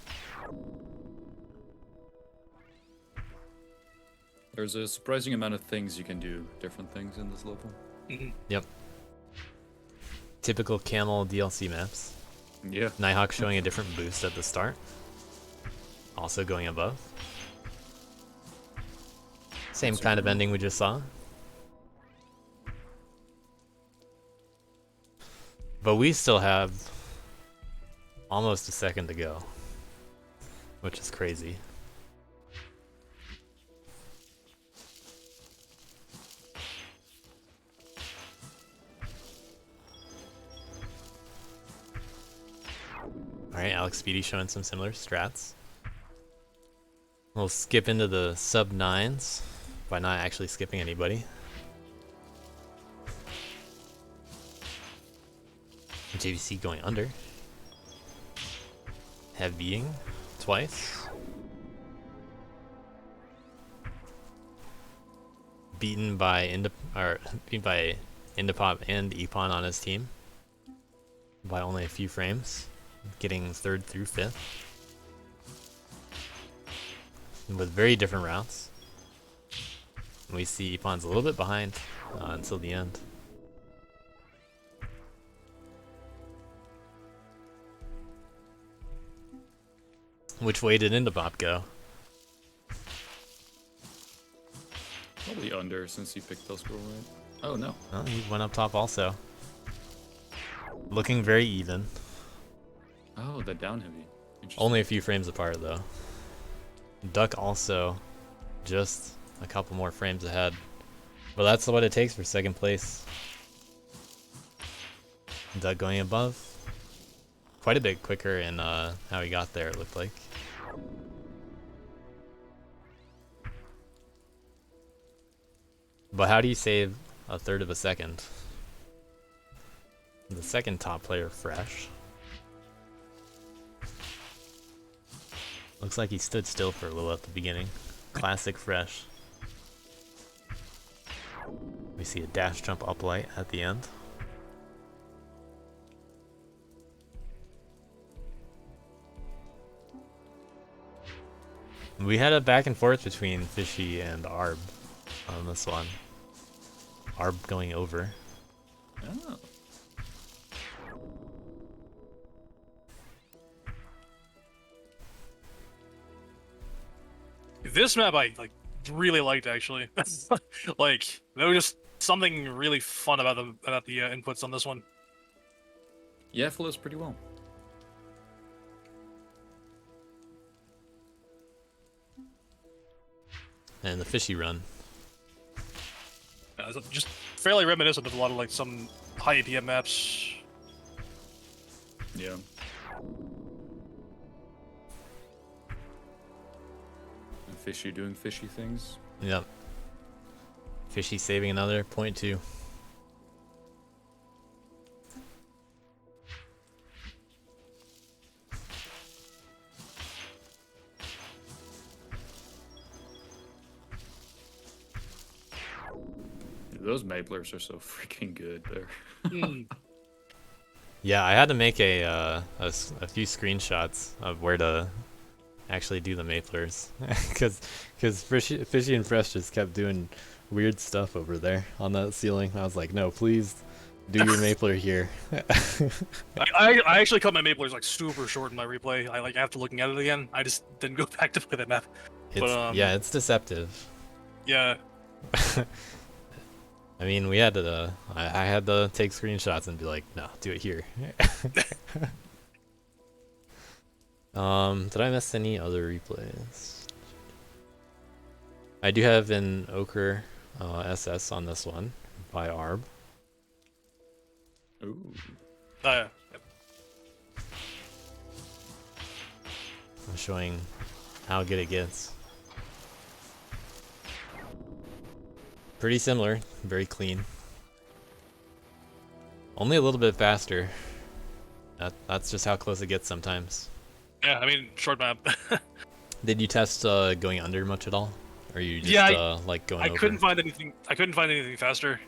C: There's a surprising amount of things you can do, different things in this level.
B: Yep. Typical Camel DLC maps.
C: Yeah.
B: Nighthawk showing a different boost at the start. Also going above. Same kind of ending we just saw. But we still have almost a second to go, which is crazy. Alright, Alex Speedy showing some similar strats. We'll skip into the sub 9s by not actually skipping anybody. JVC going under. Heavying twice. Beaten by Indipop and Epon on his team by only a few frames, getting 3rd through 5th with very different routes. We see Epon's a little bit behind until the end. Which way did Indipop go?
C: Probably under since he picked those roll right. Oh no.
B: Oh, he went up top also. Looking very even.
C: Oh, the down heavy. Interesting.
B: Only a few frames apart though. Duck also just a couple more frames ahead. But that's what it takes for 2nd place. Duck going above. Quite a bit quicker in how he got there, it looked like. But how do you save a 1/3 of a second? The 2nd top player, Fresh. Looks like he stood still for a little at the beginning. Classic Fresh. We see a dash jump uplight at the end. We had a back and forth between Fishy and Arb on this one. Arb going over.
C: Oh.
A: This map I really liked actually. Like there was just something really fun about the inputs on this one.
C: Yeah, it flows pretty well.
B: And the Fishy run.
A: It's just fairly reminiscent of a lot of like some high APM maps.
C: Yeah. And Fishy doing fishy things.
B: Yep. Fishy saving another 0.2.
C: Those Maplers are so freaking good there.
B: Yeah, I had to make a few screenshots of where to actually do the Maplers, because Fishy and Fresh just kept doing weird stuff over there on that ceiling. I was like, no, please do your Mapler here.
A: I actually cut my Maplers like super short in my replay. I after looking at it again, I just didn't go back to play that map.
B: It's, yeah, it's deceptive.
A: Yeah.
B: I mean, we had to. I had to take screenshots and be like, no, do it here. Did I miss any other replays? I do have an Ochre SS on this one by Arb.
C: Ooh.
A: Yep.
B: I'm showing how good it gets. Pretty similar, very clean. Only a little bit faster. That's just how close it gets sometimes.
A: Yeah, I mean, short map.
B: Did you test going under much at all? Or you just
A: Yeah,
B: like going
A: I
B: over?
A: couldn't find anything. I couldn't find anything faster.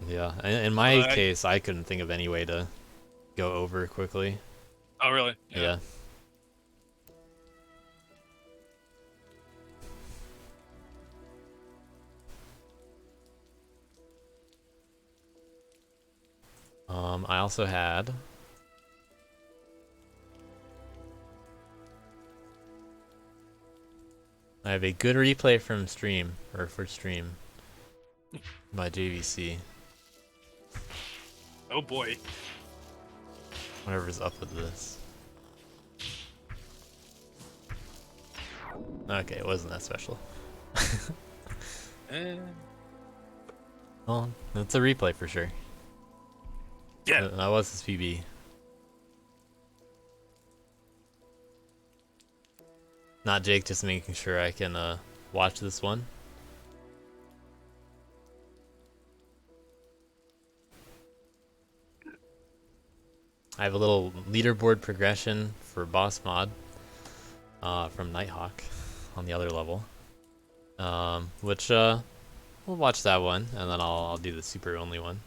B: Yeah, in my case, I couldn't think of any way to go over quickly.
A: Oh, really?
B: Yeah. I also had I have a good replay from stream, or for stream, by JVC.
A: Oh boy.
B: Whatever's up with this. Okay, it wasn't that special. Well, it's a replay for sure.
A: Yeah.
B: That was his PB. Not Jake, just making sure I can watch this one. I have a little leaderboard progression for boss mod from Nighthawk on the other level, which we'll watch that one, and then I'll do the super only one.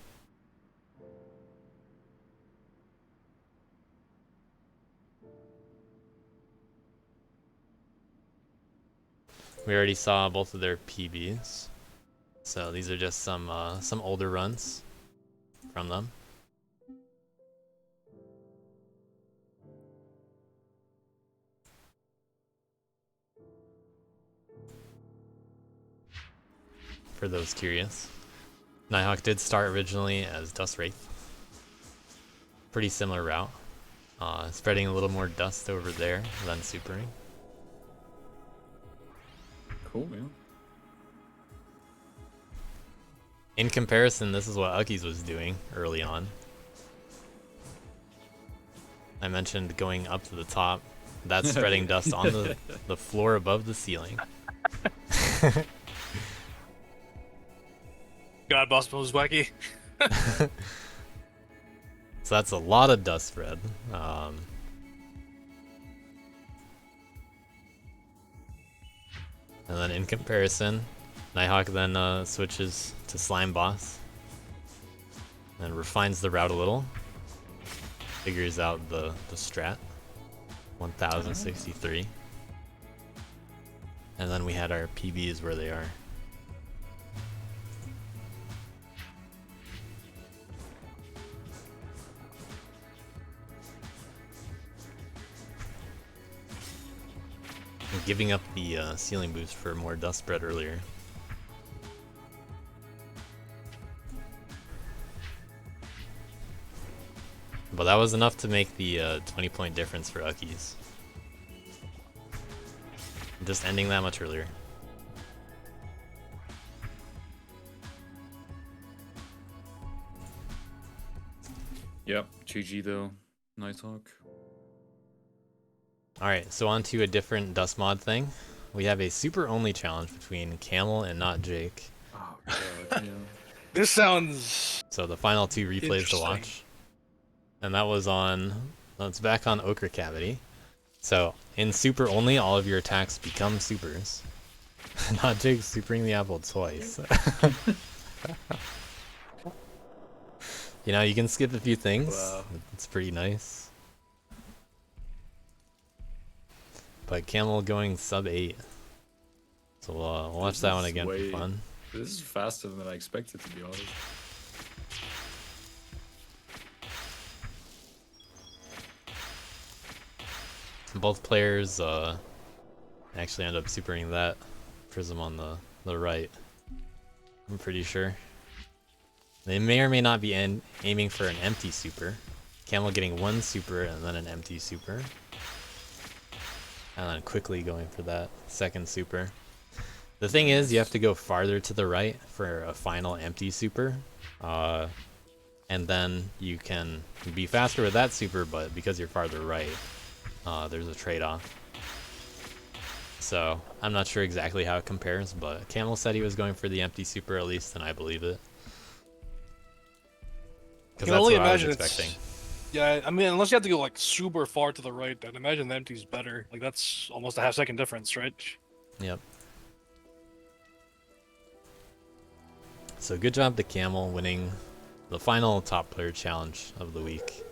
B: We already saw both of their PBs, so these are just some older runs from them. For those curious, Nighthawk did start originally as Dust Wraith. Pretty similar route, spreading a little more dust over there than supering.
C: Cool, yeah.
B: In comparison, this is what Ucky's was doing early on. I mentioned going up to the top. That's spreading dust on the floor above the ceiling.
A: God, boss moves wacky.
B: So that's a lot of dust spread. And then in comparison, Nighthawk then switches to Slime Boss and refines the route a little. Figures out the strat. 1063. And then we had our PBs where they are. And giving up the ceiling boost for more dust spread earlier. But that was enough to make the 20-point difference for Ucky's. Just ending that much earlier.
C: Yep, GG though. Nighthawk.
B: Alright, so on to a different dust mod thing. We have a super only challenge between Camel and Not Jake.
C: Oh god, yeah.
A: This sounds
B: So the final two replays to
A: Interesting.
B: watch. And that was on, it's back on Ochre Cavity. So in super only, all of your attacks become supers. Not Jake supering the apple twice. You know, you can skip a few things.
C: Wow.
B: It's pretty nice. But Camel going sub 8. So we'll watch
C: This
B: that one
C: is
B: again
C: way-
B: for fun.
C: This is faster than I expected, to be honest.
B: Both players actually end up supering that prism on the right. I'm pretty sure. They may or may not be aiming for an empty super. Camel getting one super and then an empty super. And then quickly going for that second super. The thing is, you have to go farther to the right for a final empty super. And then you can be faster with that super, but because you're farther right, there's a trade-off. So, I'm not sure exactly how it compares, but Camel said he was going for the empty super at least, and I believe it. Because
A: can
B: that's
A: only
B: what I was
A: imagine
B: expecting.
A: Yeah, I mean, unless you have to go like super far to the right, then imagine the empty's better. Like that's almost a half-second difference, right?
B: Yep. So good job to Camel winning the final top player challenge of the week.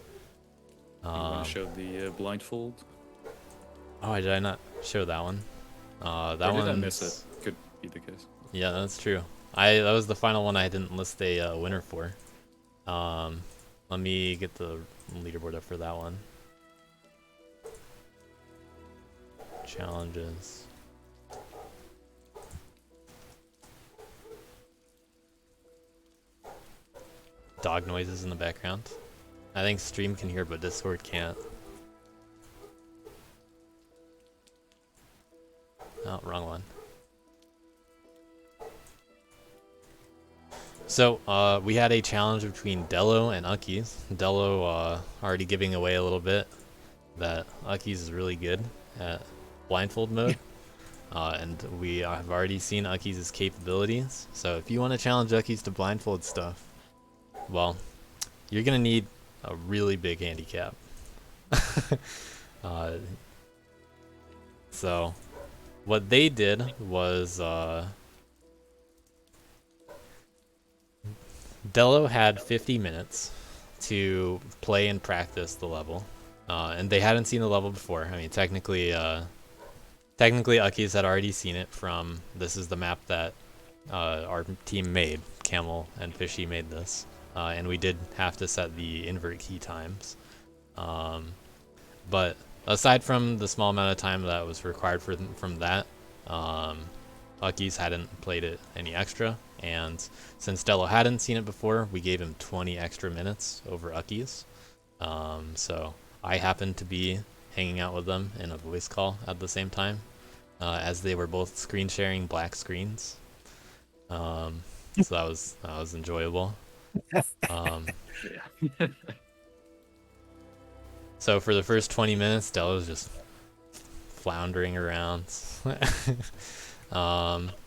C: You want to show the blindfold?
B: Oh, did I not show that one? That
C: Or did
B: one.
C: I miss it? Could be the case.
B: Yeah, that's true. That was the final one I didn't list a winner for. Let me get the leaderboard up for that one. Challenges. Dog noises in the background. I think stream can hear, but Discord can't. Oh, wrong one. So, we had a challenge between Dello and Ucky's. Dello already giving away a little bit that Ucky's is really good at blindfold mode. And we have already seen Ucky's capabilities. So if you want to challenge Ucky's to blindfold stuff, well, you're going to need a really big handicap. uh, so what they did was Dello had 50 minutes to play and practice the level, and they hadn't seen the level before. I mean, technically Uckies had already seen it from, this is the map that our team made. Camel and Fishy made this, and we did have to set the invert key times. But aside from the small amount of time that was required from that, Uckies hadn't played it any extra, and since Dello hadn't seen it before, we gave him 20 extra minutes over Uckies. So I happened to be hanging out with them in a voice call at the same time, as they were both screen sharing black screens. So that was enjoyable.
C: Yeah.
B: So for the first 20 minutes, Dello was just floundering around.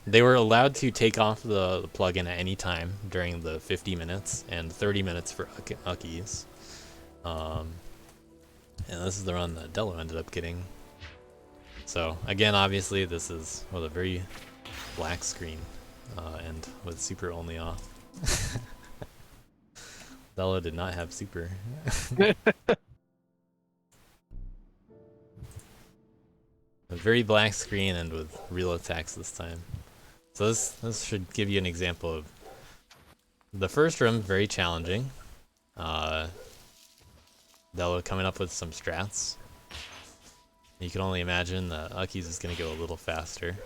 B: They were allowed to take off the plugin at any time during the 50 minutes and 30 minutes for Uckies. And this is the run that Dello ended up getting. So again, obviously this is with a very black screen, and with super only off. Dello did not have super. A very black screen and with real attacks this time. So this should give you an example of the first room, very challenging. Dello coming up with some strats. You can only imagine that Uckies is going to go a little faster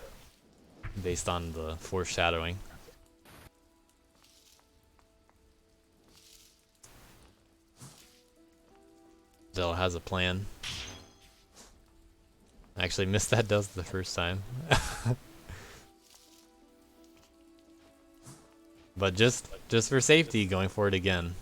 B: based on the foreshadowing. Dello has a plan. I actually missed that dust the first time. But just for safety, going for it again.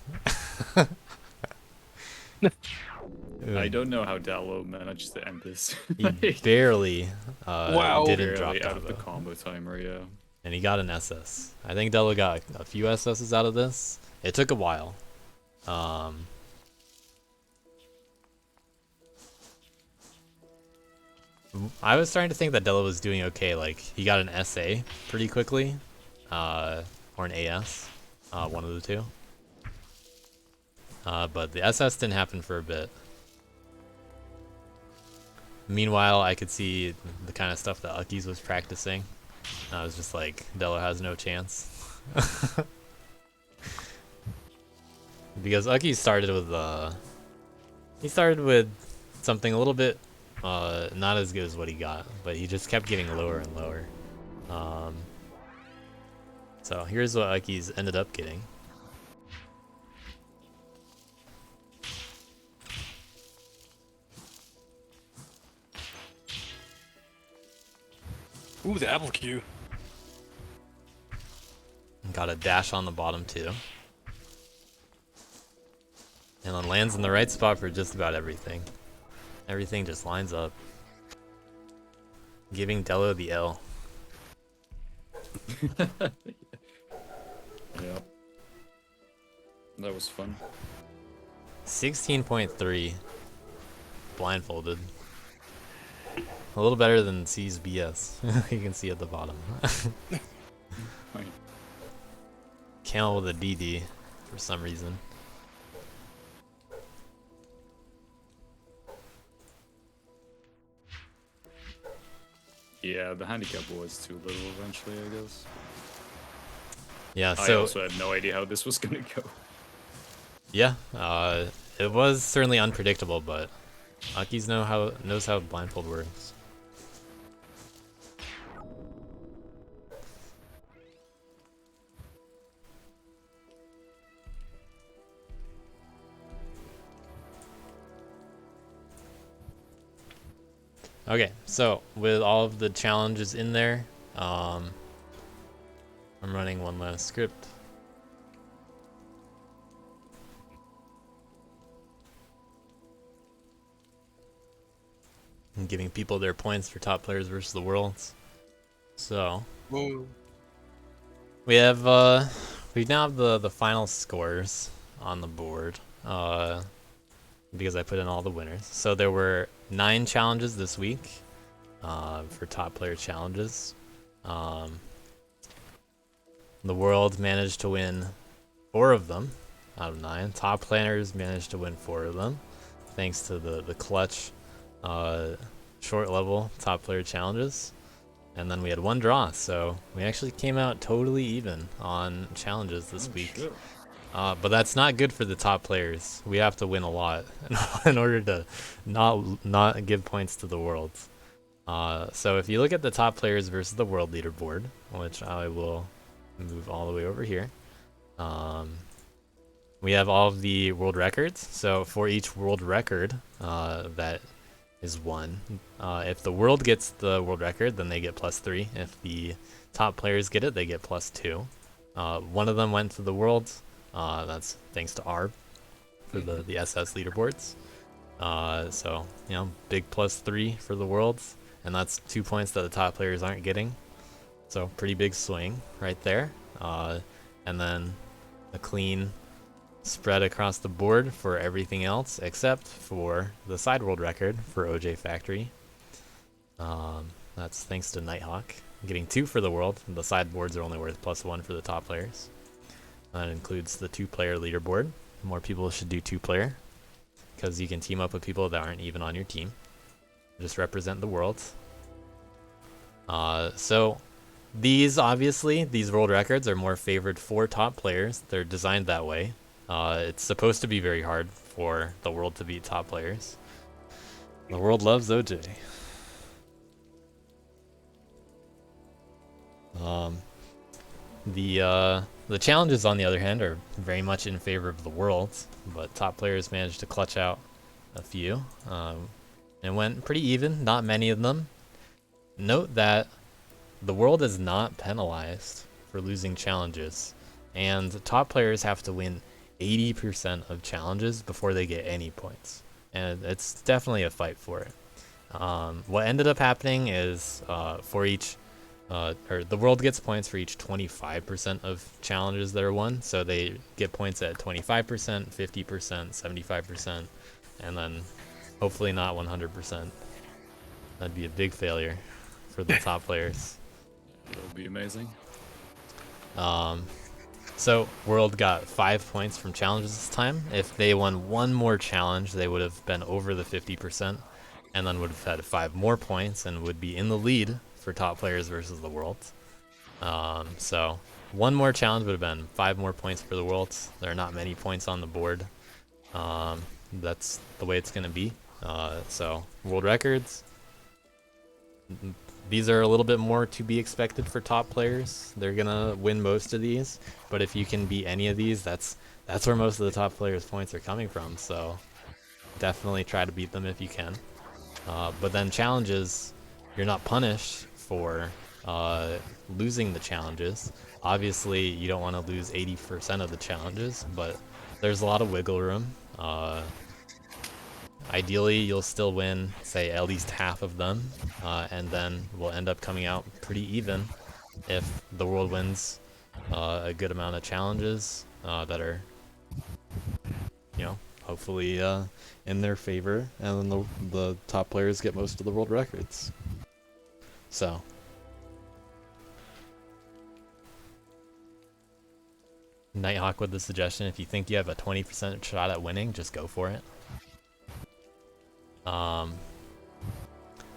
C: I don't know how Dello managed to end this.
B: He barely
A: Wow.
B: didn't drop
C: Barely out
B: down,
C: of the
B: though.
C: combo timer, yeah.
B: And he got an SS. I think Dello got a few SSs out of this. It took a while. I was starting to think that Dello was doing okay. Like, he got an SA pretty quickly, or an AS, one of the two. But the SS didn't happen for a bit. Meanwhile, I could see the kind of stuff that Uckies was practicing. I was just like, Dello has no chance. Because Uckies started with something a little bit not as good as what he got, but he just kept getting lower and lower. So here's what Uckies ended up getting.
A: Ooh, the apple queue.
B: Got a dash on the bottom too. And then lands in the right spot for just about everything. Everything just lines up. Giving Dello the L.
C: Yeah. That was fun.
B: 16.3 blindfolded. A little better than C's BS. You can see at the bottom.
C: Right.
B: Camel with a DD for some reason.
C: Yeah, the handicap was too little eventually, I guess.
B: Yeah,
C: I
B: so
C: also had no idea how this was gonna go.
B: yeah, it was certainly unpredictable, but Uckies knows how blindfold works. Okay, so with all of the challenges in there, I'm running one last script. And giving people their points for top players versus the worlds. So
A: Whoa.
B: we now have the final scores on the board. because I put in all the winners. So there were 9 challenges this week for top player challenges. The world managed to win 4 of them out of 9. Top players managed to win 4 of them, thanks to the clutch short level top player challenges. And then we had 1 draw, so we actually came out totally even on challenges this week.
C: Shit.
B: But that's not good for the top players. We have to win a lot in order to not give points to the world. So if you look at the top players versus the world leaderboard, which I will move all the way over here, we have all of the world records. So for each world record that is won, if the world gets the world record, then they get +3. If the top players get it, they get +2. One of them went to the world. That's thanks to Arb for the SS leaderboards. So, you know, big +3 for the worlds, and that's 2 points that the top players aren't getting. So pretty big swing right there. And then a clean spread across the board for everything else except for the side world record for OJ Factory. That's thanks to Nighthawk getting 2 for the world. The sideboards are only worth +1 for the top players. That includes the 2-player leaderboard. More people should do 2-player because you can team up with people that aren't even on your team. Just represent the world. So these world records are more favored for top players. They're designed that way. It's supposed to be very hard for the world to beat top players. The world loves OJ. The challenges, on the other hand, are very much in favor of the world, but top players managed to clutch out a few. It went pretty even, not many of them. Note that the world is not penalized for losing challenges, and top players have to win 80% of challenges before they get any points, and it's definitely a fight for it. What ended up happening is for each or the world gets points for each 25% of challenges that are won. So they get points at 25%, 50%, 75%, and then hopefully not 100%. That'd be a big failure for the top players.
C: That would be amazing.
B: So world got 5 points from challenges this time. If they won 1 more challenge, they would have been over the 50%, and then would have had 5 more points and would be in the lead for top players versus the world. So 1 more challenge would have been 5 more points for the world. There are not many points on the board. That's the way it's going to be. So world records, these are a little bit more to be expected for top players. They're going to win most of these, but if you can beat any of these, that's where most of the top players' points are coming from. So definitely try to beat them if you can. But then challenges, you're not punished for losing the challenges. Obviously, you don't want to lose 80% of the challenges, but there's a lot of wiggle room. Ideally, you'll still win, say, at least half of them, and then we'll end up coming out pretty even if the world wins a good amount of challenges that are, you know, hopefully in their favor, and then the top players get most of the world records. So Nighthawk with the suggestion, if you think you have a 20% shot at winning, just go for it.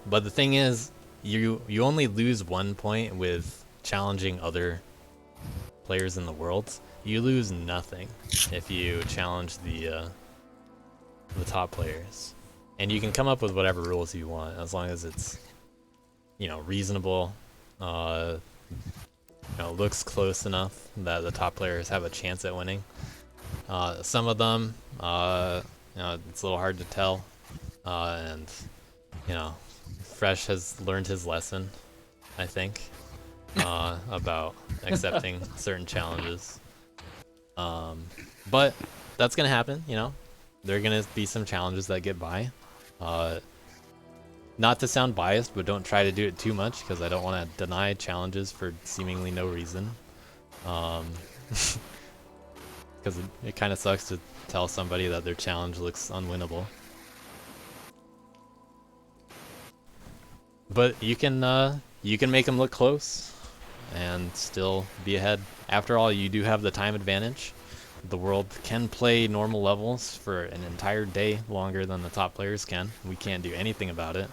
B: But the thing is, you only lose 1 point with challenging other players in the world. You lose nothing if you challenge the top players, and you can come up with whatever rules you want as long as it's, you know, reasonable, you know, looks close enough that the top players have a chance at winning. Some of them, you know, it's a little hard to tell, and you know, Fresh has learned his lesson, I think, about accepting certain challenges. But that's gonna happen, you know. There are gonna be some challenges that get by. Not to sound biased, but don't try to do it too much, because I don't want to deny challenges for seemingly no reason. Because because it kind of sucks to tell somebody that their challenge looks unwinnable. But you can make them look close and still be ahead. After all, you do have the time advantage. The world can play normal levels for an entire day longer than the top players can. We can't do anything about it.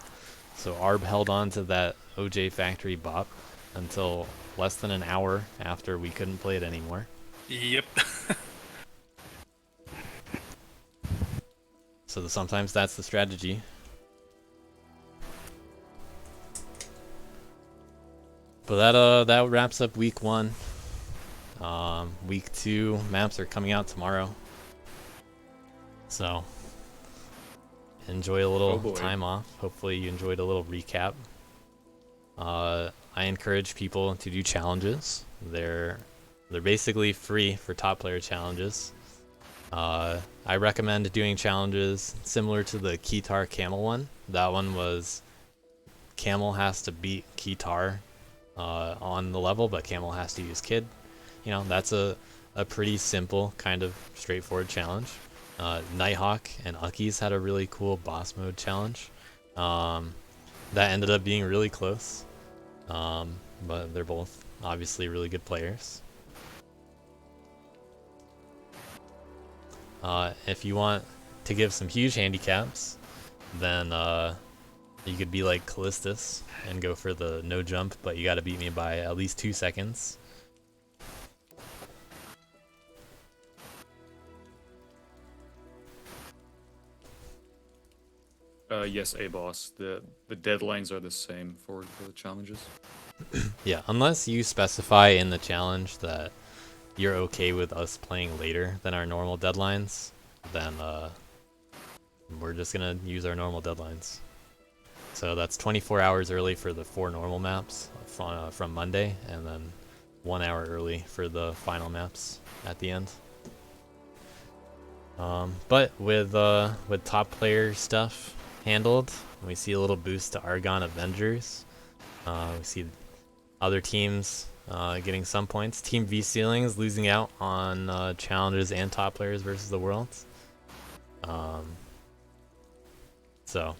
B: So Arb held on to that OJ Factory bop until less than an hour after we couldn't play it anymore.
A: Yep.
B: So sometimes that's the strategy. But that wraps up week 1. Week 2 maps are coming out tomorrow. So enjoy a little time off. Hopefully you enjoyed a little recap. I encourage people to do challenges. They're basically free for top player challenges. I recommend doing challenges similar to the Kitar Camel one. That one was Camel has to beat Kitar on the level, but Camel has to use Kid. You know, that's a pretty simple, kind of straightforward challenge. Nighthawk and Uckies had a really cool boss mode challenge. That ended up being really close. But they're both obviously really good players. If you want to give some huge handicaps, then you could be like Callistus and go for the no jump, but you gotta beat me by at least 2 seconds.
C: Yes, A-Boss. The deadlines are the same for the challenges.
B: Yeah, unless you specify in the challenge that you're okay with us playing later than our normal deadlines, then we're just gonna use our normal deadlines. So that's 24 hours early for the 4 normal maps from Monday, and then 1 hour early for the final maps at the end. But with top player stuff handled, we see a little boost to Argon Avengers. We see other teams getting some points. Team V Ceilings losing out on challenges and top players versus the Worlds. So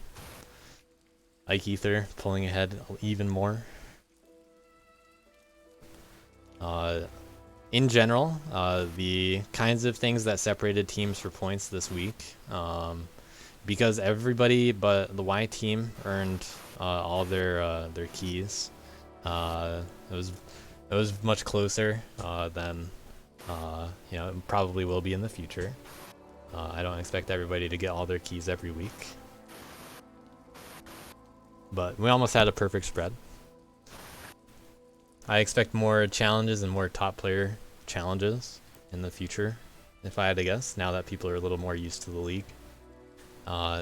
B: Ike Ether pulling ahead even more. In general, the kinds of things that separated teams for points this week, because everybody but the Y team earned all their keys. It was much closer than it probably will be in the future. I don't expect everybody to get all their keys every week, but we almost had a perfect spread. I expect more challenges and more top player challenges in the future, if I had to guess, now that people are a little more used to the league.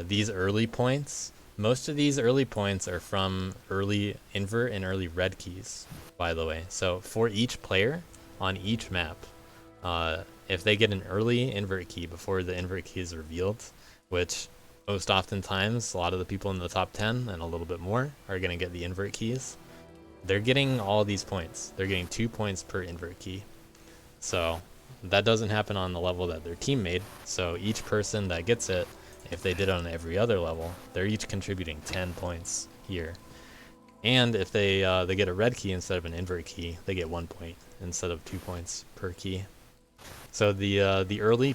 B: These early points, most of these early points are from early invert and early red keys, by the way. So for each player on each map, if they get an early invert key before the invert key is revealed, which most oftentimes a lot of the people in the top 10 and a little bit more are going to get the invert keys, they're getting all these points. They're getting 2 points per invert key. So that doesn't happen on the level that their team made. So each person that gets it, if they did it on every other level, they're each contributing 10 points here. And if they get a red key instead of an invert key, they get 1 point instead of 2 points per key. So the early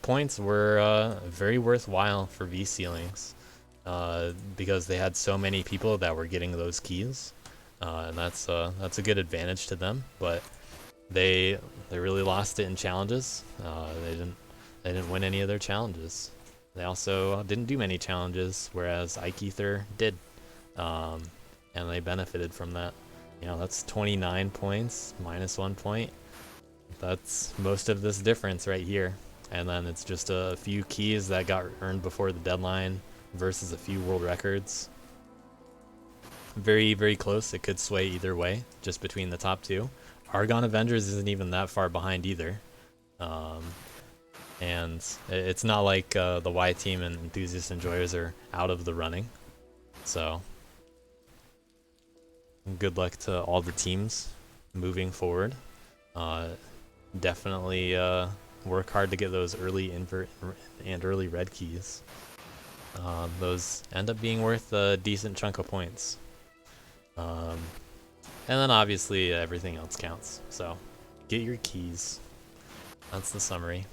B: points were very worthwhile for V Ceilings because they had so many people that were getting those keys, and that's a good advantage to them. But they really lost it in challenges. They didn't win any of their challenges. They also didn't do many challenges, whereas Ike Ether did, and they benefited from that. That's 29 points minus 1 point. That's most of this difference right here. And then it's just a few keys that got earned before the deadline versus a few world records. Very, very close. It could sway either way, just between the top 2. Argon Avengers isn't even that far behind either. And it's not like the Y team and Enthusiast Enjoyers are out of the running. So good luck to all the teams moving forward. Definitely work hard to get those early invert and early red keys. Those end up being worth a decent chunk of points. And then obviously everything else counts. So get your keys. That's the summary.